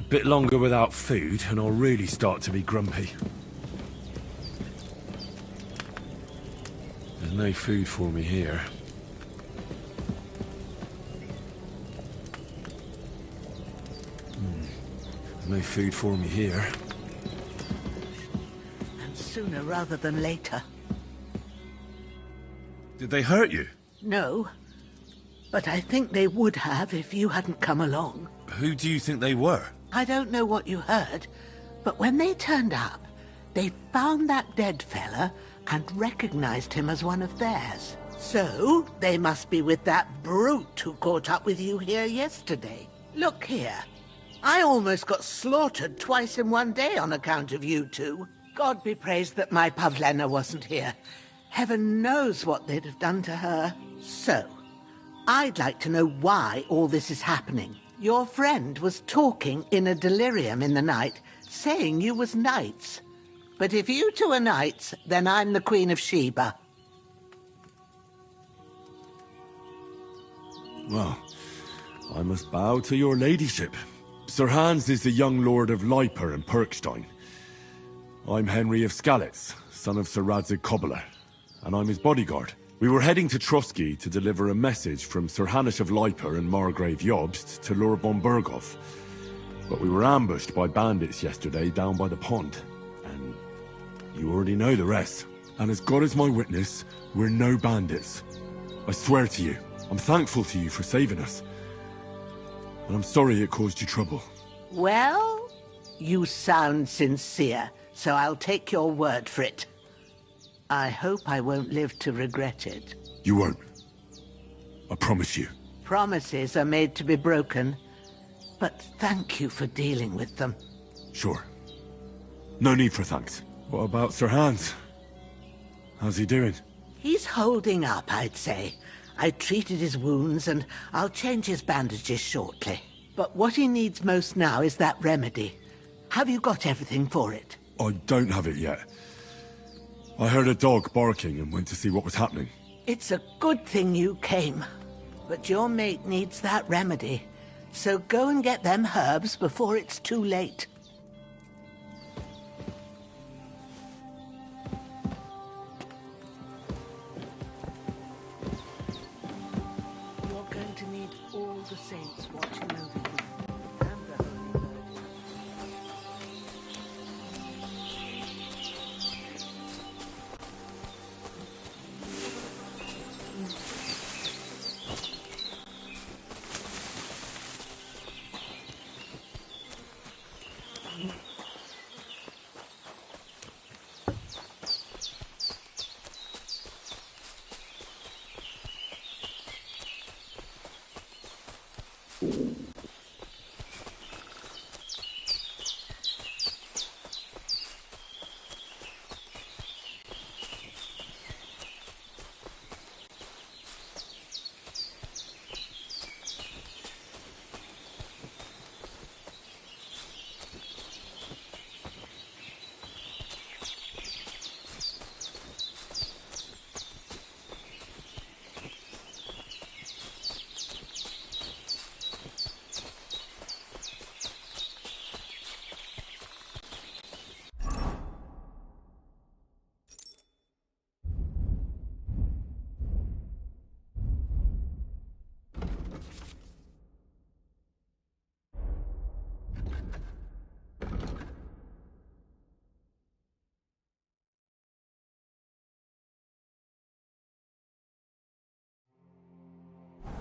Bit longer without food, and I'll really start to be grumpy. There's no food for me here. There's no food for me here. And sooner rather than later. Did they hurt you? No. But I think they would have if you hadn't come along. Who do you think they were? I don't know what you heard, but when they turned up, they found that dead fella and recognized him as one of theirs. So, they must be with that brute who caught up with you here yesterday. Look here. I almost got slaughtered twice in one day on account of you two. God be praised that my Pavlena wasn't here. Heaven knows what they'd have done to her. So, I'd like to know why all this is happening. Your friend was talking in a delirium in the night, saying you was knights. But if you two are knights, then I'm the Queen of Sheba. Well, I must bow to your ladyship. Sir Hans is the young lord of Leiper and Perkstein. I'm Henry of Skalitz, son of Sir Radzig Kobyla, and I'm his bodyguard. We were heading to Trotsky to deliver a message from Sir Hanush of Leiper and Margrave Jobst to Lord von Berghoff. But we were ambushed by bandits yesterday down by the pond. And you already know the rest. And as God is my witness, we're no bandits. I swear to you, I'm thankful to you for saving us. And I'm sorry it caused you trouble. Well, you sound sincere, so I'll take your word for it. I hope I won't live to regret it. You won't. I promise you. Promises are made to be broken, but thank you for dealing with them. Sure. No need for thanks. What about Sir Hans? How's he doing? He's holding up, I'd say. I treated his wounds, and I'll change his bandages shortly. But what he needs most now is that remedy. Have you got everything for it? I don't have it yet. I heard a dog barking and went to see what was happening. It's a good thing you came. But your mate needs that remedy. So go and get them herbs before it's too late. You're going to need all the saints watching over you. And the Holy Virgin.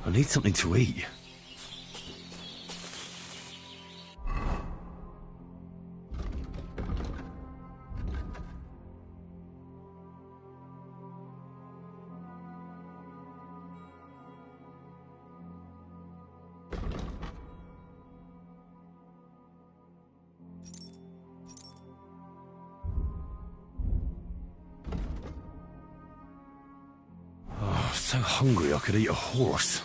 I need something to eat. Oh, so hungry I could eat a horse.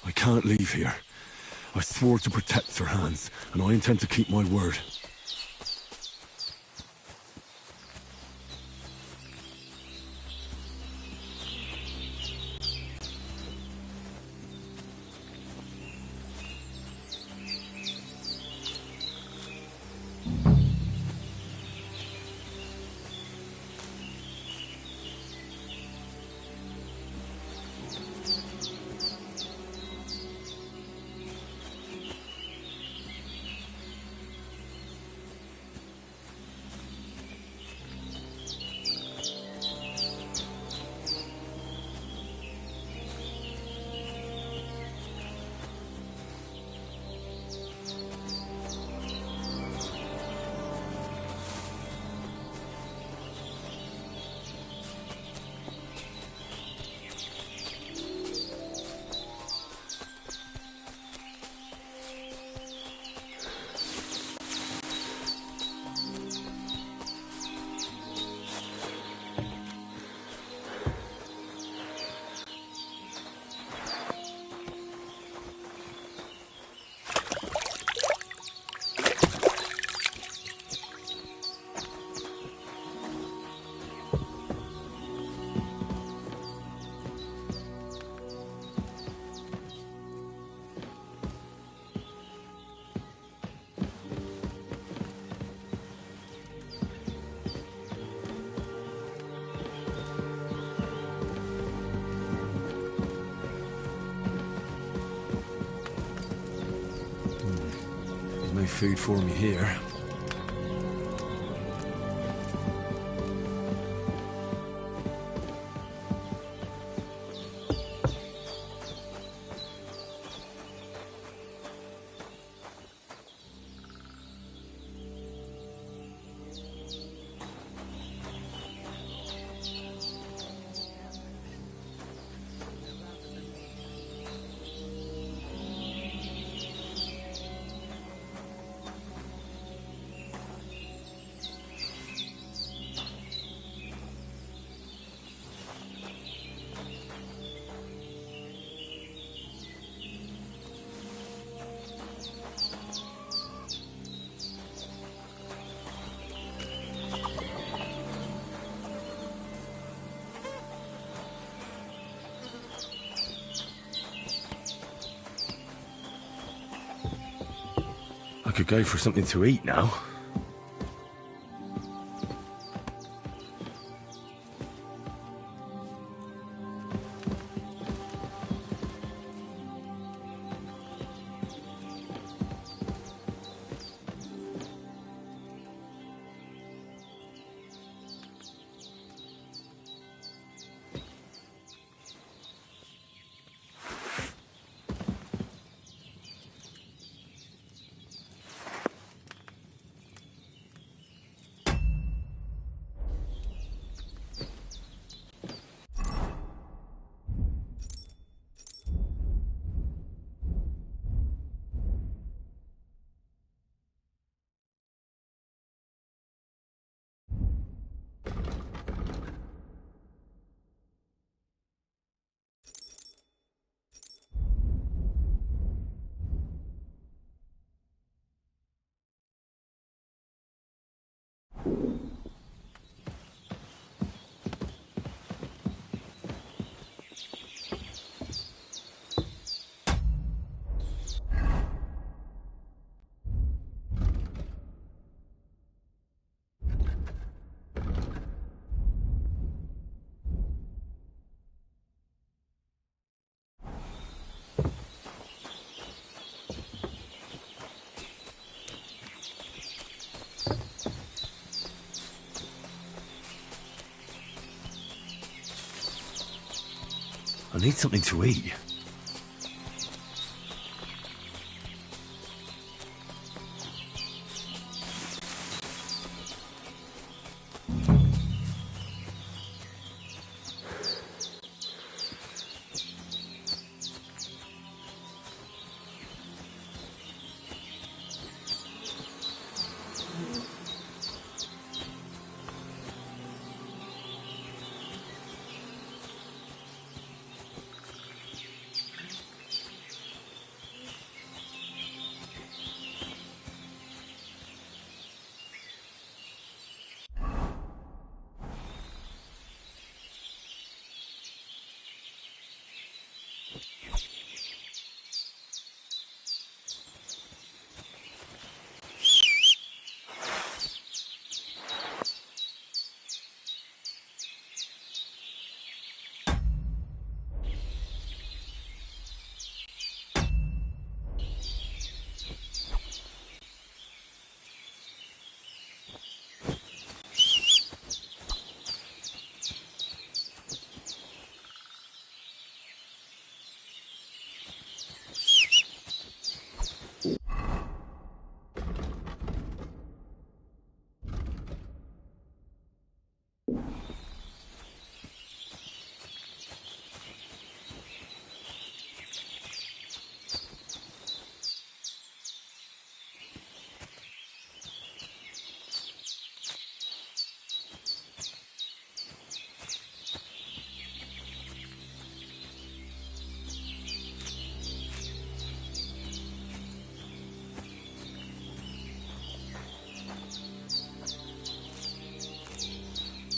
I can't leave here. I swore to protect Sir Hans, and I intend to keep my word. food for me here. I could go for something to eat now. I need something to eat.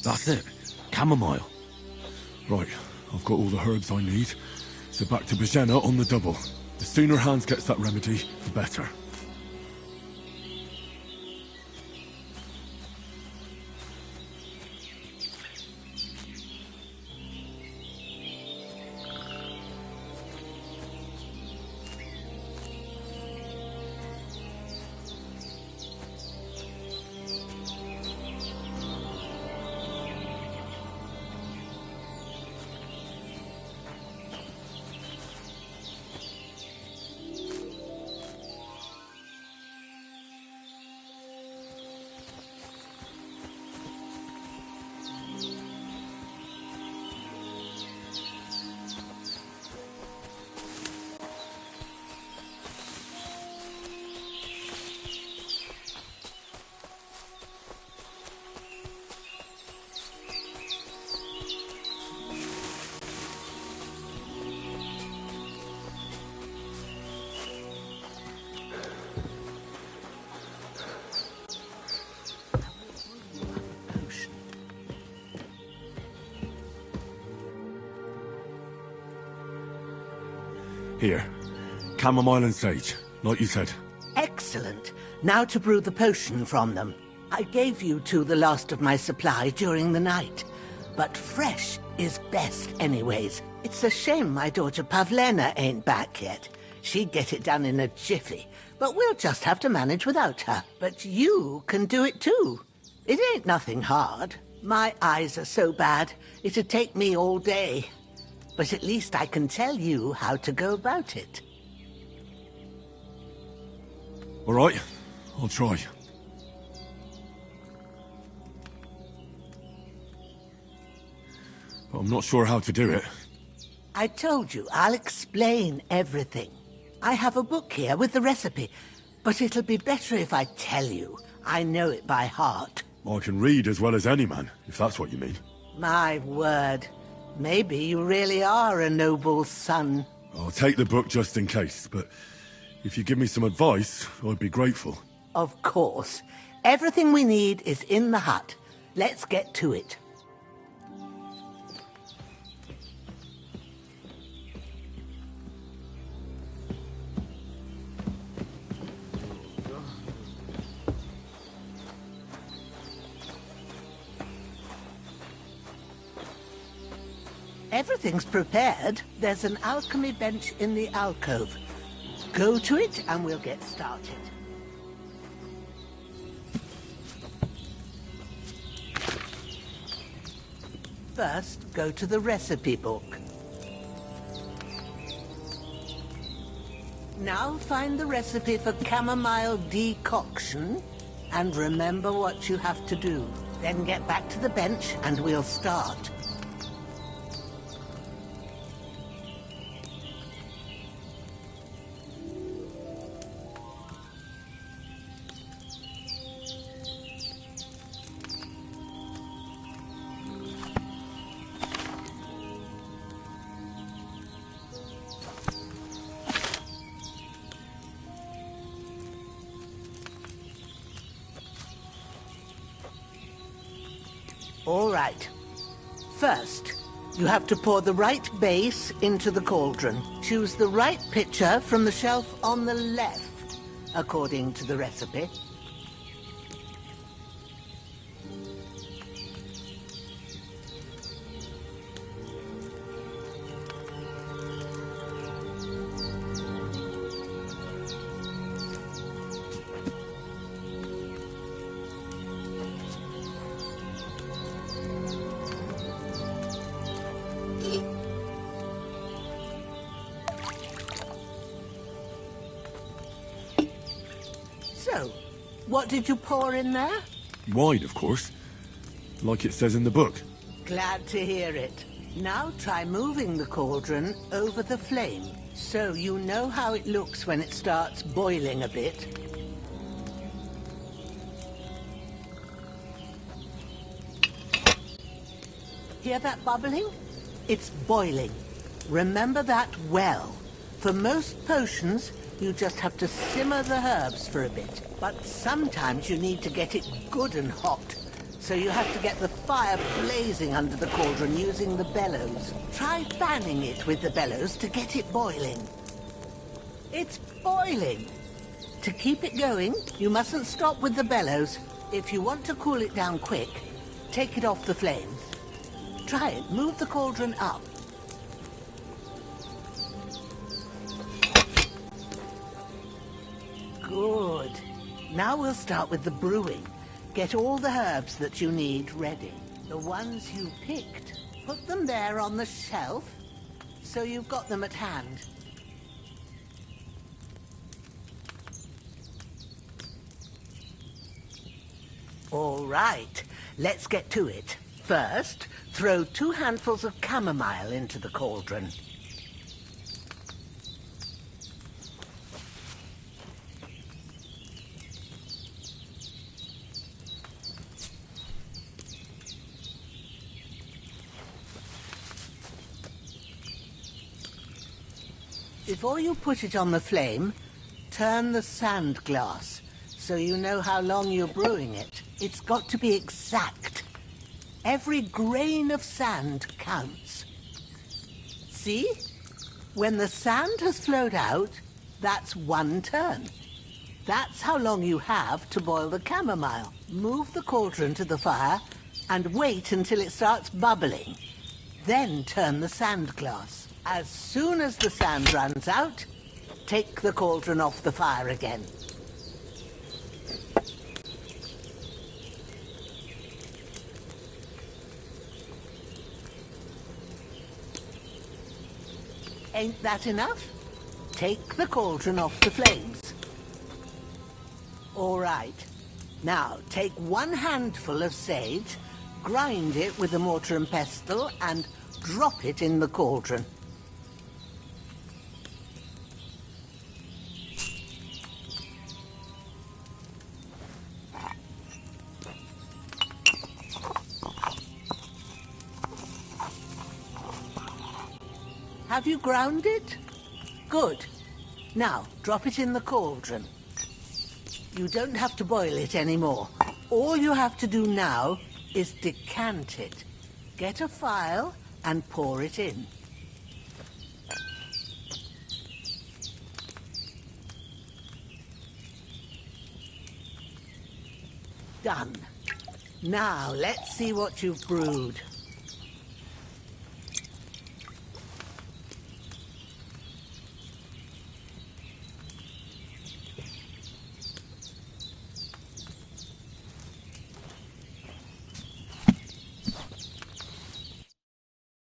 That's it. Chamomile. Right, I've got all the herbs I need. So back to Bajena on the double. The sooner Hans gets that remedy, the better. Here. Chamomile and sage, like you said. Excellent. Now to brew the potion from them. I gave you two the last of my supply during the night. But fresh is best anyways. It's a shame my daughter Pavlena ain't back yet. She'd get it done in a jiffy. But we'll just have to manage without her. But you can do it too. It ain't nothing hard. My eyes are so bad, it'd take me all day. But at least I can tell you how to go about it. All right, I'll try. But I'm not sure how to do it. I told you, I'll explain everything. I have a book here with the recipe, but it'll be better if I tell you. I know it by heart. I can read as well as any man, if that's what you mean. My word. Maybe you really are a noble son. I'll take the book just in case, but if you give me some advice, I'd be grateful. Of course. Everything we need is in the hut. Let's get to it. Everything's prepared. There's an alchemy bench in the alcove. Go to it and we'll get started. First, go to the recipe book. Now find the recipe for chamomile decoction and remember what you have to do. Then get back to the bench and we'll start. All right. First, you have to pour the right base into the cauldron. Choose the right pitcher from the shelf on the left, according to the recipe. So, what did you pour in there? Wine, of course. Like it says in the book. Glad to hear it. Now try moving the cauldron over the flame, so you know how it looks when it starts boiling a bit. Hear that bubbling? It's boiling. Remember that well. For most potions, you just have to simmer the herbs for a bit. But sometimes you need to get it good and hot. So you have to get the fire blazing under the cauldron using the bellows. Try fanning it with the bellows to get it boiling. It's boiling. To keep it going, you mustn't stop with the bellows. If you want to cool it down quick, take it off the flames. Try it. Move the cauldron up. Good. Now we'll start with the brewing. Get all the herbs that you need ready. The ones you picked, put them there on the shelf, so you've got them at hand. All right, let's get to it. First, throw 2 handfuls of chamomile into the cauldron. Before you put it on the flame, turn the sand glass so you know how long you're brewing it. It's got to be exact. Every grain of sand counts. See? When the sand has flowed out, that's 1 turn. That's how long you have to boil the chamomile. Move the cauldron to the fire and wait until it starts bubbling. Then turn the sand glass. As soon as the sand runs out, take the cauldron off the fire again. Ain't that enough? Take the cauldron off the flames. All right. Now, take 1 handful of sage, grind it with a mortar and pestle, and drop it in the cauldron. Have you ground it? Good. Now, drop it in the cauldron. You don't have to boil it anymore. All you have to do now is decant it. Get a phial and pour it in. Done. Now, let's see what you've brewed.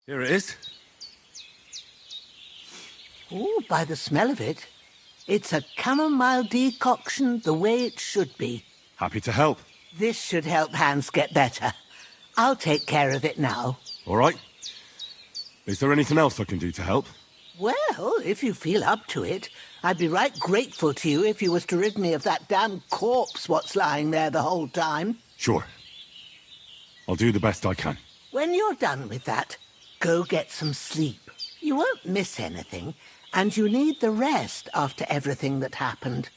Here it is. Oh, by the smell of it, it's a chamomile decoction the way it should be. Happy to help. This should help Hans get better. I'll take care of it now. All right. Is there anything else I can do to help? Well, if you feel up to it, I'd be right grateful to you if you was to rid me of that damn corpse what's lying there the whole time. Sure. I'll do the best I can. When you're done with that, go get some sleep. You won't miss anything, and you need the rest after everything that happened.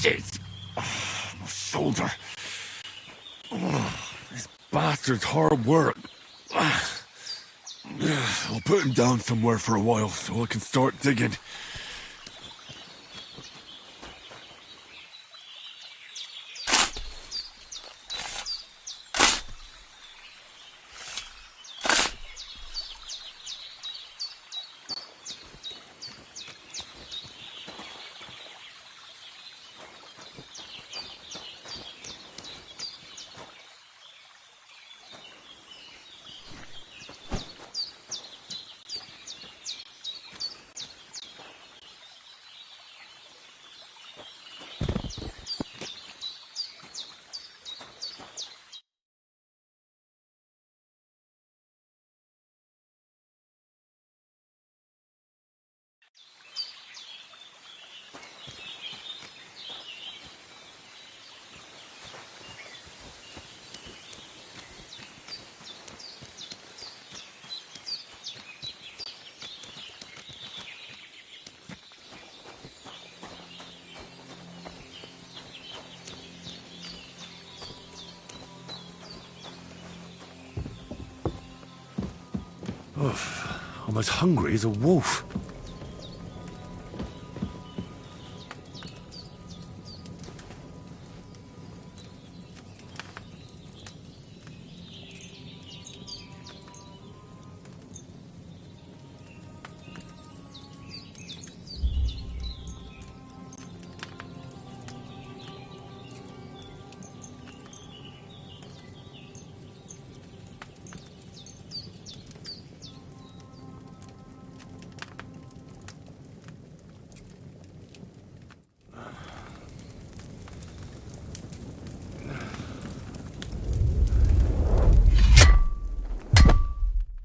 Shit! My shoulder. This bastard's hard work. I'll put him down somewhere for a while so I can start digging. I'm as hungry as a wolf.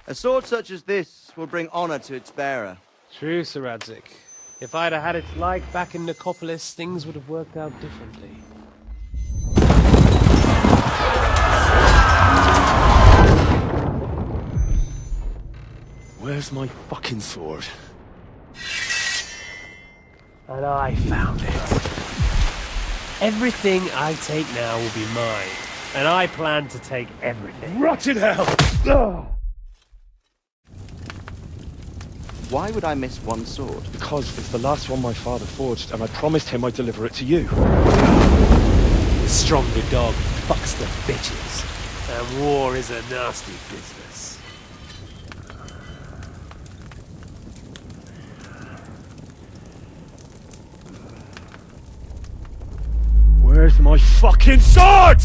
A sword such as this will bring honor to its bearer. True, Sir Radzik. If I'd have had its like back in Nicopolis, things would have worked out differently. Where's my fucking sword? And I found it. Everything I take now will be mine. And I plan to take everything. Rotted hell! Ugh. Why would I miss one sword? Because it's the last one my father forged, and I promised him I'd deliver it to you. The stronger dog fucks the bitches. And war is a nasty business. Where's my fucking sword?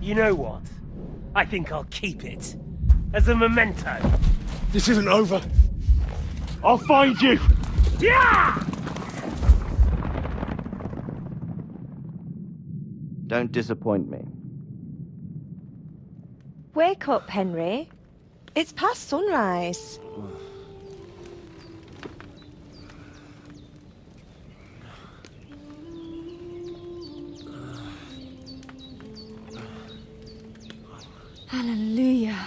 You know what? I think I'll keep it. As a memento. This isn't over. I'll find you! Yeah! Don't disappoint me. Wake up, Henry. It's past sunrise. Hallelujah.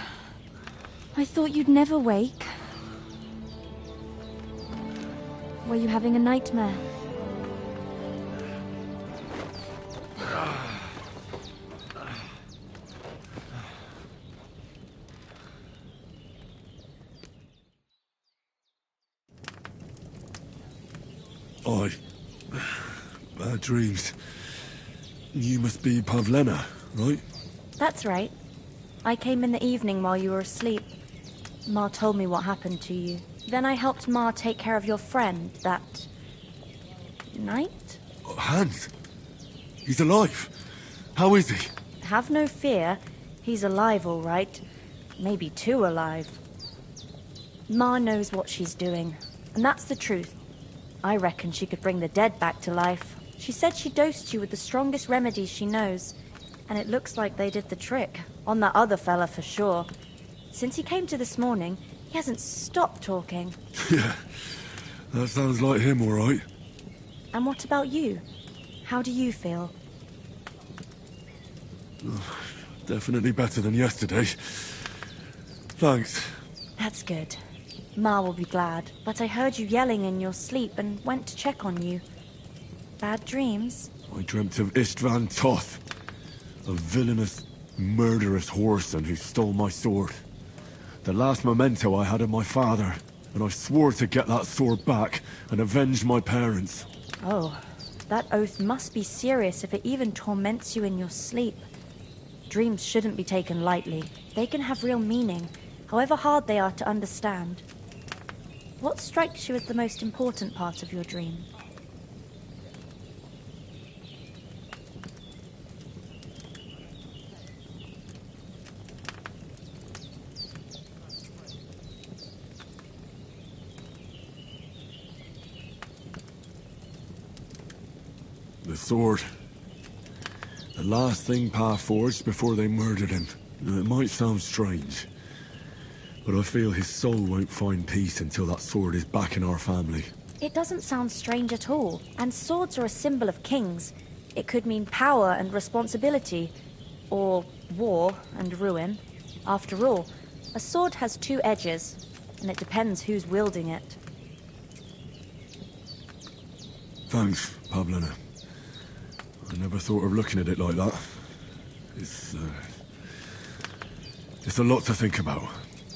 I thought you'd never wake. Were you having a nightmare? Bad dreams. You must be Pavlena, right? That's right. I came in the evening while you were asleep. Ma told me what happened to you. Then I helped Ma take care of your friend that night? Hans? He's alive. How is he? Have no fear. He's alive, all right. Maybe too alive. Ma knows what she's doing, and that's the truth. I reckon she could bring the dead back to life. She said she dosed you with the strongest remedies she knows, and it looks like they did the trick. On that other fella for sure. Since he came to this morning, he hasn't stopped talking. Yeah, that sounds like him, all right. And what about you? How do you feel? Definitely better than yesterday. Thanks. That's good. Ma will be glad, but I heard you yelling in your sleep and went to check on you. Bad dreams? I dreamt of Istvan Toth, a villainous, murderous whoreson who stole my sword. The last memento I had of my father, and I swore to get that sword back and avenge my parents. Oh, that oath must be serious if it even torments you in your sleep. Dreams shouldn't be taken lightly. They can have real meaning, however hard they are to understand. What strikes you as the most important part of your dream? The sword. The last thing Pa forged before they murdered him. It might sound strange, but I feel his soul won't find peace until that sword is back in our family. It doesn't sound strange at all, and swords are a symbol of kings. It could mean power and responsibility, or war and ruin. After all, a sword has two edges, and it depends who's wielding it. Thanks, Pavlina. I never thought of looking at it like that. It's a lot to think about.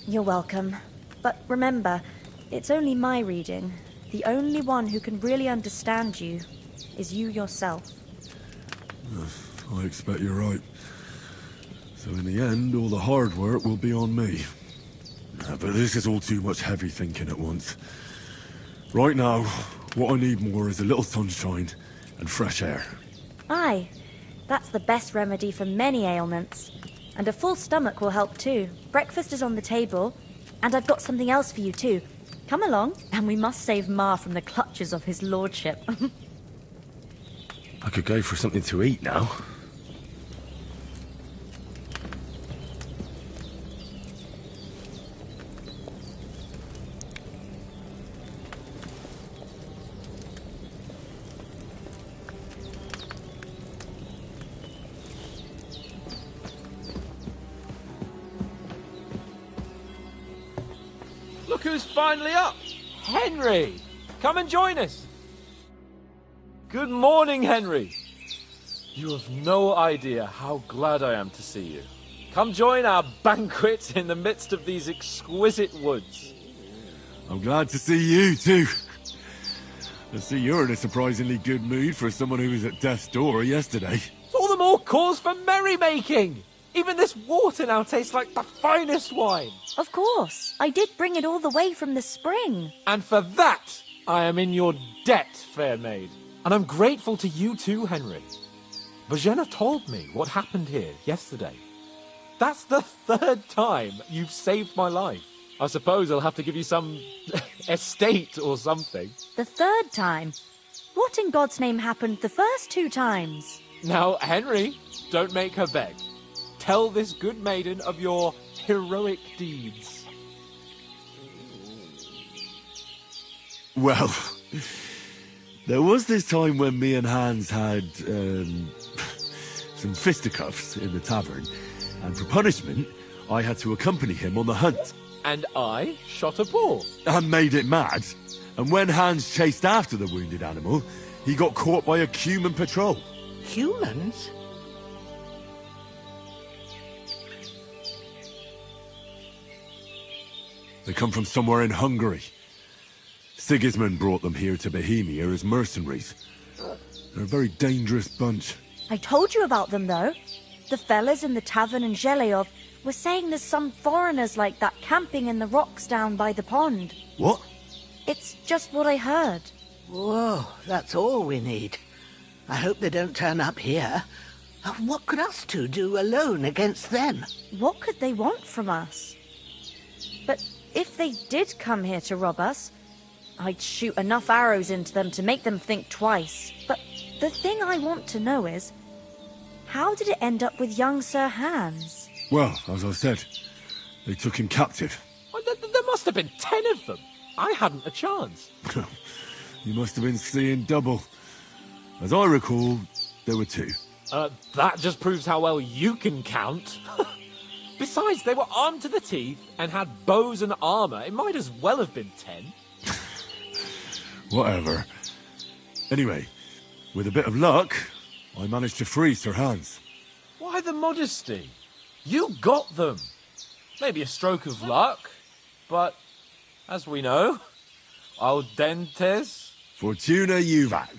You're welcome. But remember, it's only my reading. The only one who can really understand you is you yourself. I expect you're right. So in the end, all the hard work will be on me. But this is all too much heavy thinking at once. Right now, what I need more is a little sunshine and fresh air. Aye, that's the best remedy for many ailments. And a full stomach will help too. Breakfast is on the table, and I've got something else for you too. Come along, and we must save Ma from the clutches of his lordship. I could go for something to eat now. Look who's finally up! Henry! Come and join us! Good morning, Henry! You have no idea how glad I am to see you. Come join our banquet in the midst of these exquisite woods. I'm glad to see you, too. I see you're in a surprisingly good mood for someone who was at death's door yesterday. It's all the more cause for merrymaking! Even this water now tastes like the finest wine. Of course. I did bring it all the way from the spring. And for that, I am in your debt, fair maid. And I'm grateful to you too, Henry. Bojena told me what happened here yesterday. That's the third time you've saved my life. I suppose I'll have to give you some estate or something. The third time? What in God's name happened the first two times? Now, Henry, don't make her beg. Tell this good maiden of your heroic deeds. Well, there was this time when me and Hans had some fisticuffs in the tavern, and for punishment, I had to accompany him on the hunt. And I shot a boar. And made it mad. And when Hans chased after the wounded animal, he got caught by a human patrol. Humans? They come from somewhere in Hungary. Sigismund brought them here to Bohemia as mercenaries. They're a very dangerous bunch. I told you about them, though. The fellas in the tavern in Zheleyov were saying there's some foreigners like that camping in the rocks down by the pond. What? It's just what I heard. Whoa, that's all we need. I hope they don't turn up here. What could us two do alone against them? What could they want from us? But if they did come here to rob us, I'd shoot enough arrows into them to make them think twice. But the thing I want to know is, how did it end up with young Sir Hans? Well, as I said, they took him captive. Well, there must have been 10 of them. I hadn't a chance. You must have been seeing double. As I recall, there were 2. That just proves how well you can count. Besides, they were armed to the teeth and had bows and armor. It might as well have been 10. Whatever. Anyway, With a bit of luck, I managed to free Sir Hans. Why the modesty? You got them. Maybe a stroke of luck, but as we know, audentes Fortuna juvat.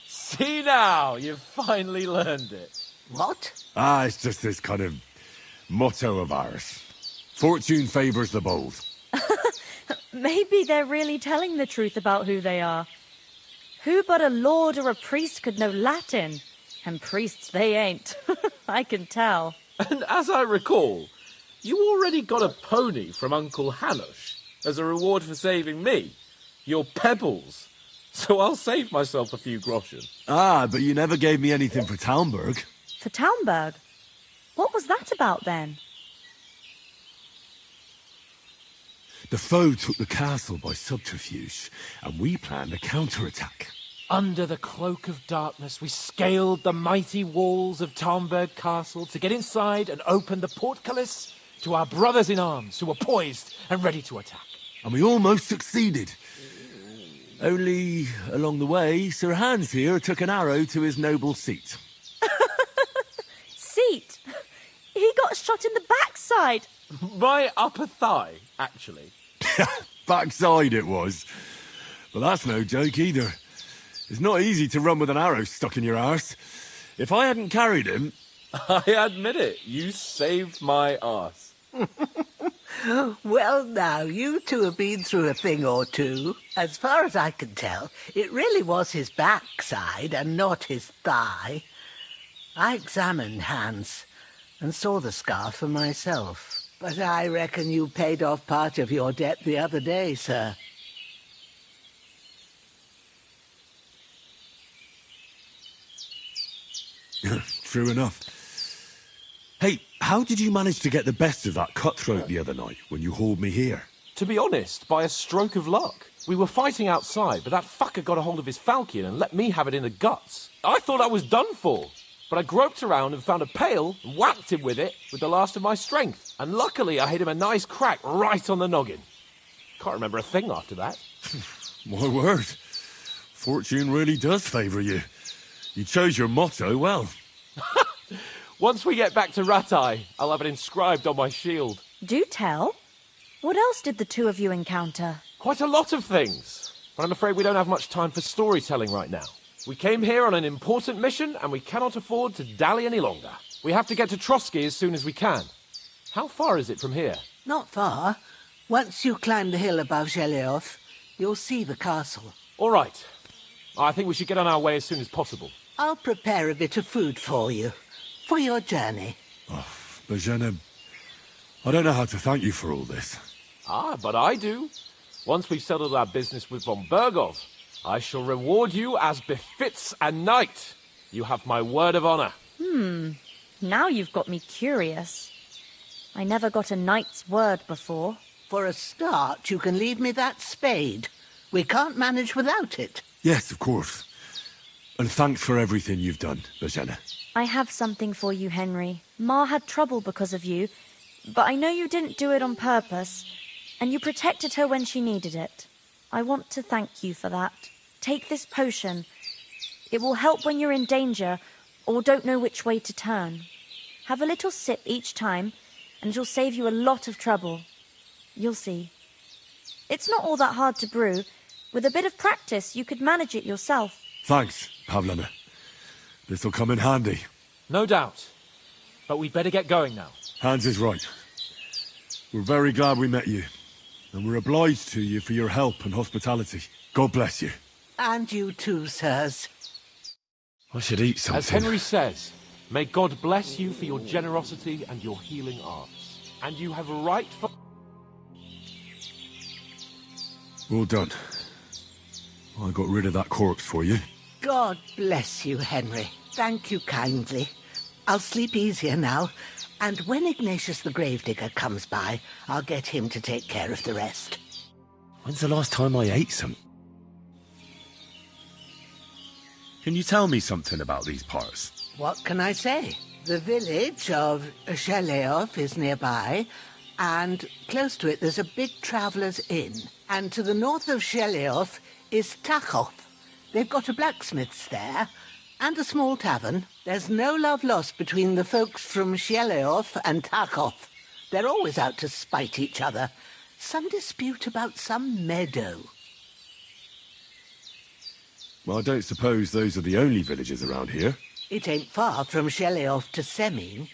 See now, you've finally learned it. What? It's just this kind of motto of ours. Fortune favours the bold. Maybe they're really telling the truth about who they are. Who but a lord or a priest could know Latin? And priests they ain't. I can tell. And as I recall, you already got a pony from Uncle Hanush as a reward for saving me. Your pebbles. So I'll save myself a few groschen. But you never gave me anything for Talmberg. For Talmberg? What was that about then? The foe took the castle by subterfuge, and we planned a counterattack. Under the cloak of darkness, we scaled the mighty walls of Talmberg Castle to get inside and open the portcullis to our brothers in arms who were poised and ready to attack. And we almost succeeded. Only, along the way, Sir Hans here took an arrow to his noble seat. Seat? He got shot in the backside. My upper thigh, actually. Backside it was. But that's no joke either. It's not easy to run with an arrow stuck in your arse. If I hadn't carried him... I admit it, you saved my arse. Well, now, you two have been through a thing or two. As far as I can tell, it really was his backside and not his thigh. I examined Hans and saw the scar for myself. But I reckon you paid off part of your debt the other day, sir. True enough. Hey, how did you manage to get the best of that cutthroat the other night when you hauled me here? To be honest, by a stroke of luck. We were fighting outside, but that fucker got a hold of his falchion and let me have it in the guts. I thought I was done for. But I groped around and found a pail and whacked him with it with the last of my strength. And luckily I hit him a nice crack right on the noggin. Can't remember a thing after that. My word. Fortune really does favour you. You chose your motto well. Once we get back to Ratai, I'll have it inscribed on my shield. Do tell. What else did the two of you encounter? Quite a lot of things. But I'm afraid we don't have much time for storytelling right now. We came here on an important mission, and we cannot afford to dally any longer. We have to get to Trotsky as soon as we can. How far is it from here? Not far. Once you climb the hill above Zheleoth, you'll see the castle. All right. I think we should get on our way as soon as possible. I'll prepare a bit of food for you, for your journey. Bajena, I don't know how to thank you for all this. But I do. Once we've settled our business with von Bergov, I shall reward you as befits a knight. You have my word of honor. Now you've got me curious. I never got a knight's word before. For a start, you can leave me that spade. We can't manage without it. Yes, of course. And thanks for everything you've done, Bajena. I have something for you, Henry. Ma had trouble because of you, but I know you didn't do it on purpose, and you protected her when she needed it. I want to thank you for that. Take this potion. It will help when you're in danger or don't know which way to turn. Have a little sip each time, and it'll save you a lot of trouble. You'll see. It's not all that hard to brew. With a bit of practice, you could manage it yourself. Thanks, Pavlena. This'll come in handy. No doubt. But we'd better get going now. Hans is right. We're very glad we met you. And we're obliged to you for your help and hospitality. God bless you. And you too, sirs. I should eat something. As Henry says, may God bless you for your generosity and your healing arts. And you have a right for... Well done. I got rid of that corpse for you. God bless you, Henry. Thank you kindly. I'll sleep easier now. And when Ignatius the Gravedigger comes by, I'll get him to take care of the rest. When's the last time I ate some? Can you tell me something about these parts? What can I say? The village of Zheleoth is nearby, and close to it there's a big traveller's inn. And to the north of Zheleoth is Tachoth. They've got a blacksmith's there, And a small tavern. There's no love lost between the folks from Sheleoth and Takoth. They're always out to spite each other. Some dispute about some meadow. Well, I don't suppose those are the only villages around here. It ain't far from Sheleoth to Semin.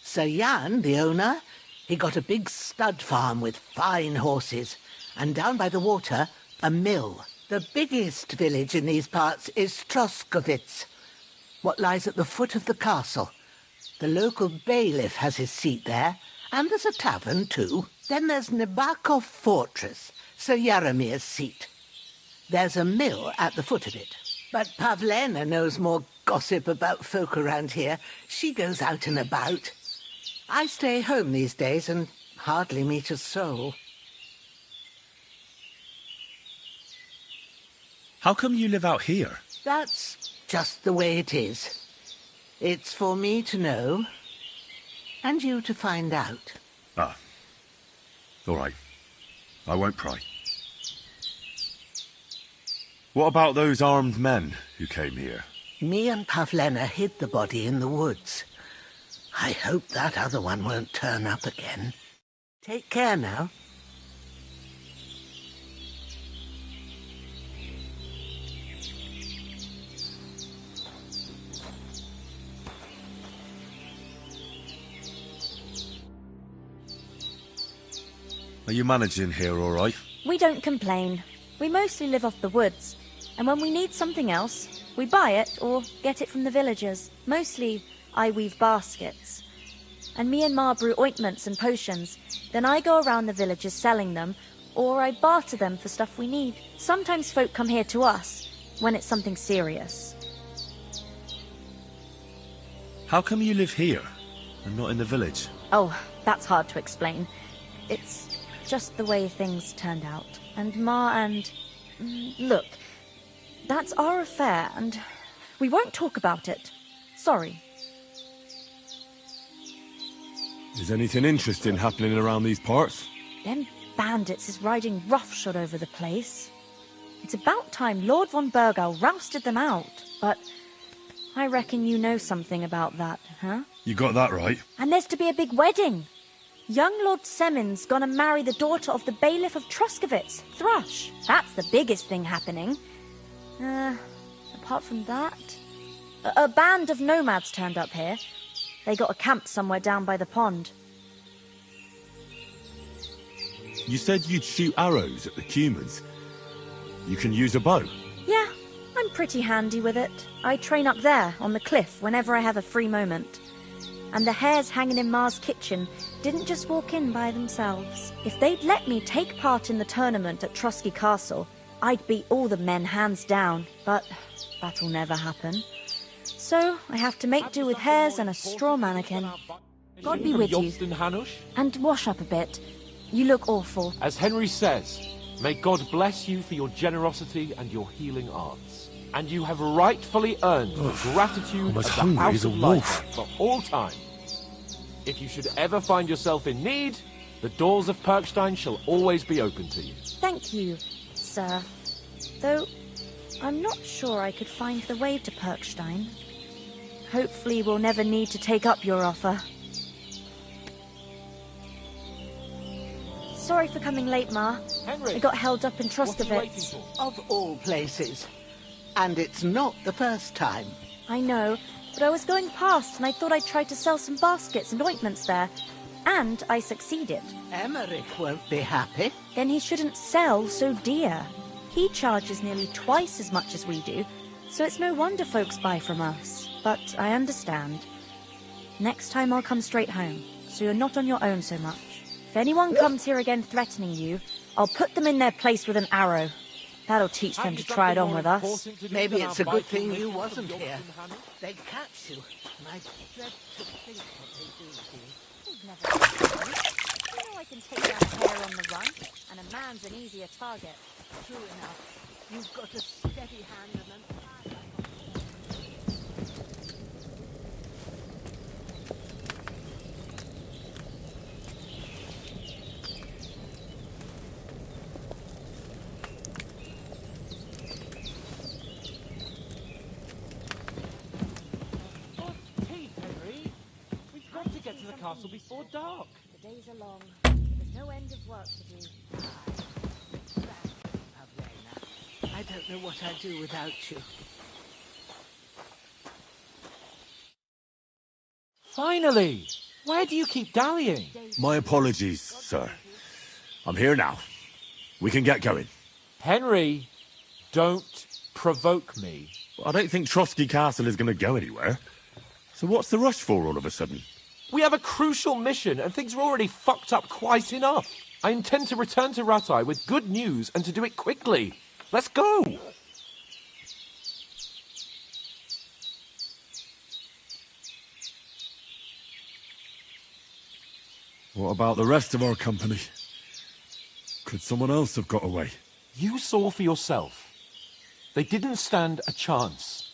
Sir Jan, the owner, he got a big stud farm with fine horses. And down by the water, a mill. The biggest village in these parts is Troskovitz, what lies at the foot of the castle. The local bailiff has his seat there, and there's a tavern too. Then there's Nebakov Fortress, Sir Yaramir's seat. There's a mill at the foot of it. But Pavlena knows more gossip about folk around here. She goes out and about. I stay home these days and hardly meet a soul. How come you live out here? That's just the way it is. It's for me to know, and you to find out. Ah. All right. I won't pry. What about those armed men who came here? Me and Pavlena hid the body in the woods. I hope that other one won't turn up again. Take care now. Are you managing here all right? We don't complain. We mostly live off the woods, and when we need something else, we buy it or get it from the villagers. Mostly, I weave baskets. And me and Ma brew ointments and potions. Then I go around the villages selling them, or I barter them for stuff we need. Sometimes folk come here to us, when it's something serious. How come you live here, and not in the village? Oh, that's hard to explain. It's just the way things turned out. And Ma and... Look, that's our affair, and we won't talk about it. Sorry. Is anything interesting happening around these parts? Them bandits is riding roughshod over the place. It's about time Lord von Burgau rousted them out, but I reckon you know something about that, huh? You got that right. And there's to be a big wedding. Young Lord Semin's gonna marry the daughter of the bailiff of Troskovitz, Thrush. That's the biggest thing happening. Apart from that... A band of nomads turned up here. They got a camp somewhere down by the pond. You said you'd shoot arrows at the Cumans. You can use a bow? Yeah, I'm pretty handy with it. I train up there, on the cliff, whenever I have a free moment. And the hares hanging in Ma's kitchen didn't just walk in by themselves. If they'd let me take part in the tournament at Trosky Castle, I'd beat all the men hands down, but that'll never happen. So I have to make do with hares and a straw mannequin. God be with you. And wash up a bit. You look awful. As Henry says, may God bless you for your generosity and your healing arts. And you have rightfully earned the gratitude of the House of Life for all time. If you should ever find yourself in need, the doors of Perkstein shall always be open to you. Thank you, sir. Though, I'm not sure I could find the way to Perkstein. Hopefully we'll never need to take up your offer. Sorry for coming late, Ma. Henry, I got held up in Troskovitz. Of all places. And it's not the first time. I know, but I was going past and I thought I'd try to sell some baskets and ointments there. And I succeeded. Emmerich won't be happy. Then he shouldn't sell so dear. He charges nearly twice as much as we do, so it's no wonder folks buy from us. But I understand. Next time I'll come straight home, so you're not on your own so much. If anyone comes here again threatening you, I'll put them in their place with an arrow. That'll teach them to try it on with us. Maybe it's a good thing you wasn't here. They'd catch you. And I dread to think what they do to you. You'd never you know I can take down a hare on the run, and a man's an easier target. True enough. You've got a steady hand and an eye. castle before dark. The days are long. There's no end of work to do. I don't know what I'd do without you. Finally! Where do you keep dallying? My apologies, sir. I'm here now. We can get going. Henry, don't provoke me. I don't think Trotsky Castle is going to go anywhere. So what's the rush for all of a sudden? We have a crucial mission, and things are already fucked up quite enough. I intend to return to Rattay with good news, and to do it quickly. Let's go! What about the rest of our company? Could someone else have got away? You saw for yourself. They didn't stand a chance.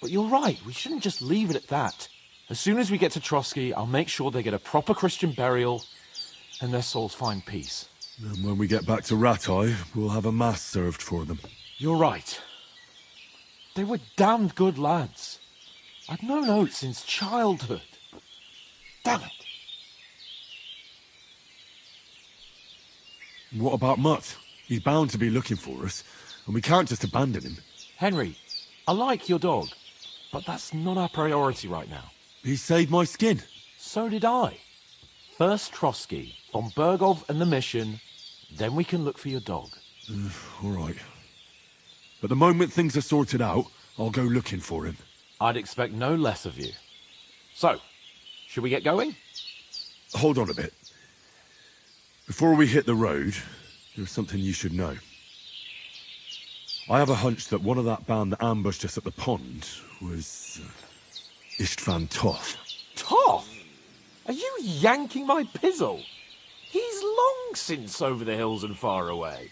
But you're right, we shouldn't just leave it at that. As soon as we get to Trotsky, I'll make sure they get a proper Christian burial, and their souls find peace. And when we get back to Rattay, we'll have a mass served for them. You're right. They were damned good lads. I've known Oates since childhood. Damn it. What about Mutt? He's bound to be looking for us, and we can't just abandon him. Henry, I like your dog, but that's not our priority right now. He saved my skin. So did I. First Trotsky, von Bergov and the mission, then we can look for your dog. All right. But the moment things are sorted out, I'll go looking for him. I'd expect no less of you. So, should we get going? Hold on a bit. Before we hit the road, there's something you should know. I have a hunch that one of that band that ambushed us at the pond was Istvan Toth. Toth? Are you yanking my pizzle? He's long since over the hills and far away.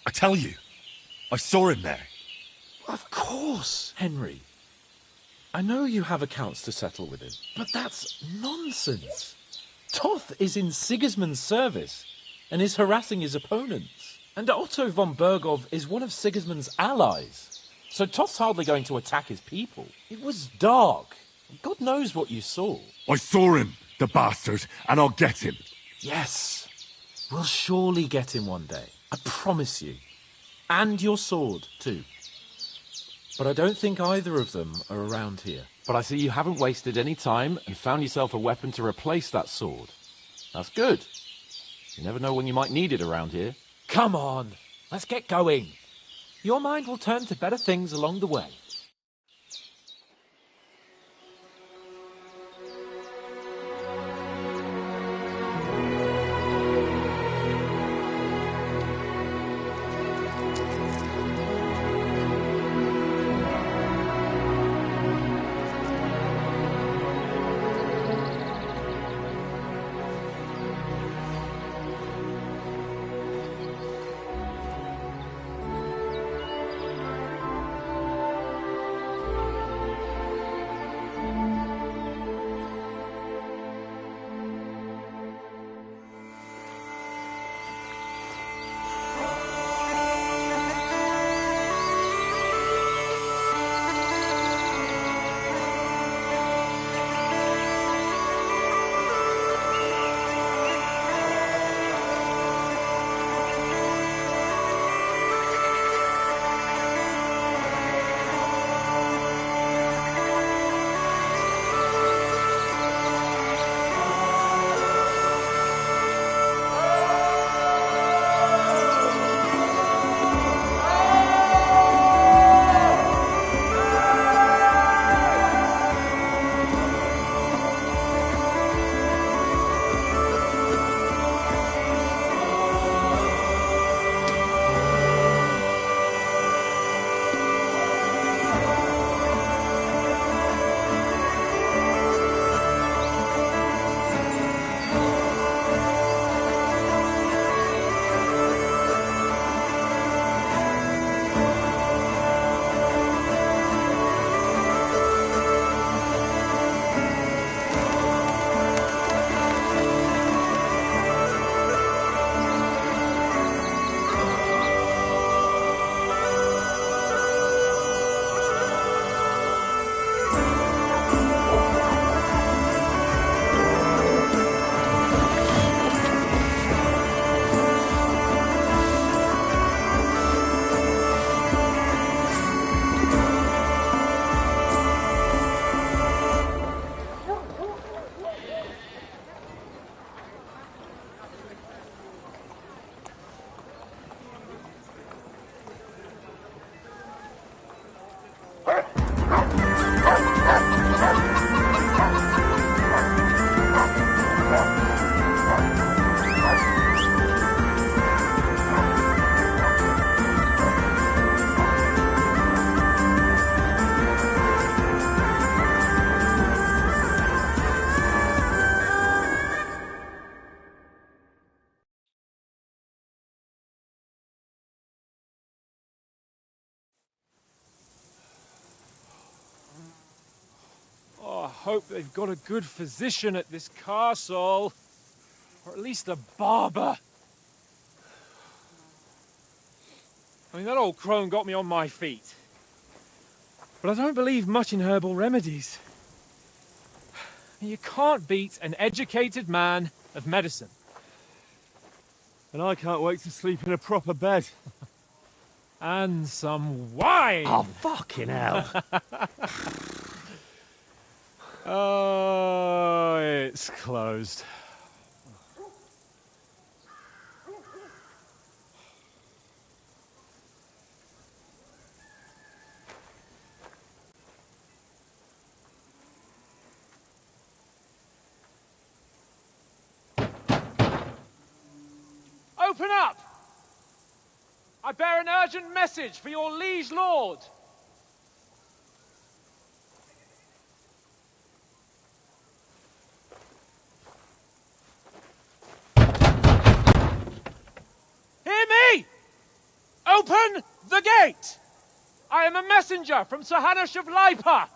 I tell you, I saw him there. Of course, Henry. I know you have accounts to settle with him, but that's nonsense. Toth is in Sigismund's service and is harassing his opponents. And Otto von Bergov is one of Sigismund's allies. So Toth's hardly going to attack his people. It was dark. God knows what you saw. I saw him, the bastard, and I'll get him. Yes. We'll surely get him one day. I promise you. And your sword, too. But I don't think either of them are around here. But I see you haven't wasted any time and found yourself a weapon to replace that sword. That's good. You never know when you might need it around here. Come on, let's get going. Your mind will turn to better things along the way. hope they've got a good physician at this castle. Or at least a barber. I mean, that old crone got me on my feet. But I don't believe much in herbal remedies. You can't beat an educated man of medicine. And I can't wait to sleep in a proper bed. And some wine! Oh, fucking hell. Oh, it's closed. Open up! I bear an urgent message for your liege lord. Hear me! Open the gate! I am a messenger from Sir Hanush of Lipa.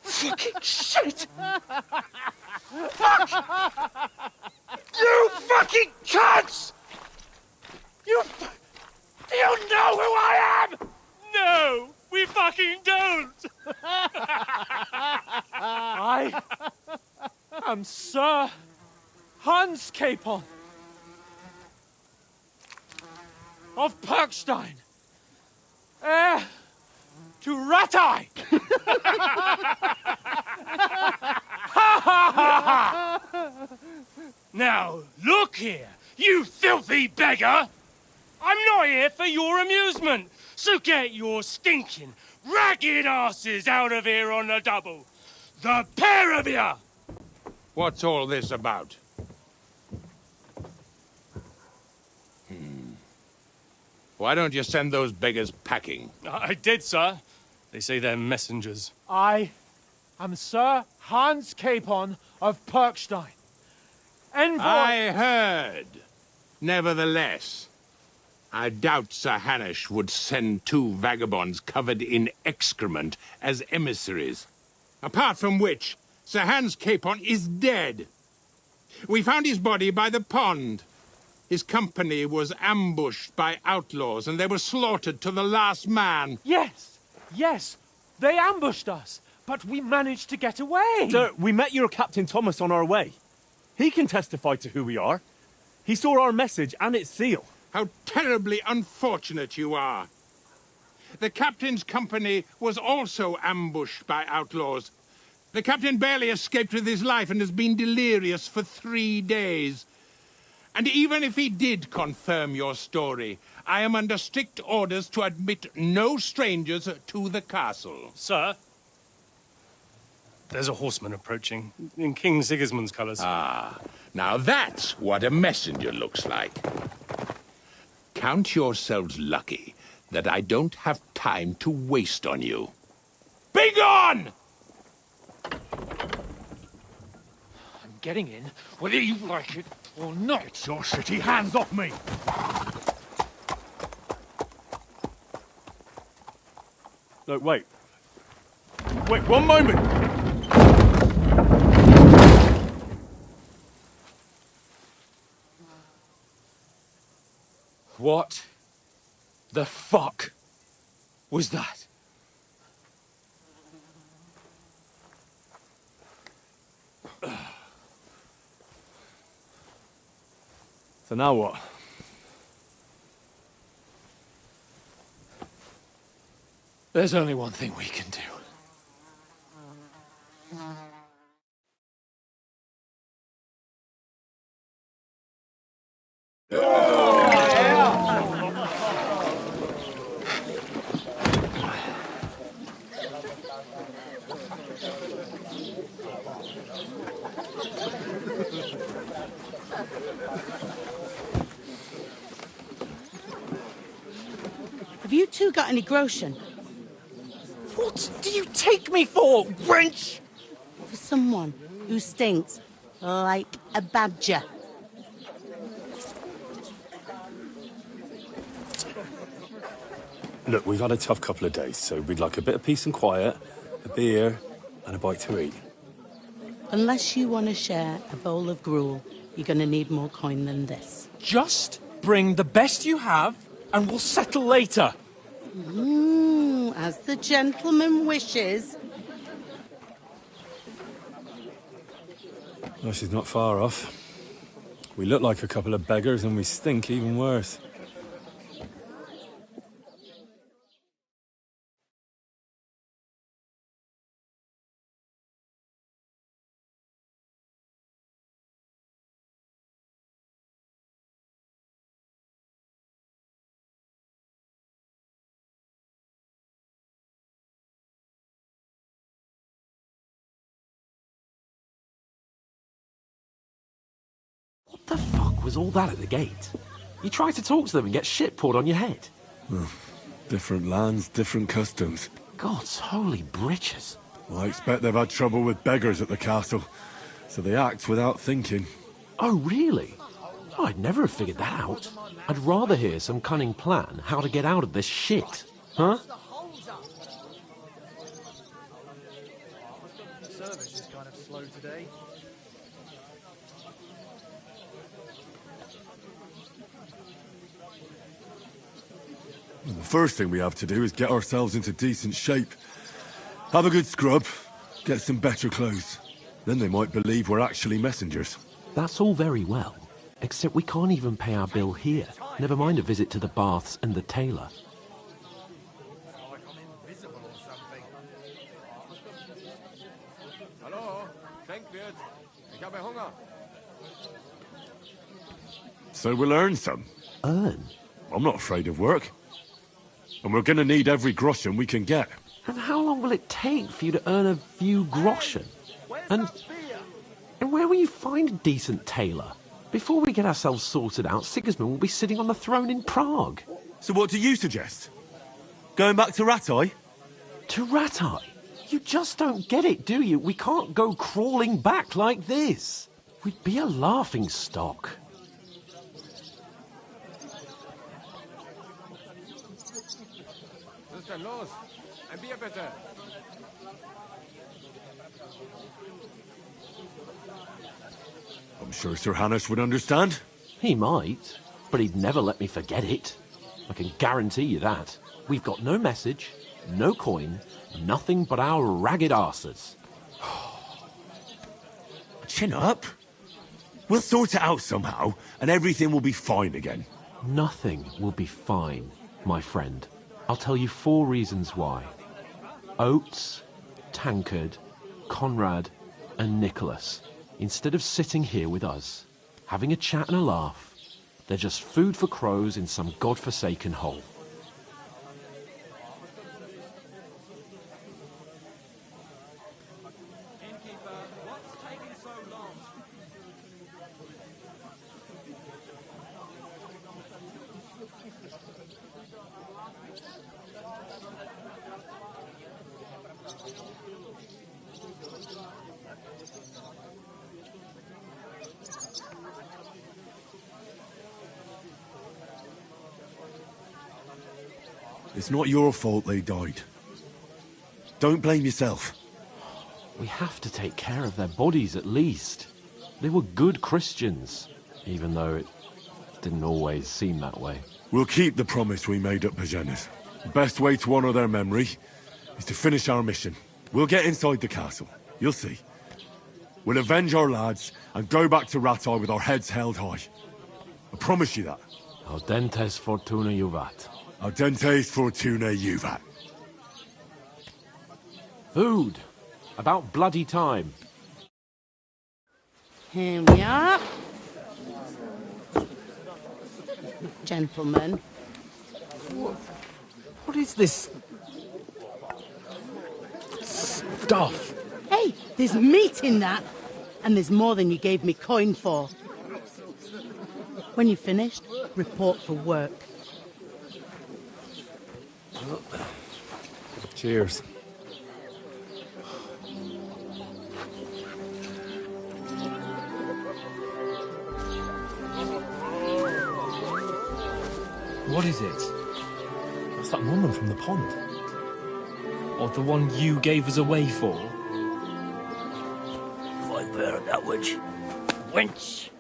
Fucking shit! Fuck! You fucking cunts! Do you know who I am? No, we fucking don't! I am Sir Hans Capon of Perkstein, heir to Ratai! Now, look here, you filthy beggar! I'm not here for your amusement, so get your stinking, ragged asses out of here on the double. The pair of you! What's all this about? Why don't you send those beggars packing? I did, sir. They say they're messengers. I am Sir Hans Capon of Perkstein. Envoy... I heard. Nevertheless, I doubt Sir Hanush would send two vagabonds covered in excrement as emissaries. Apart from which, Sir Hans Capon is dead. We found his body by the pond. His company was ambushed by outlaws, and they were slaughtered to the last man. Yes, yes, they ambushed us, but we managed to get away. Sir, we met your Captain Thomas on our way. He can testify to who we are. He saw our message and its seal. How terribly unfortunate you are. The captain's company was also ambushed by outlaws. The captain barely escaped with his life and has been delirious for 3 days. And even if he did confirm your story, I am under strict orders to admit no strangers to the castle. Sir, there's a horseman approaching, in King Sigismund's colours. Ah, now that's what a messenger looks like. Count yourselves lucky that I don't have time to waste on you. Be gone! I'm getting in, whether you like it or not. Get your shitty hands off me! No, wait. Wait, one moment! What the fuck was that? So now what? There's only one thing we can do. Have you two got any groschen? What do you take me for, wench? For someone who stinks like a badger. Look, we've had a tough couple of days, so we'd like a bit of peace and quiet, a beer, and a bite to eat. Unless you want to share a bowl of gruel, you're going to need more coin than this. Just bring the best you have, and we'll settle later. As the gentleman wishes. Well, she's not far off. We look like a couple of beggars, and we stink even worse. What the fuck was all that at the gate? You tried to talk to them and get shit poured on your head. Different lands, different customs. God's holy britches. Well, I expect they've had trouble with beggars at the castle, so they act without thinking. Oh, really? Oh, I'd never have figured that out. I'd rather hear some cunning plan how to get out of this shit. Huh? The service is kind of slow today. And the first thing we have to do is get ourselves into decent shape. Have a good scrub, get some better clothes. Then they might believe we're actually messengers. That's all very well, except we can't even pay our bill here. Never mind a visit to the baths and the tailor. So we'll earn some. Earn? I'm not afraid of work. And we're gonna need every groschen we can get. And how long will it take for you to earn a few groschen? And where will you find a decent tailor? Before we get ourselves sorted out, Sigismund will be sitting on the throne in Prague. So what do you suggest? Going back to Ratai? To Ratai? You just don't get it, do you? We can't go crawling back like this. We'd be a laughing stock. I'm sure Sir Hanush would understand. He might, but he'd never let me forget it. I can guarantee you that. We've got no message, no coin, nothing but our ragged arses. Chin up. We'll sort it out somehow, and everything will be fine again. Nothing will be fine, my friend. I'll tell you 4 reasons why. Oates, Tankard, Conrad, and Nicholas. Instead of sitting here with us, having a chat and a laugh, they're just food for crows in some godforsaken hole. It's not your fault they died. Don't blame yourself. We have to take care of their bodies at least. They were good Christians, even though it didn't always seem that way. We'll keep the promise we made at Pagenis. The best way to honor their memory is to finish our mission. We'll get inside the castle. You'll see. We'll avenge our lads and go back to Ratai with our heads held high. I promise you that. Audentes fortuna juvat. Audentes fortuna juvat. Food. About bloody time. Here we are. Gentlemen. What is this stuff? Hey, there's meat in that. And there's more than you gave me coin for. When you're finished, report for work. Cheers. What is it? That's that woman from the pond. Or the one you gave us away for? If I bear that witch. Wench!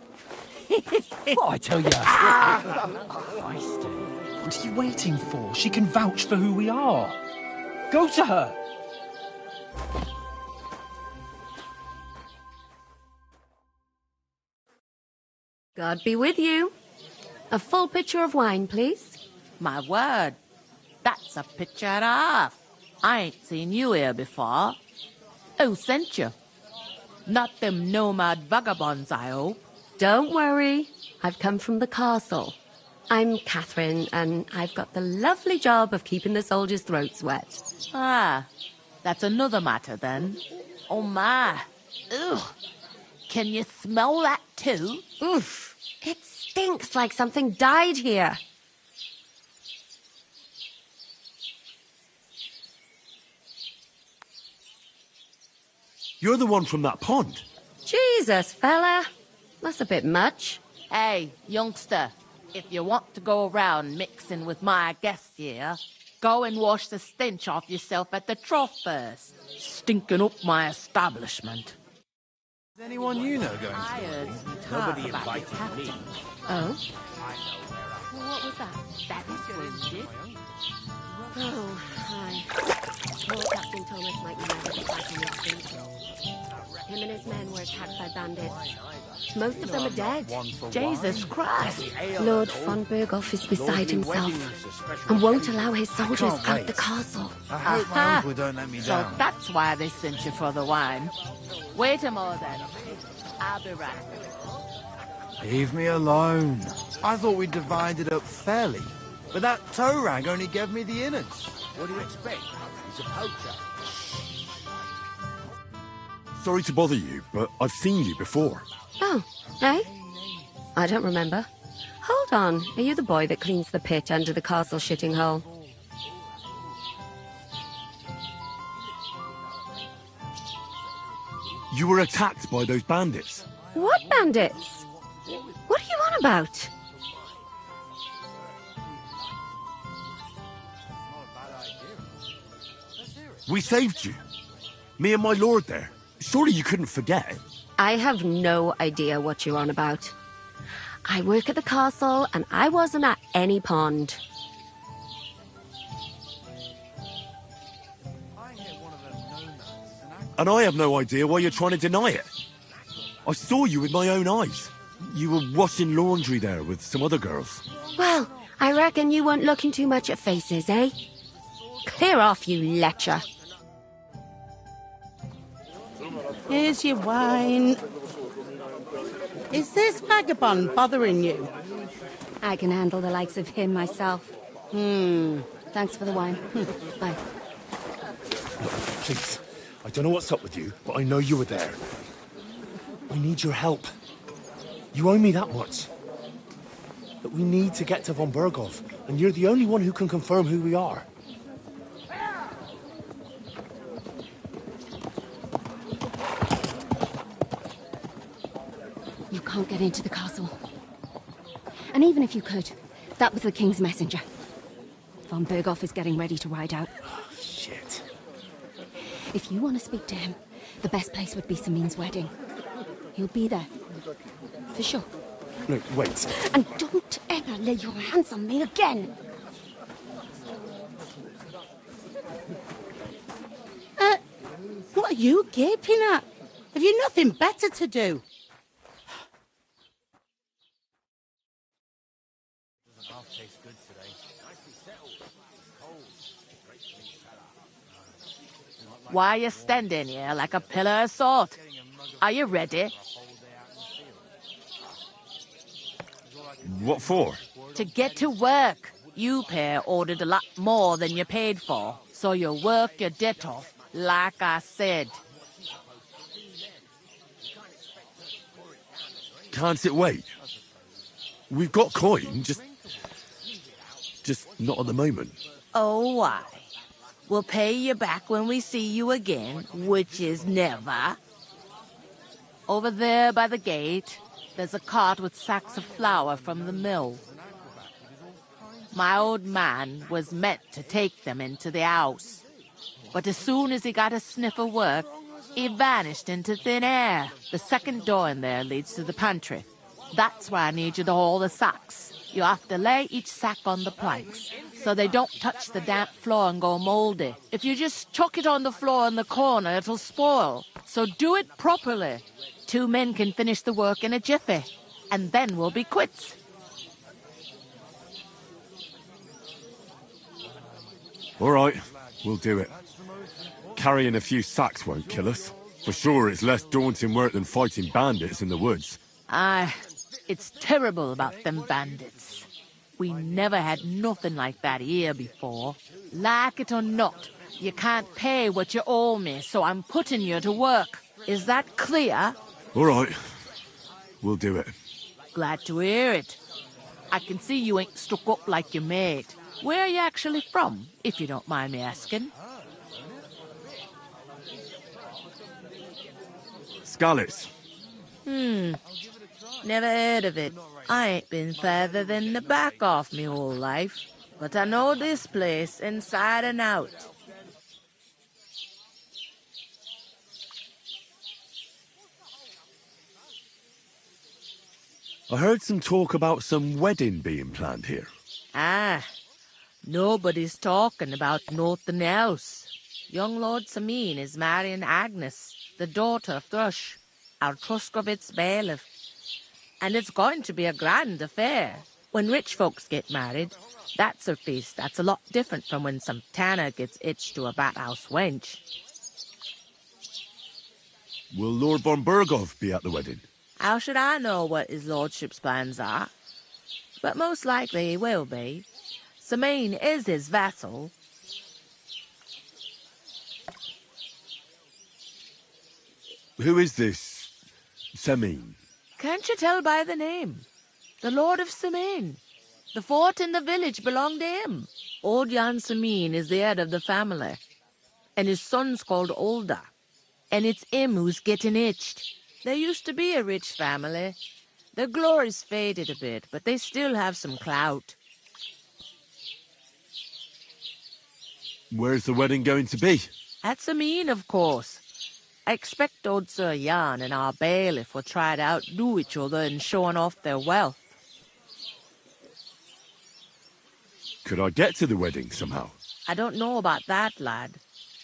What I tell you? Christ. What are you waiting for? She can vouch for who we are. Go to her. God be with you. A full pitcher of wine, please. My word. That's a picture and a half. I ain't seen you here before. Who sent you? Not them nomad vagabonds, I hope. Don't worry. I've come from the castle. I'm Catherine, and I've got the lovely job of keeping the soldiers' throats wet. Ah, that's another matter then. Oh my. Ugh. Can you smell that too? Oof. It stinks like something died here. You're the one from that pond. Jesus, fella. That's a bit much. Hey, youngster. If you want to go around mixing with my guests here, go and wash the stench off yourself at the trough first. Stinking up my establishment. Is anyone you know going to the Nobody invited me. Oh? Well, what was that? That is splendid. Oh, hi. Poor Captain Thomas might never get back on his feet. Him and his men were attacked by bandits. Most of them are dead. Jesus Christ. Lord von Berghoff is beside himself and won't allow his soldiers out the castle. I hope my uncle don't let me So down. that's why they sent you for the wine. Wait a moment then. I'll be right. Leave me alone. I thought we divided up fairly. But that tow rag only gave me the innards. What do you expect? He's a poacher. Sorry to bother you, but I've seen you before. Oh, eh? I don't remember. Hold on. Are you the boy that cleans the pit under the castle shitting hole? You were attacked by those bandits. What bandits? What are you on about? We saved you. Me and my lord there. Surely you couldn't forget. I have no idea what you're on about. I work at the castle, and I wasn't at any pond. And I have no idea why you're trying to deny it. I saw you with my own eyes. You were washing laundry there with some other girls. Well, I reckon you weren't looking too much at faces, eh? Clear off, you lecher. Here's your wine. Is this vagabond bothering you? I can handle the likes of him myself. Thanks for the wine. Bye. Look, please. I don't know what's up with you, but I know you were there. I need your help. You owe me that much. But we need to get to von Berghoff, and you're the only one who can confirm who we are. You can't get into the castle. And even if you could, that was the king's messenger. Von Berghoff is getting ready to ride out. Shit. If you want to speak to him, the best place would be Samin's wedding. He'll be there. For sure. No, wait. And don't ever lay your hands on me again! What are you gaping at? Have you nothing better to do? Why are you standing here like a pillar of salt? Are you ready? What for? To get to work. You pair ordered a lot more than you paid for, so you work your debt off, like I said. Can't it wait? We've got coin, just... Just not at the moment. Oh, why? We'll pay you back when we see you again, which is never. Over there by the gate, there's a cart with sacks of flour from the mill. My old man was meant to take them into the house. But as soon as he got a sniff of work, he vanished into thin air. The second door in there leads to the pantry. That's where I need you to haul the sacks. You have to lay each sack on the planks, so they don't touch the damp floor and go mouldy. If you just chuck it on the floor in the corner, it'll spoil. So do it properly. 2 men can finish the work in a jiffy, and then we'll be quits. All right, we'll do it. Carrying a few sacks won't kill us. For sure, it's less daunting work than fighting bandits in the woods. Aye, it's terrible about them bandits. We never had nothing like that here before. Like it or not, you can't pay what you owe me, so I'm putting you to work. Is that clear? All right, we'll do it. Glad to hear it. I can see you ain't stuck up like your mate. Where are you actually from, if you don't mind me asking? Skalitz. Never heard of it. I ain't been further than the back off me whole life. But I know this place inside and out. I heard some talk about some wedding being planned here. Ah, nobody's talking about nothing else. Young Lord Samin is marrying Agnes, the daughter of Thrush, our Truskovitz bailiff. And it's going to be a grand affair. When rich folks get married, that's a feast that's a lot different from when some tanner gets hitched to a bathhouse wench. Will Lord von Berghoff be at the wedding? How should I know what his lordship's plans are? But most likely he will be. Samin is his vassal. Who is this Samin? Can't you tell by the name? The Lord of Samin. The fort and the village belong to him. Old Jan Samin is the head of the family. And his son's called Olda. And it's him who's getting hitched. There used to be a rich family. Their glory's faded a bit, but they still have some clout. Where's the wedding going to be? At Samin, of course. I expect old Sir Jan and our bailiff will try to outdo each other in showing off their wealth. Could I get to the wedding somehow? I don't know about that, lad.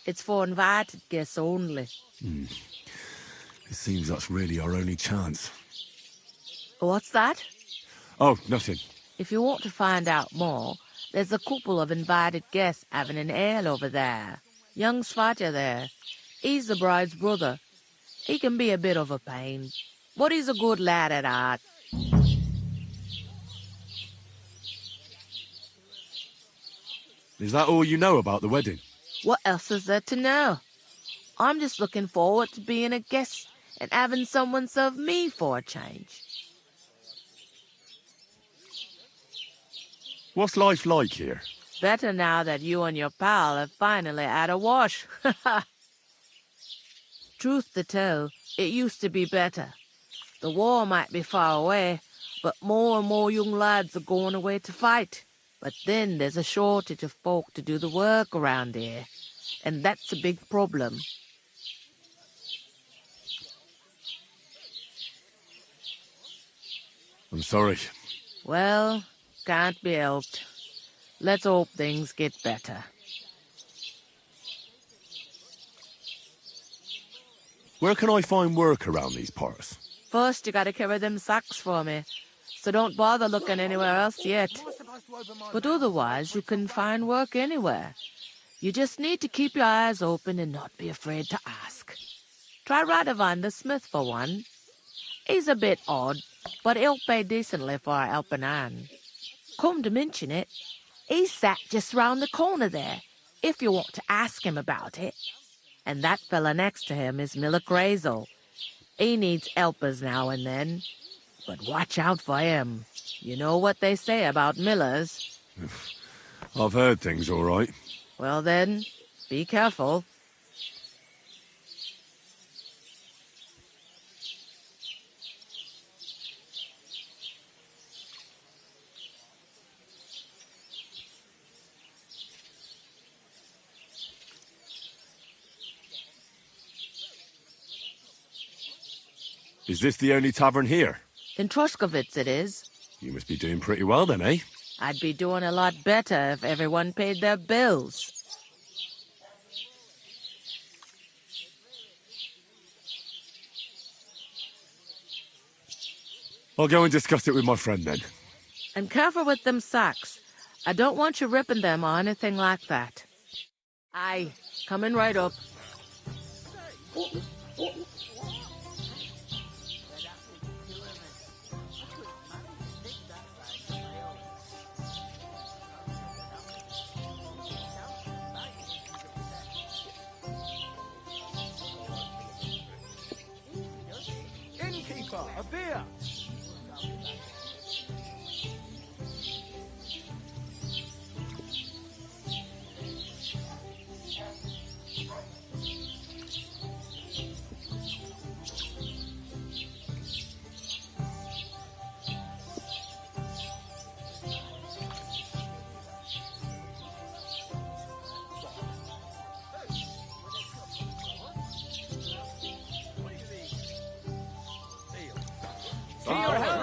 It's for invited guests only. It seems that's really our only chance. What's that? Oh, nothing. If you want to find out more, there's a couple of invited guests having an ale over there. Young Svatja there. He's the bride's brother. He can be a bit of a pain, but he's a good lad at heart. Is that all you know about the wedding? What else is there to know? I'm just looking forward to being a guest and having someone serve me for a change. What's life like here? Better now that you and your pal have finally had a wash. Truth to tell, it used to be better. The war might be far away, but more and more young lads are going away to fight. But then there's a shortage of folk to do the work around here, and that's a big problem. I'm sorry. Well, can't be helped. Let's hope things get better. Where can I find work around these parts? First, you gotta carry them sacks for me, so don't bother looking anywhere else yet. But otherwise, you can find work anywhere. You just need to keep your eyes open and not be afraid to ask. Try Radovan the smith for one. He's a bit odd, but he'll pay decently for a helping hand. Come to mention it, he's sat just round the corner there, if you want to ask him about it. And that fella next to him is Miller Crazel. He needs helpers now and then. But watch out for him. You know what they say about Millers. I've heard things all right. Well then, be careful. Is this the only tavern here? In Troskovitz it is. You must be doing pretty well then, eh? I'd be doing a lot better if everyone paid their bills. I'll go and discuss it with my friend then. And careful with them sacks. I don't want you ripping them or anything like that. Aye, coming right up. Innkeeper, a beer!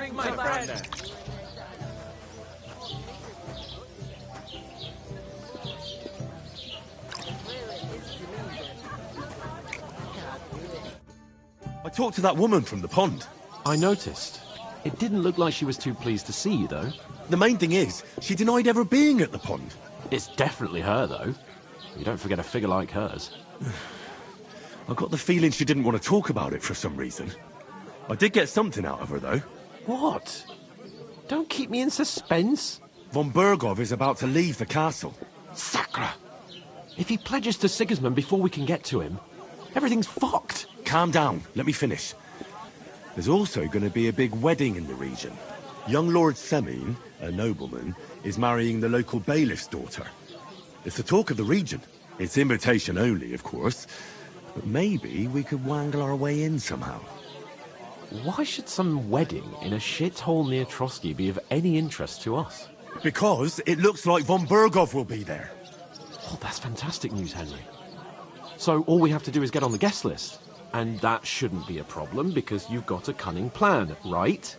Drink, my friend. I talked to that woman from the pond. I noticed. It didn't look like she was too pleased to see you, though. The main thing is, she denied ever being at the pond. It's definitely her, though. You don't forget a figure like hers. I got the feeling she didn't want to talk about it for some reason. I did get something out of her, though. What? Don't keep me in suspense. Von Bergov is about to leave the castle. Sacre! If he pledges to Sigismund before we can get to him, everything's fucked. Calm down. Let me finish. There's also going to be a big wedding in the region. Young Lord Semin, a nobleman, is marrying the local bailiff's daughter. It's the talk of the region. It's invitation only, of course. But maybe we could wangle our way in somehow. Why should some wedding in a shithole near Trotsky be of any interest to us? Because it looks like von Bergov will be there. Oh, that's fantastic news, Henry. So all we have to do is get on the guest list. And that shouldn't be a problem because you've got a cunning plan, right?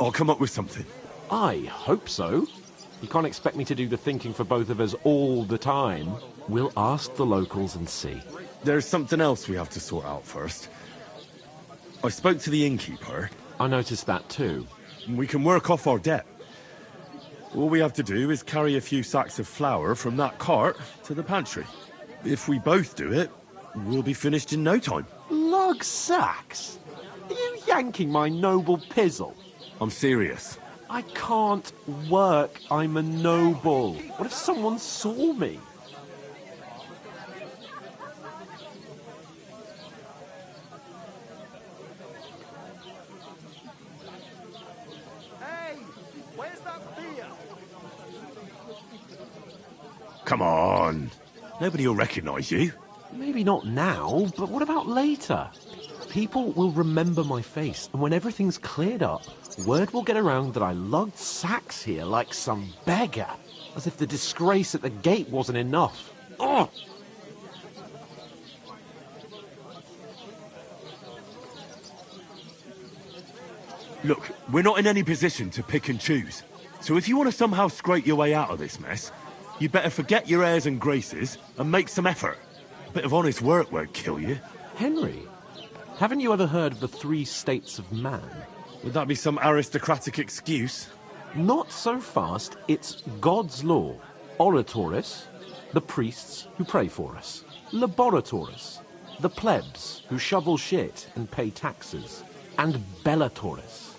I'll come up with something. I hope so. You can't expect me to do the thinking for both of us all the time. We'll ask the locals and see. There's something else we have to sort out first. I spoke to the innkeeper. I noticed that too. We can work off our debt. All we have to do is carry a few sacks of flour from that cart to the pantry. If we both do it, we'll be finished in no time. Lug sacks? Are you yanking my noble pizzle? I'm serious. I can't work. I'm a noble. What if someone saw me? Hey, where's that beer? Come on. Nobody will recognize you. Maybe not now, but what about later? People will remember my face, and when everything's cleared up, word will get around that I lugged sacks here like some beggar, as if the disgrace at the gate wasn't enough. Ugh! Look, we're not in any position to pick and choose. So if you want to somehow scrape your way out of this mess, you'd better forget your airs and graces and make some effort. A bit of honest work won't kill you. Henry, haven't you ever heard of the 3 states of man? Would that be some aristocratic excuse? Not so fast. It's God's law. Oratoris, the priests who pray for us. Laboratoris, the plebs who shovel shit and pay taxes. And Bellatoris,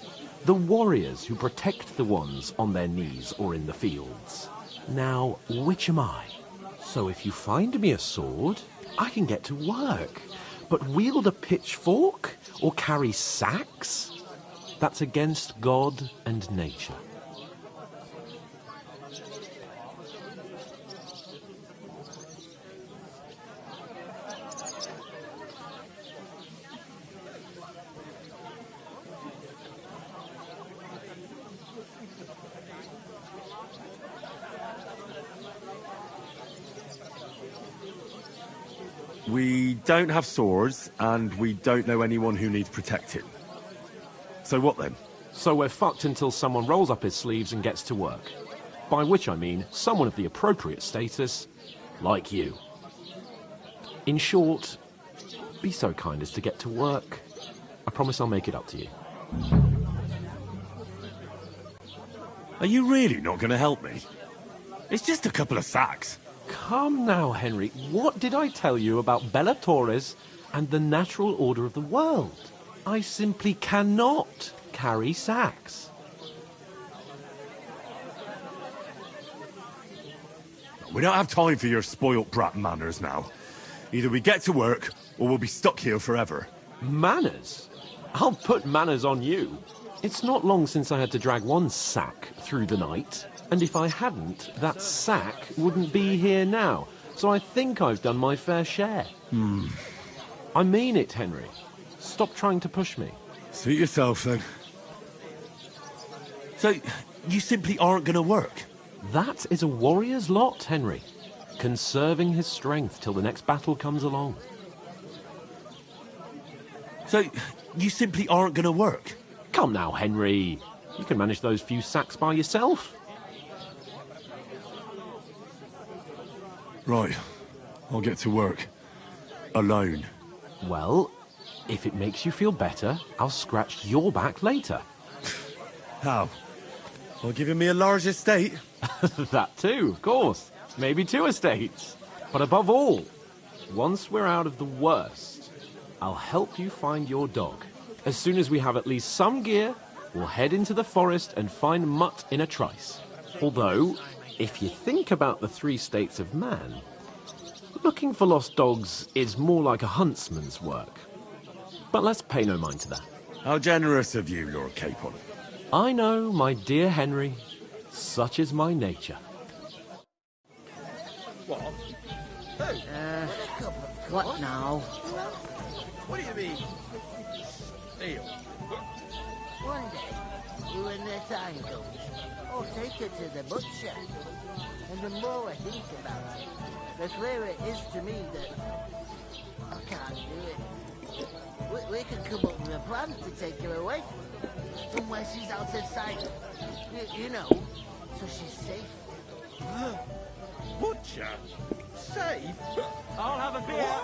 the warriors who protect the ones on their knees or in the fields. Now, which am I? So if you find me a sword, I can get to work. But wield a pitchfork or carry sacks? That's against God and nature. We don't have swords, and we don't know anyone who needs protecting. So what then? So we're fucked until someone rolls up his sleeves and gets to work. By which I mean someone of the appropriate status, like you. In short, be so kind as to get to work. I promise I'll make it up to you. Are you really not going to help me? It's just a couple of sacks. Come now, Henry. What did I tell you about Bella Torres and the natural order of the world? I simply cannot carry sacks. We don't have time for your spoilt brat manners now. Either we get to work, or we'll be stuck here forever. Manners? I'll put manners on you. It's not long since I had to drag one sack through the night. And if I hadn't, that sack wouldn't be here now. So I think I've done my fair share. I mean it, Henry. Stop trying to push me. Suit yourself, then. So, you simply aren't going to work? That is a warrior's lot, Henry. Conserving his strength till the next battle comes along. So, you simply aren't going to work? Come now, Henry. You can manage those few sacks by yourself. Right. I'll get to work. Alone. Well, if it makes you feel better, I'll scratch your back later. How? Well, giving me a large estate? That too, of course. Maybe 2 estates. But above all, once we're out of the worst, I'll help you find your dog. As soon as we have at least some gear, we'll head into the forest and find Mutt in a trice. Although, if you think about the 3 states of man, looking for lost dogs is more like a huntsman's work. But let's pay no mind to that. How generous of you, Lord Capon. I know, my dear Henry. Such is my nature. What? What now? What do you mean? Deal. One day, you and the tangles. I'll take her to the butcher. And the more I think about it, the clearer it is to me that I can't do it. We could come up with a plan to take her away. Somewhere she's out of sight. You know, so she's safe. Butcher? Safe? I'll have a beer.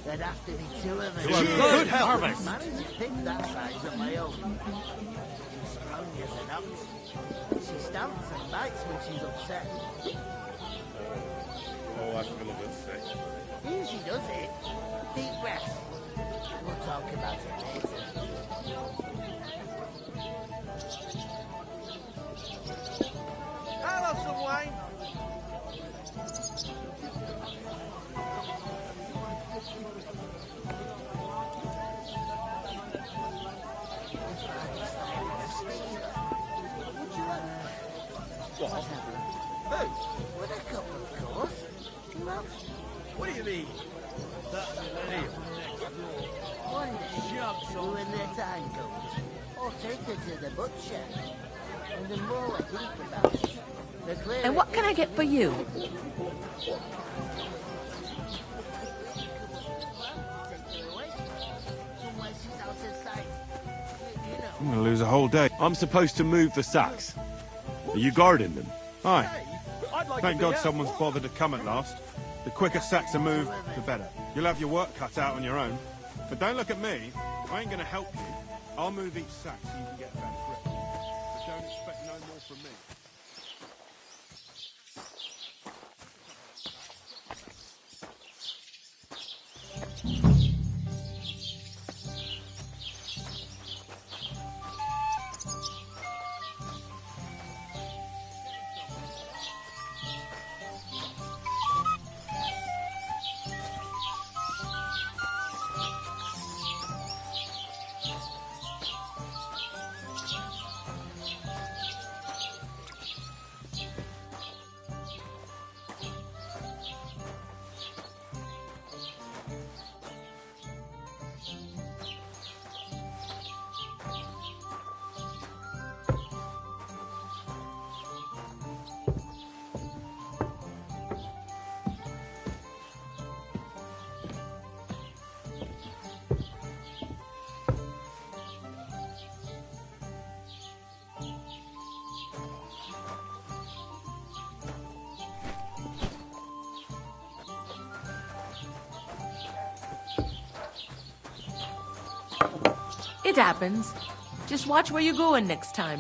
There'd have to be 2 of us. Good harvest. I managed to pick that size on my own. She's strong as an ox. She stamps and bites when she's upset. Oh, I feel a bit sick. Easy does it. Deep breaths. We'll talk about it later. I'll have some wine. What? Booze? With a cup, of course. Who else? What do you mean? One day, you and the tangles. I'll take her to the butcher. And the more I think about it, the clearer. And what can I get for you? I'm gonna lose a whole day. I'm supposed to move the sacks. Are you guarding them? Hi. Thank God someone's bothered to come at last. The quicker sacks are moved, the better. You'll have your work cut out on your own. But don't look at me. I ain't gonna help you. I'll move each sack so you can get a better grip. But don't expect no more from me. It happens. Just watch where you're going next time.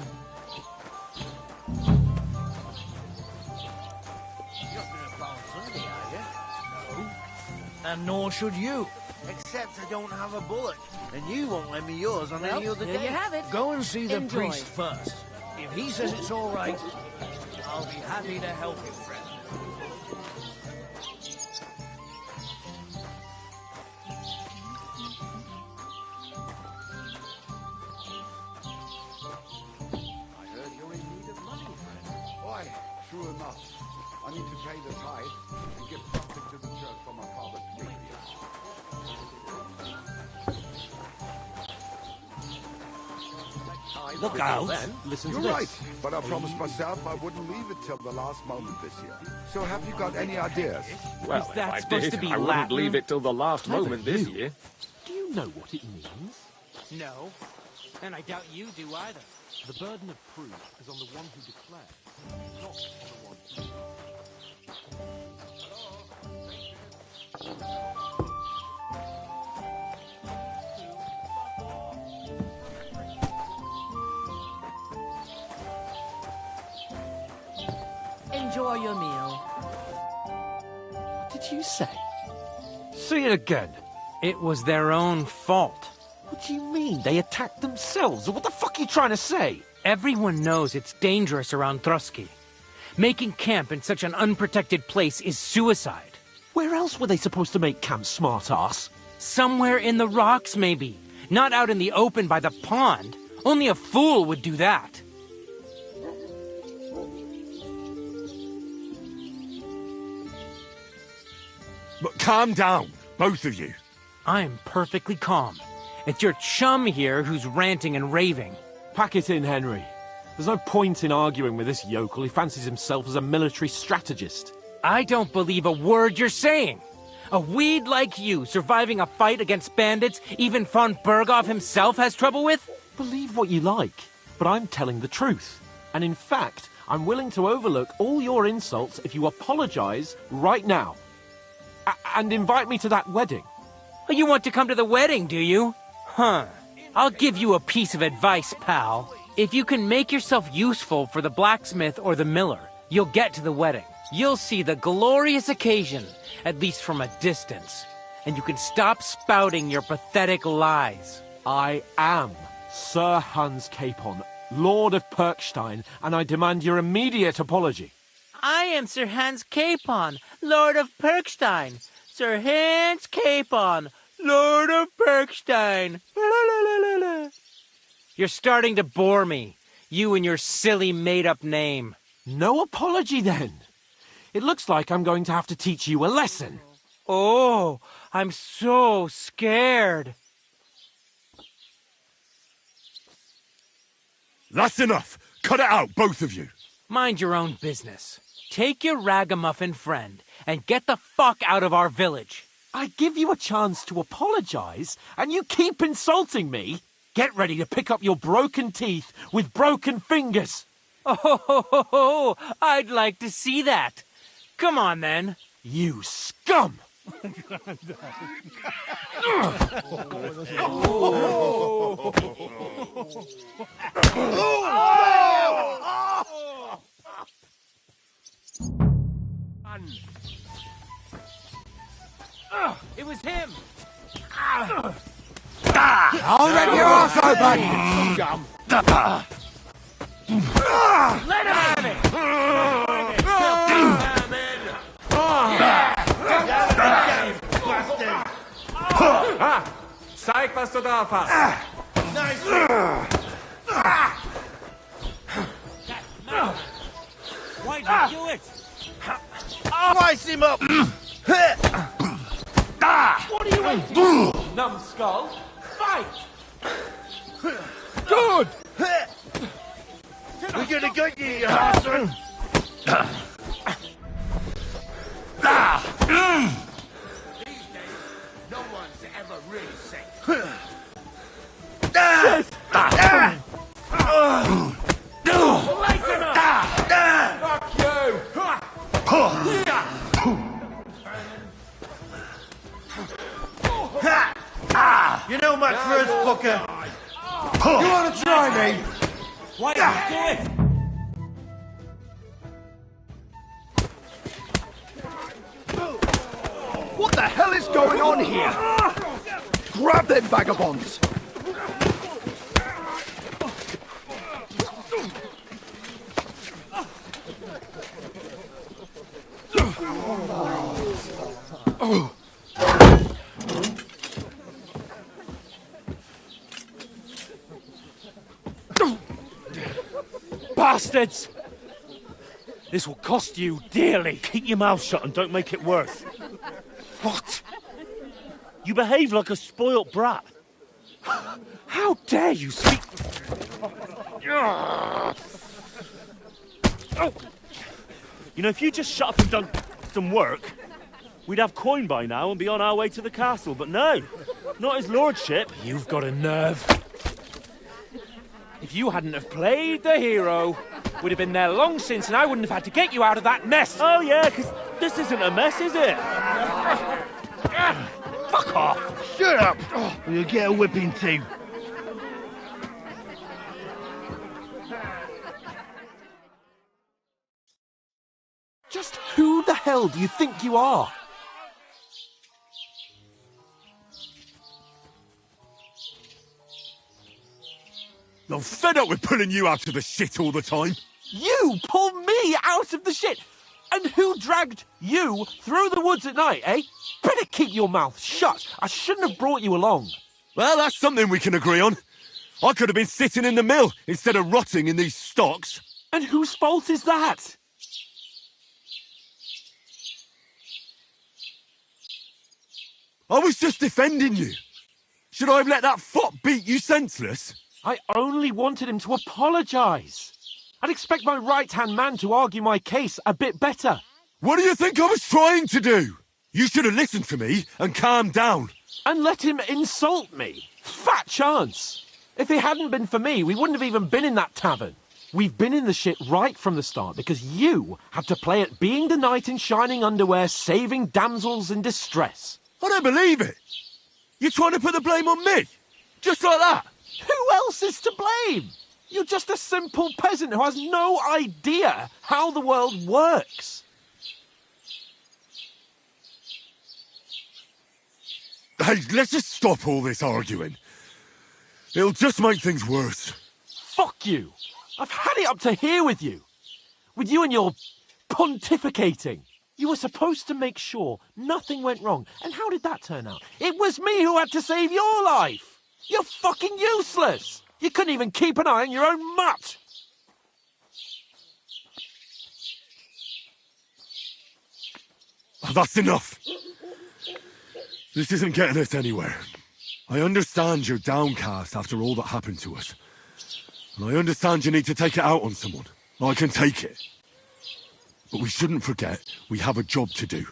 And nor should you. Except I don't have a bullet, and you won't lend me yours on Well, any other there day. you have it. Go and see the Enjoy. priest first. If he says it's all right, I'll be happy to help you, friend. I heard you're in need of money, friend. Why, true enough. I need to pay the tithe and give something to the church for my father's grave. Look out. Listen to You're right, but I promised myself I wouldn't leave it till the last moment this year. So have you got any ideas? Well, Is if that I supposed did, to be I wouldn't Latin? leave it till the last Neither moment this you. year. Do you know what it means? No. And I doubt you do either. The burden of proof is on the one who declares, not on the one who... Enjoy your meal. What did you say? See it again. It was their own fault. What do you mean? They attacked themselves? What the fuck are you trying to say? Everyone knows it's dangerous around Trotsky. Making camp in such an unprotected place is suicide. Where else were they supposed to make camp, smart-ass? Somewhere in the rocks, maybe. Not out in the open by the pond. Only a fool would do that. But calm down, both of you. I'm perfectly calm. It's your chum here who's ranting and raving. Pack it in, Henry. There's no point in arguing with this yokel. He fancies himself as a military strategist. I don't believe a word you're saying. A weed like you surviving a fight against bandits even von Berghoff himself has trouble with? Believe what you like, but I'm telling the truth. And in fact, I'm willing to overlook all your insults if you apologize right now. And invite me to that wedding. You want to come to the wedding, do you? Huh. I'll give you a piece of advice, pal. If you can make yourself useful for the blacksmith or the miller, you'll get to the wedding. You'll see the glorious occasion, at least from a distance. And you can stop spouting your pathetic lies. I am Sir Hans Capon, Lord of Perkstein, and I demand your immediate apology. I am Sir Hans Capon, Lord of Perkstein. Sir Hans Capon, Lord of Perkstein. You're starting to bore me. You and your silly made-up name. No apology, then. It looks like I'm going to have to teach you a lesson. Oh, I'm so scared. That's enough. Cut it out, both of you. Mind your own business. Take your ragamuffin friend and get the fuck out of our village. I give you a chance to apologize, and you keep insulting me. Get ready to pick up your broken teeth with broken fingers. Oh, I'd like to see that. Come on, then. You scum! It was him. I'll rip your ass open! Scum! Let him have it! Zeig, was du drauf hast. Why'd you do it? Slice him up! What are you waiting for, numbskull? Fight! Good! We're gonna get you, you bastard! These days, no one's ever really safe. Lighten up! Fuck you! You know much for us, fucker. hell is going on here? Grab them vagabonds! Bastards! This will cost you dearly. Keep your mouth shut and don't make it worse. What? You behave like a spoilt brat. How dare you speak... You know, if you just shut up and done some work, we'd have coin by now and be on our way to the castle, but no, not his lordship. You've got a nerve. If you hadn't have played the hero, we'd have been there long since and I wouldn't have had to get you out of that mess. Oh yeah, because this isn't a mess, is it? Fuck off! Shut up! Or you'll get a whipping too. Just who the hell do you think you are? I'm fed up with pulling you out of the shit all the time. You pull me out of the shit? And who dragged you through the woods at night, eh? Better keep your mouth shut. I shouldn't have brought you along. Well, that's something we can agree on. I could have been sitting in the mill instead of rotting in these stocks. And whose fault is that? I was just defending you. Should I have let that fop beat you senseless? I only wanted him to apologise. I'd expect my right-hand man to argue my case a bit better. What do you think I was trying to do? You should have listened to me and calmed down. And let him insult me. Fat chance. If it hadn't been for me, we wouldn't have even been in that tavern. We've been in the shit right from the start because you had to play at being the knight in shining underwear, saving damsels in distress. I don't believe it. You're trying to put the blame on me? Just like that? Who else is to blame? You're just a simple peasant who has no idea how the world works. Hey, let's just stop all this arguing. It'll just make things worse. Fuck you. I've had it up to here with you. With you and your pontificating. You were supposed to make sure nothing went wrong. And how did that turn out? It was me who had to save your life. You're fucking useless. You couldn't even keep an eye on your own mutt. Oh, that's enough. This isn't getting us anywhere. I understand you're downcast after all that happened to us. And I understand you need to take it out on someone. I can take it. But we shouldn't forget we have a job to do.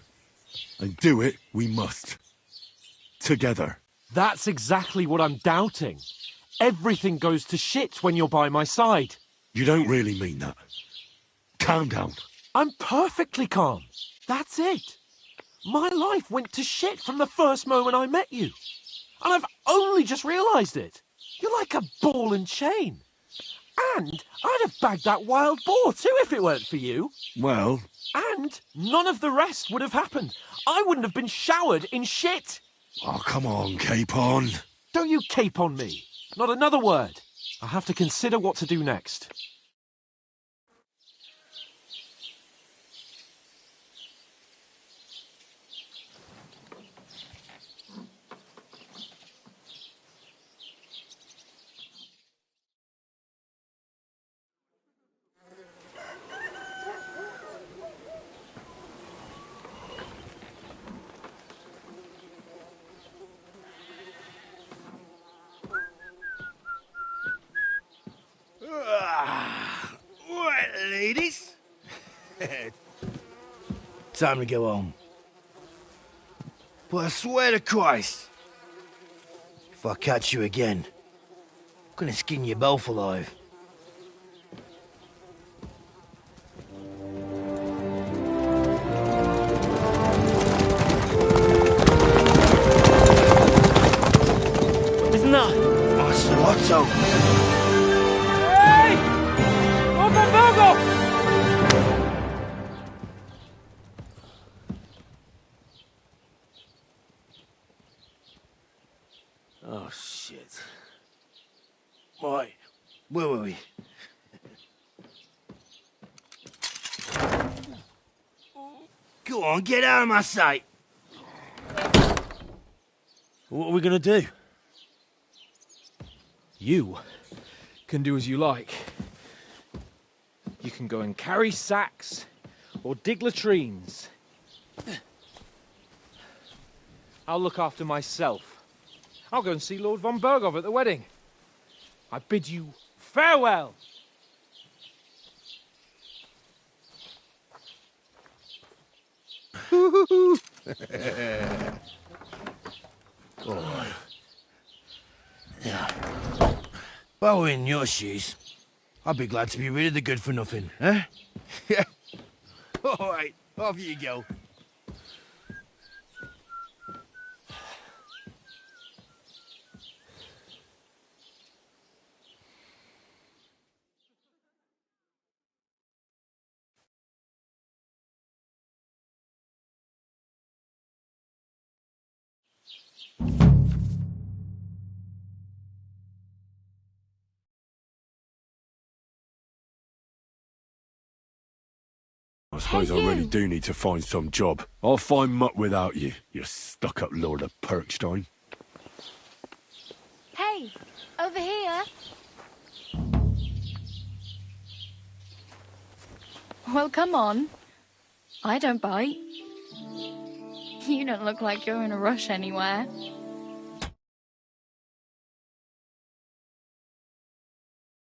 And do it we must. Together. That's exactly what I'm doubting. Everything goes to shit when you're by my side. You don't really mean that. Calm down. I'm perfectly calm. That's it. My life went to shit from the first moment I met you. And I've only just realised it. You're like a ball and chain. And I'd have bagged that wild boar too if it weren't for you. Well... And none of the rest would have happened. I wouldn't have been showered in shit. Oh, come on, Capon. Don't you cape on me. Not another word. I'll have to consider what to do next. Right, ladies. Time to go home. But I swear to Christ, if I catch you again, I'm gonna skin you both alive. Isn't that... Otto. Hey! Open Where were we? Go on, get out of my sight! What are we gonna do? You can do as you like. You can go and carry sacks, or dig latrines. I'll look after myself. I'll go and see Lord von Bergov at the wedding. I bid you farewell! Oh. Yeah. If I were in your shoes, I'd be glad to be rid of the good-for-nothing, eh? Yeah. All right, off you go. I suppose I really do need to find some job. I'll find mutt without you, you stuck-up Lord of Perkstein. Hey, over here. Well, come on. I don't bite. You don't look like you're in a rush anywhere.